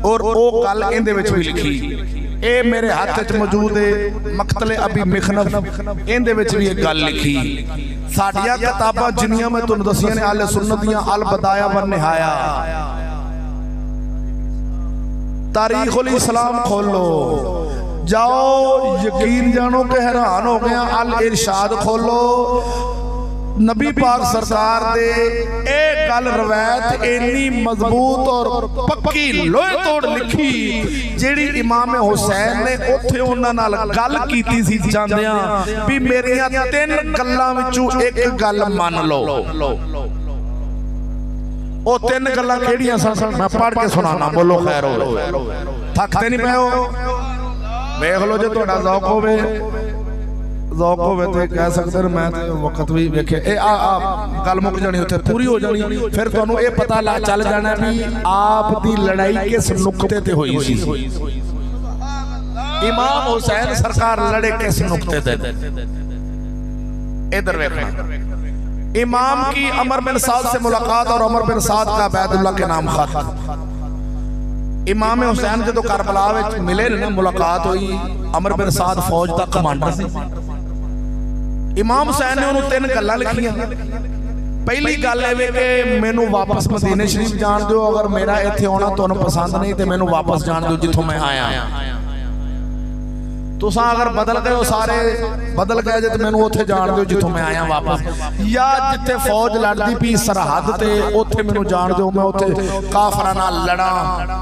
और ओ गल इंदे विच भी लिखी। ए मेरे हाथ च मौजूद है मकतले अबी मिखनफ, इंदे विच भी एक गल लिखी। साडियां किताबां जिन्नियां मैं तुहानूं दसियां ने अल सुन्नत दियां अल बदाया व निहाया, तारीखुल इस्लाम खोलो जाओ यकीन जानो के हैरान हो गया। अल इरशाद खोलो नबी पाक सरकार दे ए गल रवायत इन्नी मजबूत और पक्की लोहे तोड़ लिखी जेड़ी इमाम हुसैन ने उत्थे उन्हां नाल गल कीती सी जांदियां भी मेरियां 3 गल्लां विचों एक गल मान लो। ओ 3 गल्लां केड़ियां सन मैं पढ़ के सुनाना, बोलो खैर हो। थकते नहीं पे वेख लो जे तुहाडा ज़ौक होवे ज़ौक होवे ते कह सकदे मैं ते वक्त भी वेखे ए आ गल मुक जानी उत्थे पूरी हो जानी। फिर तुहानूं ये पता चल जाना भी आप दी लड़ाई किस नुक्ते ते होई सी। इमाम हुसैन सरकार लड़े किस नुक्ते ते। इधर देखना इमाम की अमर बिन साद से मुलाकात और अमर बिन साद का अबैदुल्लाह के नाम खत। इमाम हुसैन जो करबला में मिले ना मुलाकात हुई, अमर बिन साद फौज का कमांडर सी। इमाम हुसैन ने उन्होंने 3 गल्लां लिखियां। पहली गल है कि मैनू वापस मदीने शरीफ जान दो, अगर मेरा इत्थे आना तुहानूं पसंद नहीं तो मैनू वापस जान दो जिथों मैं आया। तुसां अगर बदल गए हो सारे बदल गए जे तो मैनू उत्थे जान दो जिथों मैं आया वापस, या जिथे फौज लड़दी पी सरहद ते उत्थे मैनू जान दो, मैं उत्थे काफरां नाल लड़ा,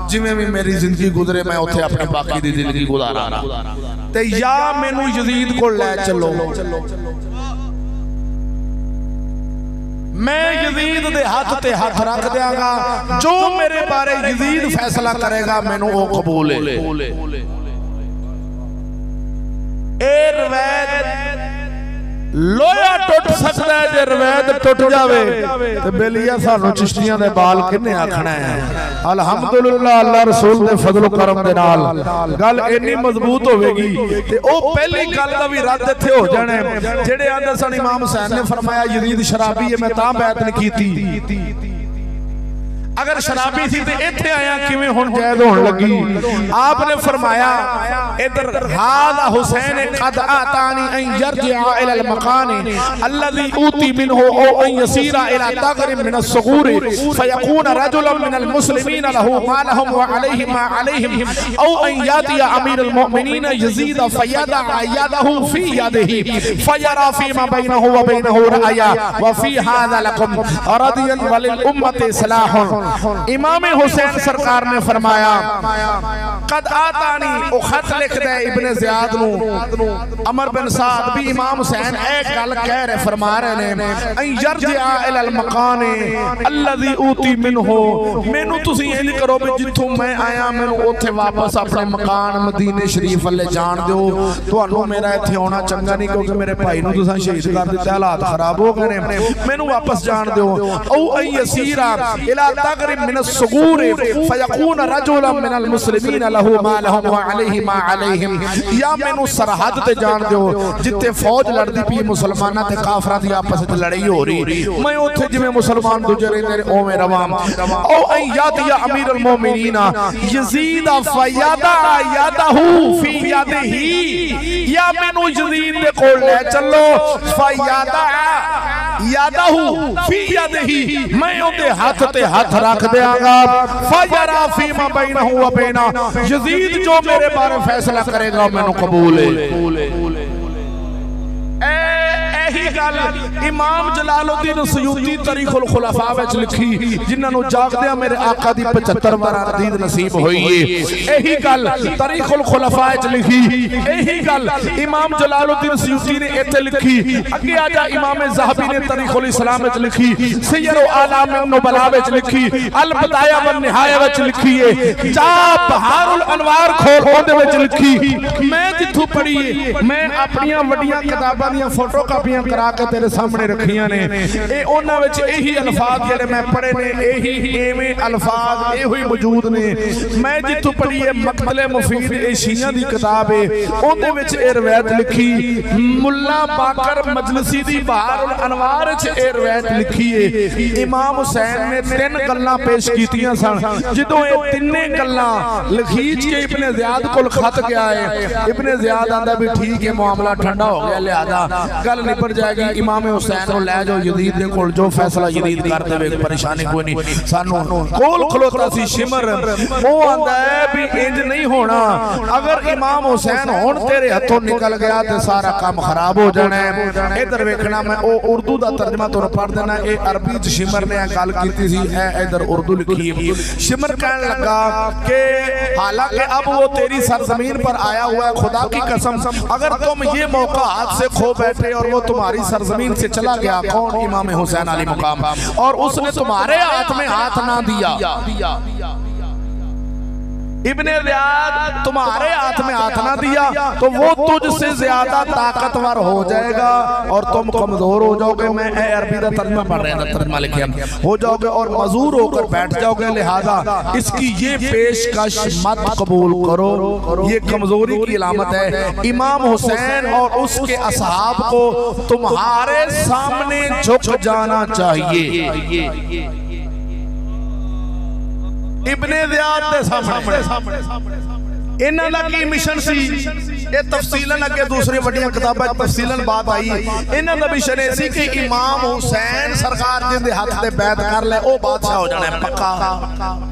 जिवें भी मेरी जिंदगी गुजरे मैं उत्थे अपनी बाकी दी जिंदगी गुजारा। ते या मैनू यजीद को ले चलो, मैं यजीद दे हाथ ते हाथ रख देंगा, जो मेरे बारे यजीद फैसला करेगा मैनू वो कबूल है। ए रवैत लोया टुट सकता है, जे रवैत टुट जावे ते बेलिया सानू चिश्तियां दे बाल किन्ने आखना है। अल्हम्दुलिल्लाह अल्लाह रसूल दे फजल करम दे नाल गल इन्नी मजबूत होवेगी ते ओ पहली गल दा भी रद्द इत्थे हो जाना है। जेड़े आंदे सन इमाम हुसैन ने फरमाया यजीद शराबी है मैं तां बैत नहीं कीती, अगर शराबी थी तो इत्थे आया किवें हुण जैद होण लगी। आपने फरमाया इधर हादा हुसैन कद आतानी अन यरजिआ इला अल मकान अल्लज़ी ऊती मिनहु औ अन यसीरा इला तगरिब मिन अस्सगूर फयकून रजुलन मिन अल मुस्लिमीन लहु मा लहुम व अलैहिम मा अलैहिम औ अन यातिया अमीर अल मुमिनीन यजीद फयदा यदहु फी यदिही फयरा फीमा बैनहु व बैनहु राया व फी हादा लकुम रदियन वलिल उम्मति सलाहुन इमाम हुसैन सरकार ने फरमाया कद आतानी ओ खत लिख दे इब्ने ज़ियाद नू अमर बिन साद भी इमाम हुसैन एक गल कह रहे फरमा रहे ने अन यरजिआ इलल मकान अल्लज़ी ऊती मिनहु मैनू तुसी इंज करो भी जिथों मैं आया मैनू ओथे वापस अपने मकान मदीने शरीफ वाले जान दो तुहानू मेरा इत्थे आउणा चंगा नहीं क्योंकि मेरे भाई नू तुसां शहीद कर दिता हालात खराब हो गए ने मैनू वापस जान दो औ अन यसीरा इला तगरिब मिन अस्सुगूर फयकून रजुलन मिनल मुस्लिमीन लहू मा लहुम व अलैहि मा अलैहिम या मैनू सरहद ते जान दो जिथे फौज लड़दी पई मुसलमानां ते काफरां दी आपस विच लड़ाई हो रही मैं ओथे जिवें मुसलमान दूजे रहिंदे ने ओवें रवां औ अन यातिया अमीरुल मोमिनीन यजीद फयादा यादहू फी यादिही या मैनू यजीद दे कोल ले चलो फयादा यादहू फी यादिही मैं ओदे हाथ ते हाथ रख देंगा फयरा फीमा बैनहू व बैना यजीद जो मेरे बारे फैसला करेगा मैनू कबूल है यही गल इमाम जलालुद्दीन सयूती तारीखुल खुलफा विच लिखी जिन्हां जागदियां मेरे आका दी 75 बार दीद नसीब होई है यही गल तारीखुल खुलफा विच लिखी यही गल इमाम जलालुद्दीन सयूती ने इत्थे लिखी अगे आजा इमाम ज़हबी ने तारीखुल इस्लाम विच लिखी सियर आलाम नुबला विच लिखी अल बदाया व निहाया विच लिखी है जा बहारुल अनवार खोल ओदे विच लिखी मैं जिथों पढ़ी है मैं अपनी वड्डियां किताबां दी फोटो कापियां करा के तेरे सामने रखियां ने ए उन्हां विच यही अल्फाज जेडे मैं पढ़े ने यही एवें अल्फाज एहो ही मौजूद ने मैं जिथों पढ़ी है मकतले मुफीद ए शिया दी किताब है ओदे विच ए रिवायत लिखी मुल्ला बाकर मजलिसी दी बहारुल अनवार च ए रिवायत लिखी है इमाम हुसैन ने तीन गल्लां पेश कीतियां सन जदों ए तिन्ने गल्लां लखीज के इब्ने ज़ियाद कोल खत गया है इब्ने ज़ियाद आंदा भी ठीक है मामला ठंडा हो गया लिहाजा गल निपट जाएगी इमाम हुसैन को लै जाओ यजीद दे कोल जो फैसला यजीद कर देवे परेशानी कोई नहीं सानू कोल खलोता सी शिमर वो आंदा है भी इंज नहीं होना अगर इमाम हुसैन हुन तेरे हाथों निकल गया ते सारा काम खराब हो जाना है इधर वेखना मैं ओ उर्दू दा तर्जमा तुहानू पढ़ देना ए अरबी च शिमर ने गल कीती सी ए इधर उर्दू लिखी है शिमर कहने लगा कि हालांकि अब वो तेरी सरजमीन पर आया हुआ है खुदा की कसम अगर तुम ये मौका हाथ से खो बैठे और वो तुम्हारी सरजमीन से चला गया कौन इमाम हुसैन अली मुकाम और उसने तुम्हारे हाथ में हाथ ना दिया इब्ने ज़ियाद तुम्हारे हाथ में हाथ ना दिया तो वो तुझसे ज्यादा ताकतवर हो जाएगा और तुम कमजोर हो जाओगे मैं अरबी का तर्जुमा पढ़ रहा हूं तर्जुमा लिखे हो जाओगे और मजूर होकर बैठ जाओगे लिहाजा इसकी ये पेशकश मत कबूल करो ये कमजोरी की अलामत है इमाम हुसैन और उसके असहाब को तुम्हारे सामने झुक जाना चाहिए इब्ने ज़ियाद दे सामने इन्हां दा की मिशन सी ये तफसीलन अगे दूसरी वड्डियां किताबां तफसीलन बात आई इन्हां दा मिशन ए सी कि इमाम हुसैन सरकार जिंदे हाथ ते बैत कर ले ओ बादशाह हो जाना है पक्का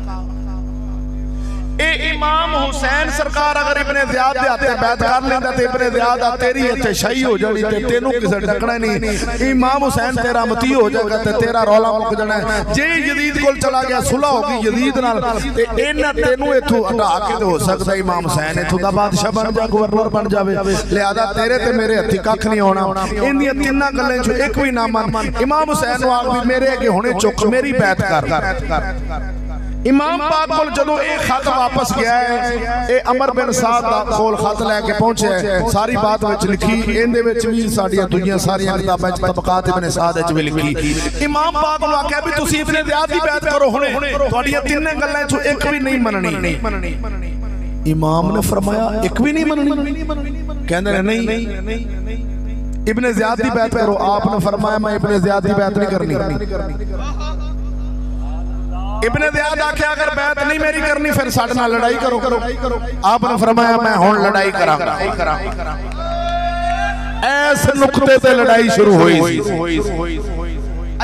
ए इमाम हुसैन सरकार अगर इब्ने ज़ियाद दे हाथे बैत कर लेंदा ते इब्ने ज़ियाद तेरी इत्थे शाही हो जानी ते तेनू किसे डकना नहीं इमाम हुसैन तेरा मती हो जाएगा ते तेरा रौला मुक जाना है जे यजीद कोल चला गया सुलह होगी यजीद नाल ते इन्हां तेनू इथों हटा के हो सकदा इमाम हुसैन इथों दा बादशाह बन जा गवर्नर बन जावे लिहाजा तेरे ते मेरे हत्थी कख नहीं होना इंदियां तिन्नां गल्लां चों एक भी ना मन इमाम हुसैन नू आख भी मेरे अगे हुणे चुक मेरी बैत कर इमाम पाक कोल जदों एक खत वापस गया है ए अमर बिन साद दा कोल खत लेके पहुंचे सारी बात विच लिखी इहदे विच भी साडीआं दुनिया सारीआं किताबां च तबकात इब्ने साद विच भी लिखी इमाम पाक नू आख्या भी तुसीं इब्ने ज़ियाद दी बैत करो हुणे तुहाडीआं तिन्ने गल्लां चों एक भी नहीं मननी इमाम ने फरमाया एक भी नहीं मननी कहंदे ने नहीं इब्ने ज़ियाद दी बैत करो आपने फरमाया मैं इब्ने ज़ियाद दी बैत नहीं करनी इब्ने ज़ियाद आख्या अगर बैत नहीं मेरी करनी फिर साडे नाल लड़ाई करो आपने फरमाया मैं हुण लड़ाई करांगा ऐस नुक्ते ते लड़ाई शुरू हुई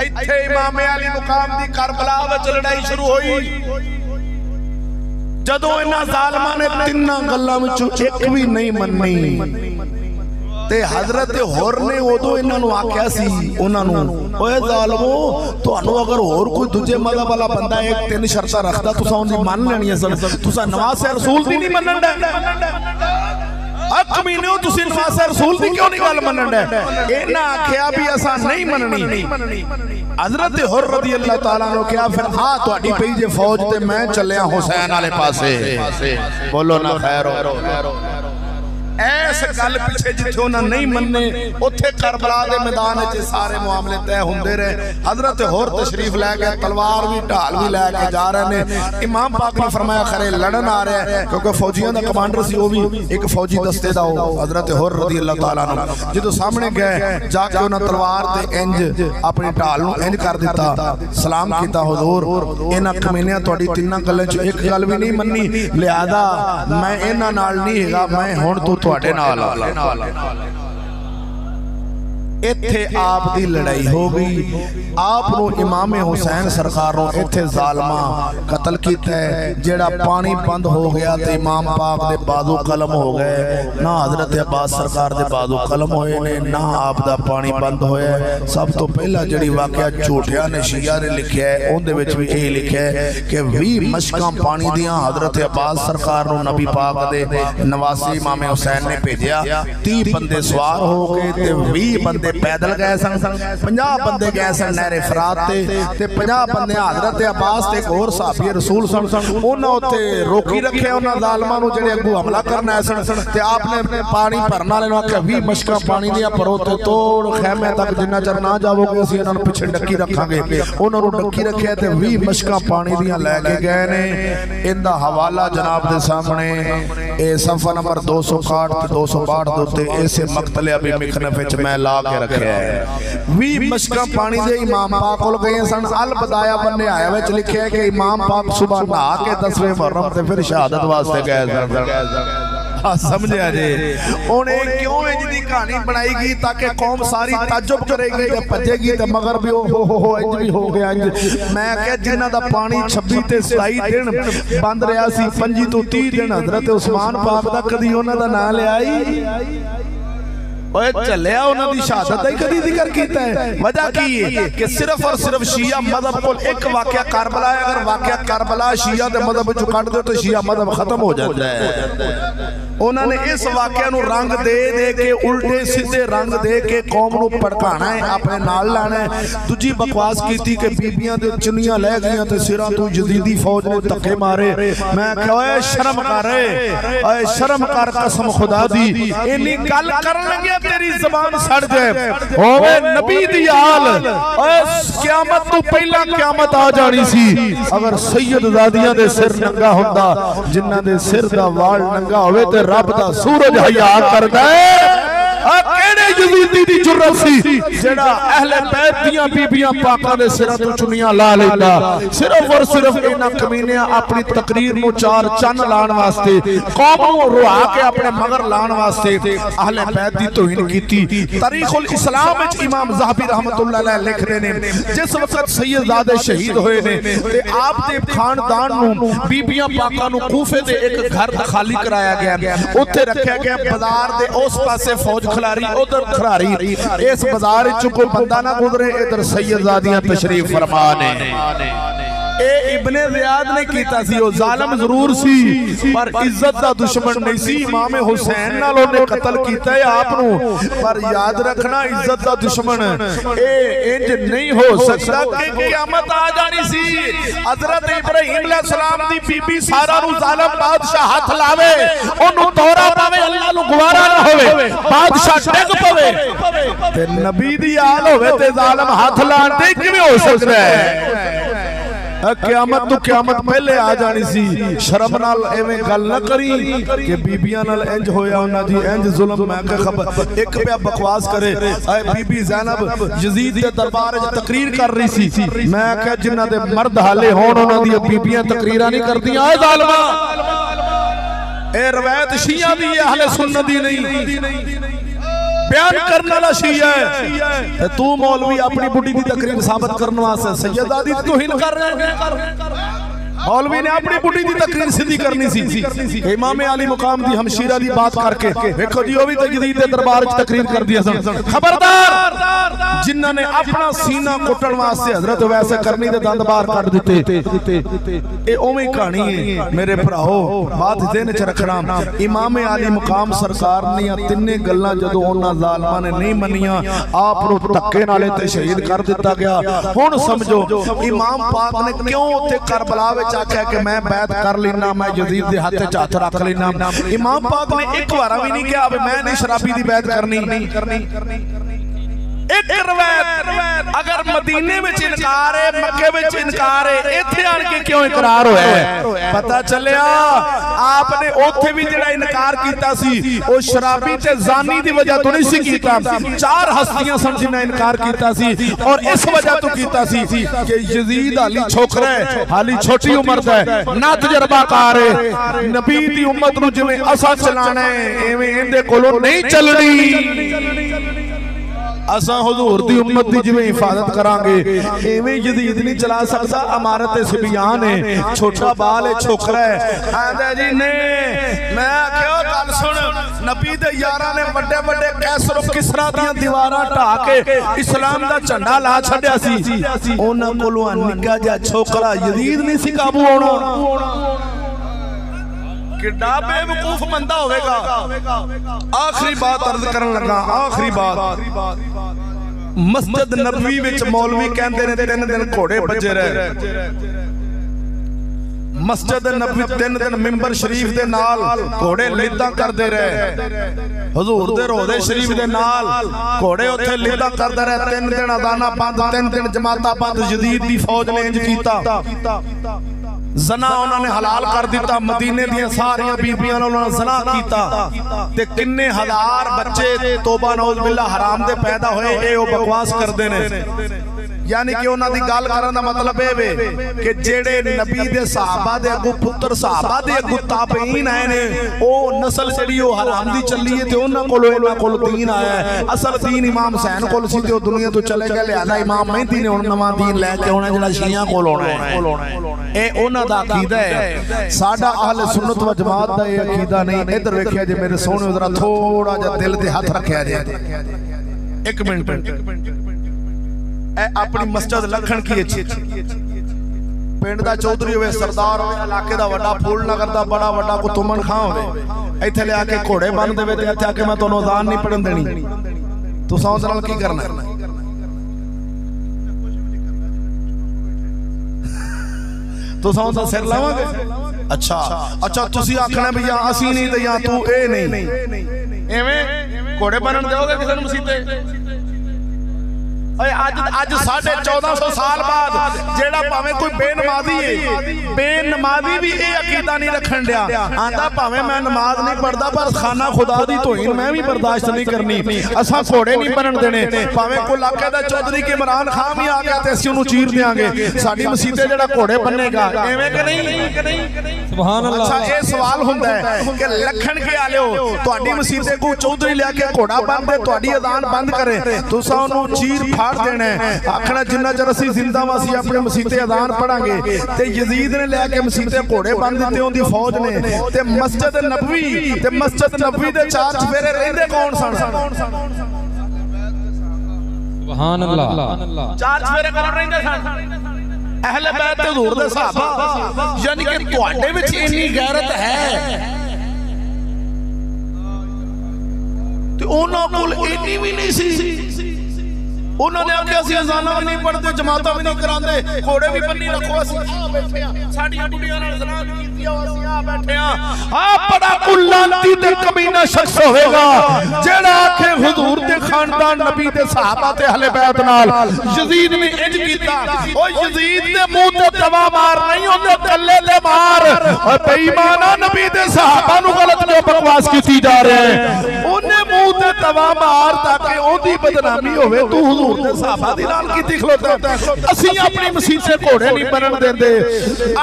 इत्थे इमाम अली मुकाम दी करबला विच लड़ाई शुरू हुई जदों इन्हां ज़ालिमां ने तिन्नां गल्लां विचों एक भी नहीं मन्नी ते हजरत होर ने उदों इन्हां नूं आख्या सी उन्हां नूं, ओए ज़ालिमो तुहानूं अगर होर कोई दूजे मज़हब वाला बंदा एक तीन शर्तां रखदा तुसां उहदी मान लैणियां सन, तुसां नवाज़ रसूल दी नहीं मनण दे। कमीने तुसीं नवाज़ रसूल दी क्यों नहीं गल मनण दे? इन्हां आख्या भी असां नहीं मननी। हजरत हुर रज़ी अल्लाह तआला ने कहा फिर आ तुहाडी पई जे फौज ते मैं चलिया हुसैन वाले पासे। बोलो ना खैर हो। ऐस गल पिछे जिथे उन्हें नहीं मन्ने उत्थे करबला दे मैदान च सारे मामले तय होंदे रहे। हजरत होर तशरीफ लै गए, तलवार भी ढाल भी लैके जा रहे ने। इमाम पाक ने फरमाया खरे लड़न आ रहा है, क्योंकि फौजियों का कमांडर सी, वो भी एक फौजी दस्ते दा हजरत होर रज़ी अल्लाह तआला अन्हु। जो सामने गए जाके उन्हें तलवार ते इंज अपनी ढाल नूं इंज कर दिता, सलाम किया, हुजूर इन्हां कमीनियां तुहाडी तिन्नां गल्लां च एक गल भी नहीं मन्नी, लिहाजा मैं इन्हां नाल नहीं हैगा, मैं हुण तो तुहाडे नाल इत्थे आप दी लड़ाई हो गई। आप नो इमाम हुसैन सरकार नो इत्थे जालमा कतल कीता है। जेड़ा पानी बंद हो गया ते इमाम पाक दे बाजू कलम हो गए, ना हजरत अब्बास सरकार दे बाजू कलम होए ने, ना आप दा पानी बंद होया। सब तो पहला जड़ी वाकया झूठिया ने शिया ने लिखिया है, उहदे विच भी यही लिखिया है कि 20 मशकां पानी दियां हजरत अब्बास सरकार नो नबी पाक दे नवासी इमाम हुसैन ने भेजिया। 30 बंदे सवार हो गए ते 20 बंदे पैदल गए सन, 50 बंदे गए सन नहरे फरात ते 50 बंदे हजरत अब्बास ते एक होर सहाबी रसूल सन। उन्हां उत्ते रोकी रखे उन्हां जालिमां नूं जेड़े अगू हमला करना है सन। ते आपने पानी भरन वाले नूं आख्या 20 मशकां पानी दियां भरो ते तोड़ खैमे तक, जिन्ना चर ना जावोगे असीं इन्हां नूं पिछे डक्की रखांगे। उन्हां नूं डक्की रखिया ते 20 मशकां पानी दियां लैके गए ने। इनदा हवाला जनाब दे सामने ए सफ़ा नंबर 261 ते 262 दे उत्ते इसे मकतल अबी मिखनफ विच मैं ला के रखिया है। 20 मशकां पानी दे इमाम पाक कोल गए सन। अल बदाया बन्ने आया विच लिखिया कि इमाम पाक सुबह नहा के 10वें मुहर्रम ते फिर शहादत वास्ते गए सन। समझिया जे उन्हें क्यों इंज दी कहानी बनाई गई ताकि कौम सारी ताज्जुब करेगी ते भजेगी ते मगर भी हो इंज भी हो गया इंज। मैं कह जिन्हां दा पानी 26 ते 27 दिन बंद रहा सी, 25 तो 30 दिन हजरत उस्मान पाक दा कदी उन्हां दा नाम लिया ही चलिया, उन्होंने शहादत का कभी जिक्र किया है। वजह की है कि सिर्फ और सिर्फ शिया मजहब को एक वाकया करबला है, अगर वाकया करबला शिया के मजहब चो कट दो तो शिया मजहब खत्म हो जाता है। उन्होंने इस वाकया नूं रंग दे दे के उल्टे सीधे रंग दे के कौम नूं भड़काना है, अपने नाल लाना है। दूजी बकवास की कि बीबियां दे चुनियां लै गईयां ते सिरां तों यजीदी फौज ने धक्के मारे। मैं कहा ओए शर्म कर, ओए शर्म कर, कसम खुदा दी इन्नी गल करन लगे तेरी ज़बान सड़ जाए। होवे नबी दी आल, ओए क़यामत तो पहला क़यामत आ जानी सी अगर सैयद ज़ादियां दे सिर नंगा हुंदा, जिन्हां दे सिर दा वाल नंगा होवे ते रब दा सूरज हया करदा है। केड़े यजीदी दी जुर्रत सी जेड़ा अहले बैत दियां बीबियां पाकां दे सिरां तो चुनियां ला लेंदा। सिर्फ और सिर्फ इन्हां कमीनियां अपनी तकरीर नूं चार चन्न लाण वास्ते, कौम नूं रुआ के अपने मगर लाण वास्ते अहले बैत दी तौहीन कीती। तारीखुल इस्लाम विच इमाम ज़हबी रहमतुल्लाह अलैह लिखदे ने जिस वक्त सैयदजादे शहीद होए ने ते आप दे खानदान नूं बीबियां पाकां नूं कूफे दे एक घर खाली कराया गया, उत्थे रखा गया। बाजार दे उस पासे फौज खिलारी, उधर खिलारी, इस बाजार च कोई बंदा ना गुजरे, इधर सैयदजादियां तशरीफ फरमा ने। इब्ने ज़ियाद ने कीता सी, ओ जालिम जरूर सी पर इज्जत दा दुश्मन नहीं सी। इमाम हुसैन नाल ओने कत्ल कीता है आप नूं, पर याद रखना इज्जत दा दुश्मन इंज नहीं हो सकता कि क़यामत आ जानी सी। हजरत इब्राहीम अलैहिस्सलाम दी बीबी सारा नूं जालिम बादशाह हाथ लावे, ओनू दौरा पावे, अल्लाह नूं गवारा ना होवे, बादशाह डिग पवे ते नबी दी आल होवे ते जालिम हाथ लाण ते किवें हो सकदा है? क़यामत तो क़यामत पहले आ जानी सी। शर्म नाल एवें गल न करी कि बीबियां नाल इंज होया, उन्हां दी इंज जुल्म। मैं कह खबर एक पे बकवास करे, ऐ बीबी ज़ैनब यजीद दे दरबार विच तकरीर कर रही सी। मैं कह जिन्हां दे मर्द हाले होण उन्हां दी बीबियां तकरीरां नहीं करदियां। ऐ ज़ालिमा ए रवायत शिया दी है, अहले सुन्नत दी नहीं। बयान करने वाला शिया है, तू मौलवी अपनी बुढ़ी की तकरीर साबित करने वास्ते सैयदा दी तौहीन कर रहे हैं। मौलवी ने अपनी बुढ़ी की तकरीर सीधी करनी सी इमाम अली मुकाम दी हमशीरा दी बात करके देखो जी, वो भी यजीद दे दरबार च तकरीर कर दिया सन। खबरदार जिन्हां ने अपना सीना कुटण वास्ते हजरत वैसे करनी दे दंद बाहर कढ दिते, ए ओवें कहानी है मेरे भराओ, बात ज़हन च रखना। इमाम अली मुकाम सरकार ने तिन्ने गल्लां जदों उन्हां ज़ालिमां ने नहीं मनियां, आप नूं धक्के नाले ते शहीद कर दिता गया। हुण समझो इमाम पाक ने क्यों उत्थे करबला विच आख्या कि मैं बैत कर लेना, मैं यजीद दे हत्थ च हत्थ रख लेना। इमाम पाक ने एक बार भी नहीं कहा मैं नहीं शराबी दी बैत करनी। एक रवायत अगर मदीने में इनकार है, मक्के में इनकार है, इत्थे आन के क्यों इकरार होया है? पता चलिया आपने ओथे भी जेड़ा इनकार कीता सी ओ शराबी ते जानी दी वजह तो नहीं सी कीता। चार हस्तियां सन जिन्हां इनकार कीता सी और इस वजह तो कीता सी कि यजीद हाली छोकरा है, हाली छोटी उम्र दा है, ना तजर्बाकार है। नबी दी उम्मत नूं जिवें असां चलाना है एवें इहदे कोलों नहीं चलनी। असा हुजूर दी उम्मत दी जिवें हिफाजत करांगे एवें यजीद नहीं चला सकता। अमारत सिबियान है, छोटा बाल है, छोकरा है। आंदा जी ने मैं आख्या गल सुन, नबी दे यारां ने बड़े बड़े कैसर किसरा दियां दीवारां ढा के इस्लाम दा झंडा ला छड्या सी, उन्हां कोलों निक्का जिहा छोकरा यजीद नहीं सी काबू होना। किड्डा बेवकूफ बंदा होवेगा। आखिरी बात अर्ज करन लगा, आखिरी बात मस्जिद नबवी विच मौलवी कहंदे ने 3 दिन घोड़े बजे रहे। मस्जिद नबवी 3 दिन मिंबर शरीफ दे नाल घोड़े लिद्दा करदे रहे। हुजूर दे रोज़े शरीफ दे नाल घोड़े उत्थे लिद्दा करदे रहे। 3 दिन अदाना बंद, 3 दिन जमाता बंद। यजीद दी फौज ने इंज कीता, जना उन्होंने हलाल कर दिता। मदीने दियां सारियां बीबियां नाल उन्होंने जना कीता ते किन्ने हजार बच्चे तौबा नौज बिल्ला हराम दे पैदा होए। ए ओ बकवास करदे ने, यानी कि उन्हां दी गल करन दा मतलब ए वे कि जेड़े नबी दे सहाबा दे अगू पुत्र सहाबा दे अगू ताबईन आए ने ओ नस्ल जेड़ी ओ हराम दी चली है ते उन्हां कोलों इन्हां कोल दीन आया है। असल दीन इमाम हुसैन कोल सी ते ओ दुनिया तो चले गए, लिहाजा इमाम मेहदी ने हुण नवां दीन लैके आउणा जेड़ा शियां कोल आउणा है। ए उन्हां दा अकीदा है, साडा अहले सुन्नत व जमात दा ए अकीदा नहीं। इधर वेखिया जे मेरे सोहणे, जरा थोड़ा जिहा दिल ते हथ रखिया जे। एक मिनट, अपनी मस्जिद लखन की पिंड दा चौधरी होवे, सरदार होवे, इलाके दा वड्डा फूल नगर दा बड़ा वड्डा को तुमन खां होवे, इत्थे ले आके घोड़े बन देवे ते इत्थे आके मैं तुहानू अज़ान नहीं पढ़न देनी। तुसां उस नाल की करना? तुसां उस दा सिर लावांगे? अच्छा तुसीं आखना भी या असीं नहीं ते या तू ए नहीं, एवें घोड़े बनन देओगे किसे नूं मसीते? आज 1450 साल बाद जेड़ा भावें कोई बेनमाजी है, बेनमाजी भी ये अकीदा नहीं रखन दिया। आंदा भावें मैं नमाज नहीं पढ़ता पर खाना खुदा दी तोहीन मैं भी बर्दाश्त नहीं करनी। असां घोड़े नहीं बनन देने। भावें कोई इलाके दा चौधरी के इमरान खान भी आ गया ते असीं उहनूं चीर देंगे। साडी मसीते जेड़ा घोड़े बनेगा एवें कि नहीं? सुभान अल्लाह। अच्छा ये सवाल हुंदा है कि लखन के आलिओ तुहाडी मसीते को चौधरी लेके घोड़ा बन दे, तुहाडी अज़ान बंद करे, तुसां उहनूं चीर फाड़ देना है। आखना जिन्ना चर असीं जिंदा वां असीं अपने मसीते अज़ान पढ़ांगे ते यजीद ने लेके मसीते घोड़े बन दिते उहदी फौज ने। ते मस्जिद नबवी दे 4 चफेरे रहिंदे कौन सन? सुभान अल्लाह। 4 चफेरे कौन रहिंदे सन? अहले बैत ते हुजूर दे सहाबा। यानी कि तुहाडे विच इन्नी गैरत है ते उन्हां कोल इन्नी भी नहीं सी। उन्होंने आख्या असीं अज़ानां भी नहीं पढ़ते, जमातां भी नहीं करांदे, घोड़े भी बन्नी रखो, असीं आ बैठे हां, साडीआं बुढ़ियां नाल ज़ना कीतियां, असीं आ बैठे हां। आ बड़ा कुल्लांती ते कमीना शख्स होवेगा जेड़ा आखे हुजूर दे खानदान नबी दे सहाबा ते अहले बैत नाल यजीद ने इंज कीता। ओ यजीद दे मुंह ते तवा मार नहीं होंदे, कल्ले ते मार। और बेईमाना नबी दे सहाबा नूं गलत जो बकवास कीती जा रही है, ओने मुंह ते तवा मार ताकि ओदी बदनामी होवे तू हुजूर दे सहाबा दी नाल कीती खलोता असीं अपनी मसीत से घोड़े नहीं बनन देंदे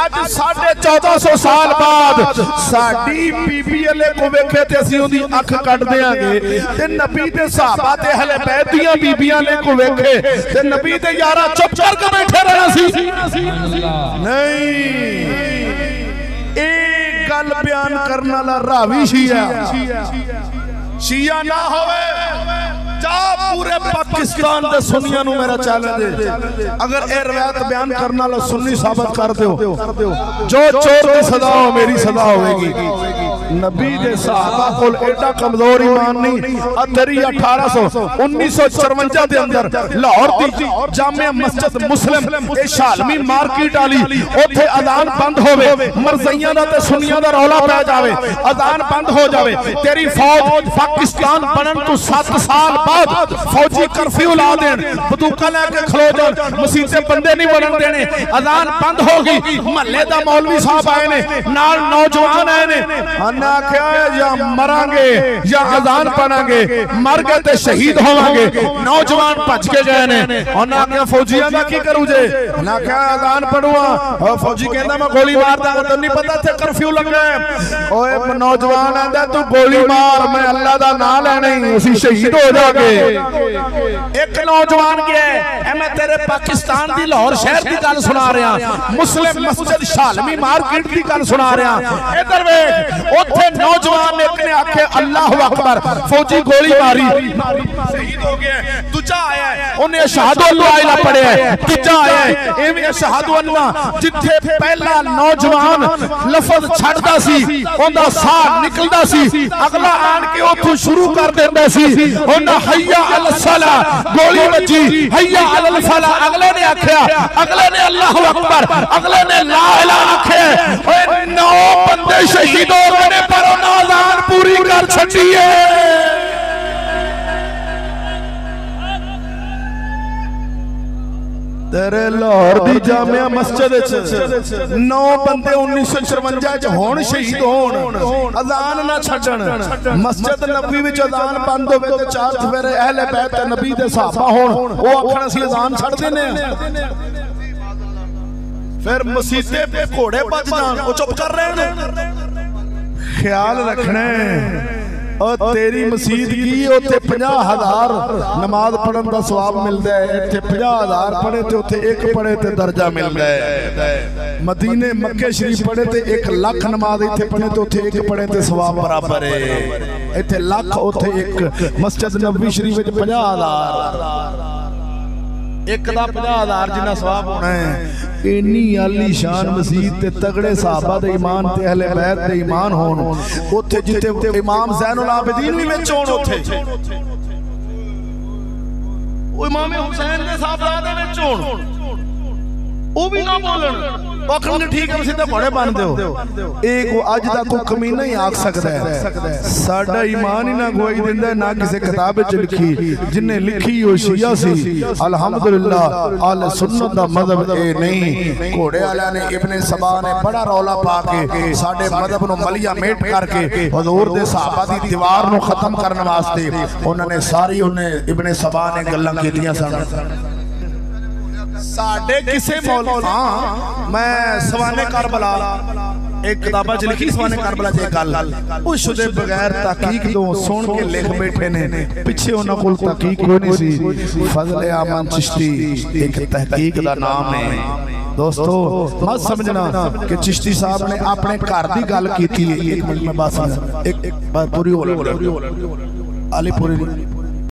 अज 1450 साल बाद साडी बीबी अले को वेखे ते असीं ओदी अख कट देंगे ते नबी दे सहाबा ते अहले बैत दियां बीबियां ले को वेखे ते नबी दे यारा चुप करके बैठे रहना सी नहीं ए गल बयान करने वाला रावी शिया ना होवे जा पूरे पाकिस्तान दे सुन्नियां नु मेरा चैलेंज है अगर ए रवायत बयान करने वाला सुन्नी साबित कर दो जो चोर की सजा हो मेरी सजा होगी नबी दे सहाबा कोल एडा कमजोर ईमान नहीं तेरी 1954 दे अंदर लाहौर दी जामिया मस्जिद मुस्लिम ए शालमी मार्केट वाली ओथे अजान बंद होवे मरज़इयां दा ते सुन्नियां दा रौला पै जावे अजान बंद हो जावे तेरी फौज पाकिस्तान बनन तो 7 साल बाद फौजी कर्फ्यू ला देन बंदूकां लेके खलो जान मसीते बंदे नहीं बनन देने अजान बंद हो गई महल्ले दा मौलवी साहब आए ने नाल नौजवान आए ने अन्ना क्या या मरांगे या अजान पढ़ांगे मर गए ते शहीद होवांगे नौजवान भज के गए ने अन्ना क्या फौजियां दा की करू जे अन्ना क्या अजान पढ़ूआ फौजी कहंदा मैं गोली मार दा तो नहीं पता थे कर्फ्यू लग गए ओए नौजवान आंदा तू गोली मार मैं अल्लाह दा नाम लेना ही उसी शहीद हो जागे एक नौजवान गया है मैं तेरे पाकिस्तान दी लाहौर शहर दी गल सुना रहा मुस्लिम मस्जिद शालमी मार्केट दी गल सुना रहा इधर वेख ओथे नौजवान एक ने आखे अल्लाहु अकबर फौजी गोली मारी शहीद हो गया दूजा आया ओने अशहदु अल्ला इला पढ़िया तीजा आया एवें अशहदु अल्ला जिथे पहला नौजवान लफज छड़दा सी ओंदा साह निकलदा सी अगला आन के ओथों शुरू कर देंदा सी ओना हय्या अल सला गोली बजी हय्या अल फला अगले ने आखिया अगले ने अल्लाहु अकबर अगले ने ला इलाहा आखे ओए 9 बंदे शहीद हो गए पर अज़ान पूरी कर छड़ी है तेरे लाहौर दी जामिया मस्जिद 9 बंदे 1954 होण शहीद होण अजान ना छड्डण मस्जिद नबी विच अजान बंद होवे ते 4 सवेरे अहले बैत ते नबी दे सहाबा होण ओ आखण असीं अजान छड्ड देने फिर मसीते पे घोड़े भज जान ओ चुप कर रहे ने ख्याल रखना और तेरी मसीत की उत्थे 50,000 नमाज पढ़न दा सवाब मिलदा है इत्थे 50,000 पढ़े ते उत्थे एक पढ़े ते दर्जा मिलदा है मदीने मक्के शरीफ पढ़े ते 1 लाख नमाज इत्थे पढ़े ते उत्थे एक पढ़े ते सवाब बराबर है इत्थे लाख उत्थे एक मस्जिद नबवी शरीफ विच 50,000 एक दा 50,000 जिन्ना सवाब होना है इन्नी आली शान मसीत ते तगड़े सहाबा दे ईमान ते अहले बैत दे ईमान होन ओथे जिथे इमाम ज़ैनुल आबिदीन भी विच होण ओथे ओ इमाम हुसैन दे साहबजादे विच होण ओ भी ना बोलन आखण ठीक है सीधा घोड़े बन दो एक अज दा कोई कमीना ही आख सकदा है साडा ईमान ही ना गवाही दिंदा ना किसी किताब विच लिखी जिन्ने लिखी ओ शिया सी अल्हम्दुलिल्लाह अहले सुन्नत दा मज़हब ए नहीं घोड़े वाला ने इब्ने सबा ने बड़ा रौला पा के साडे मज़हब नु मलिया मेट करके हुजूर दे सहाबा दी दीवार नु खत्म करने वास्ते उन्होंने सारी उन्हें इब्ने सबा ने गल्लां कीतियां सन साडे किसे मौलवी हां मैं सवाने करबला एक किताबा च लिखी सवाने करबला च गल ओ शुदे बगैर तहकीक तो सुन के लिख बैठे ने पीछे उन्हां कोल तहकीक कोई नहीं सी फजल आमन चिश्ती एक तहकीक दा नाम है दोस्तों मत समझना कि चिश्ती साहब ने अपने घर दी गल कीती है एक मिनट में बस एक बात पूरी हो अली पूरी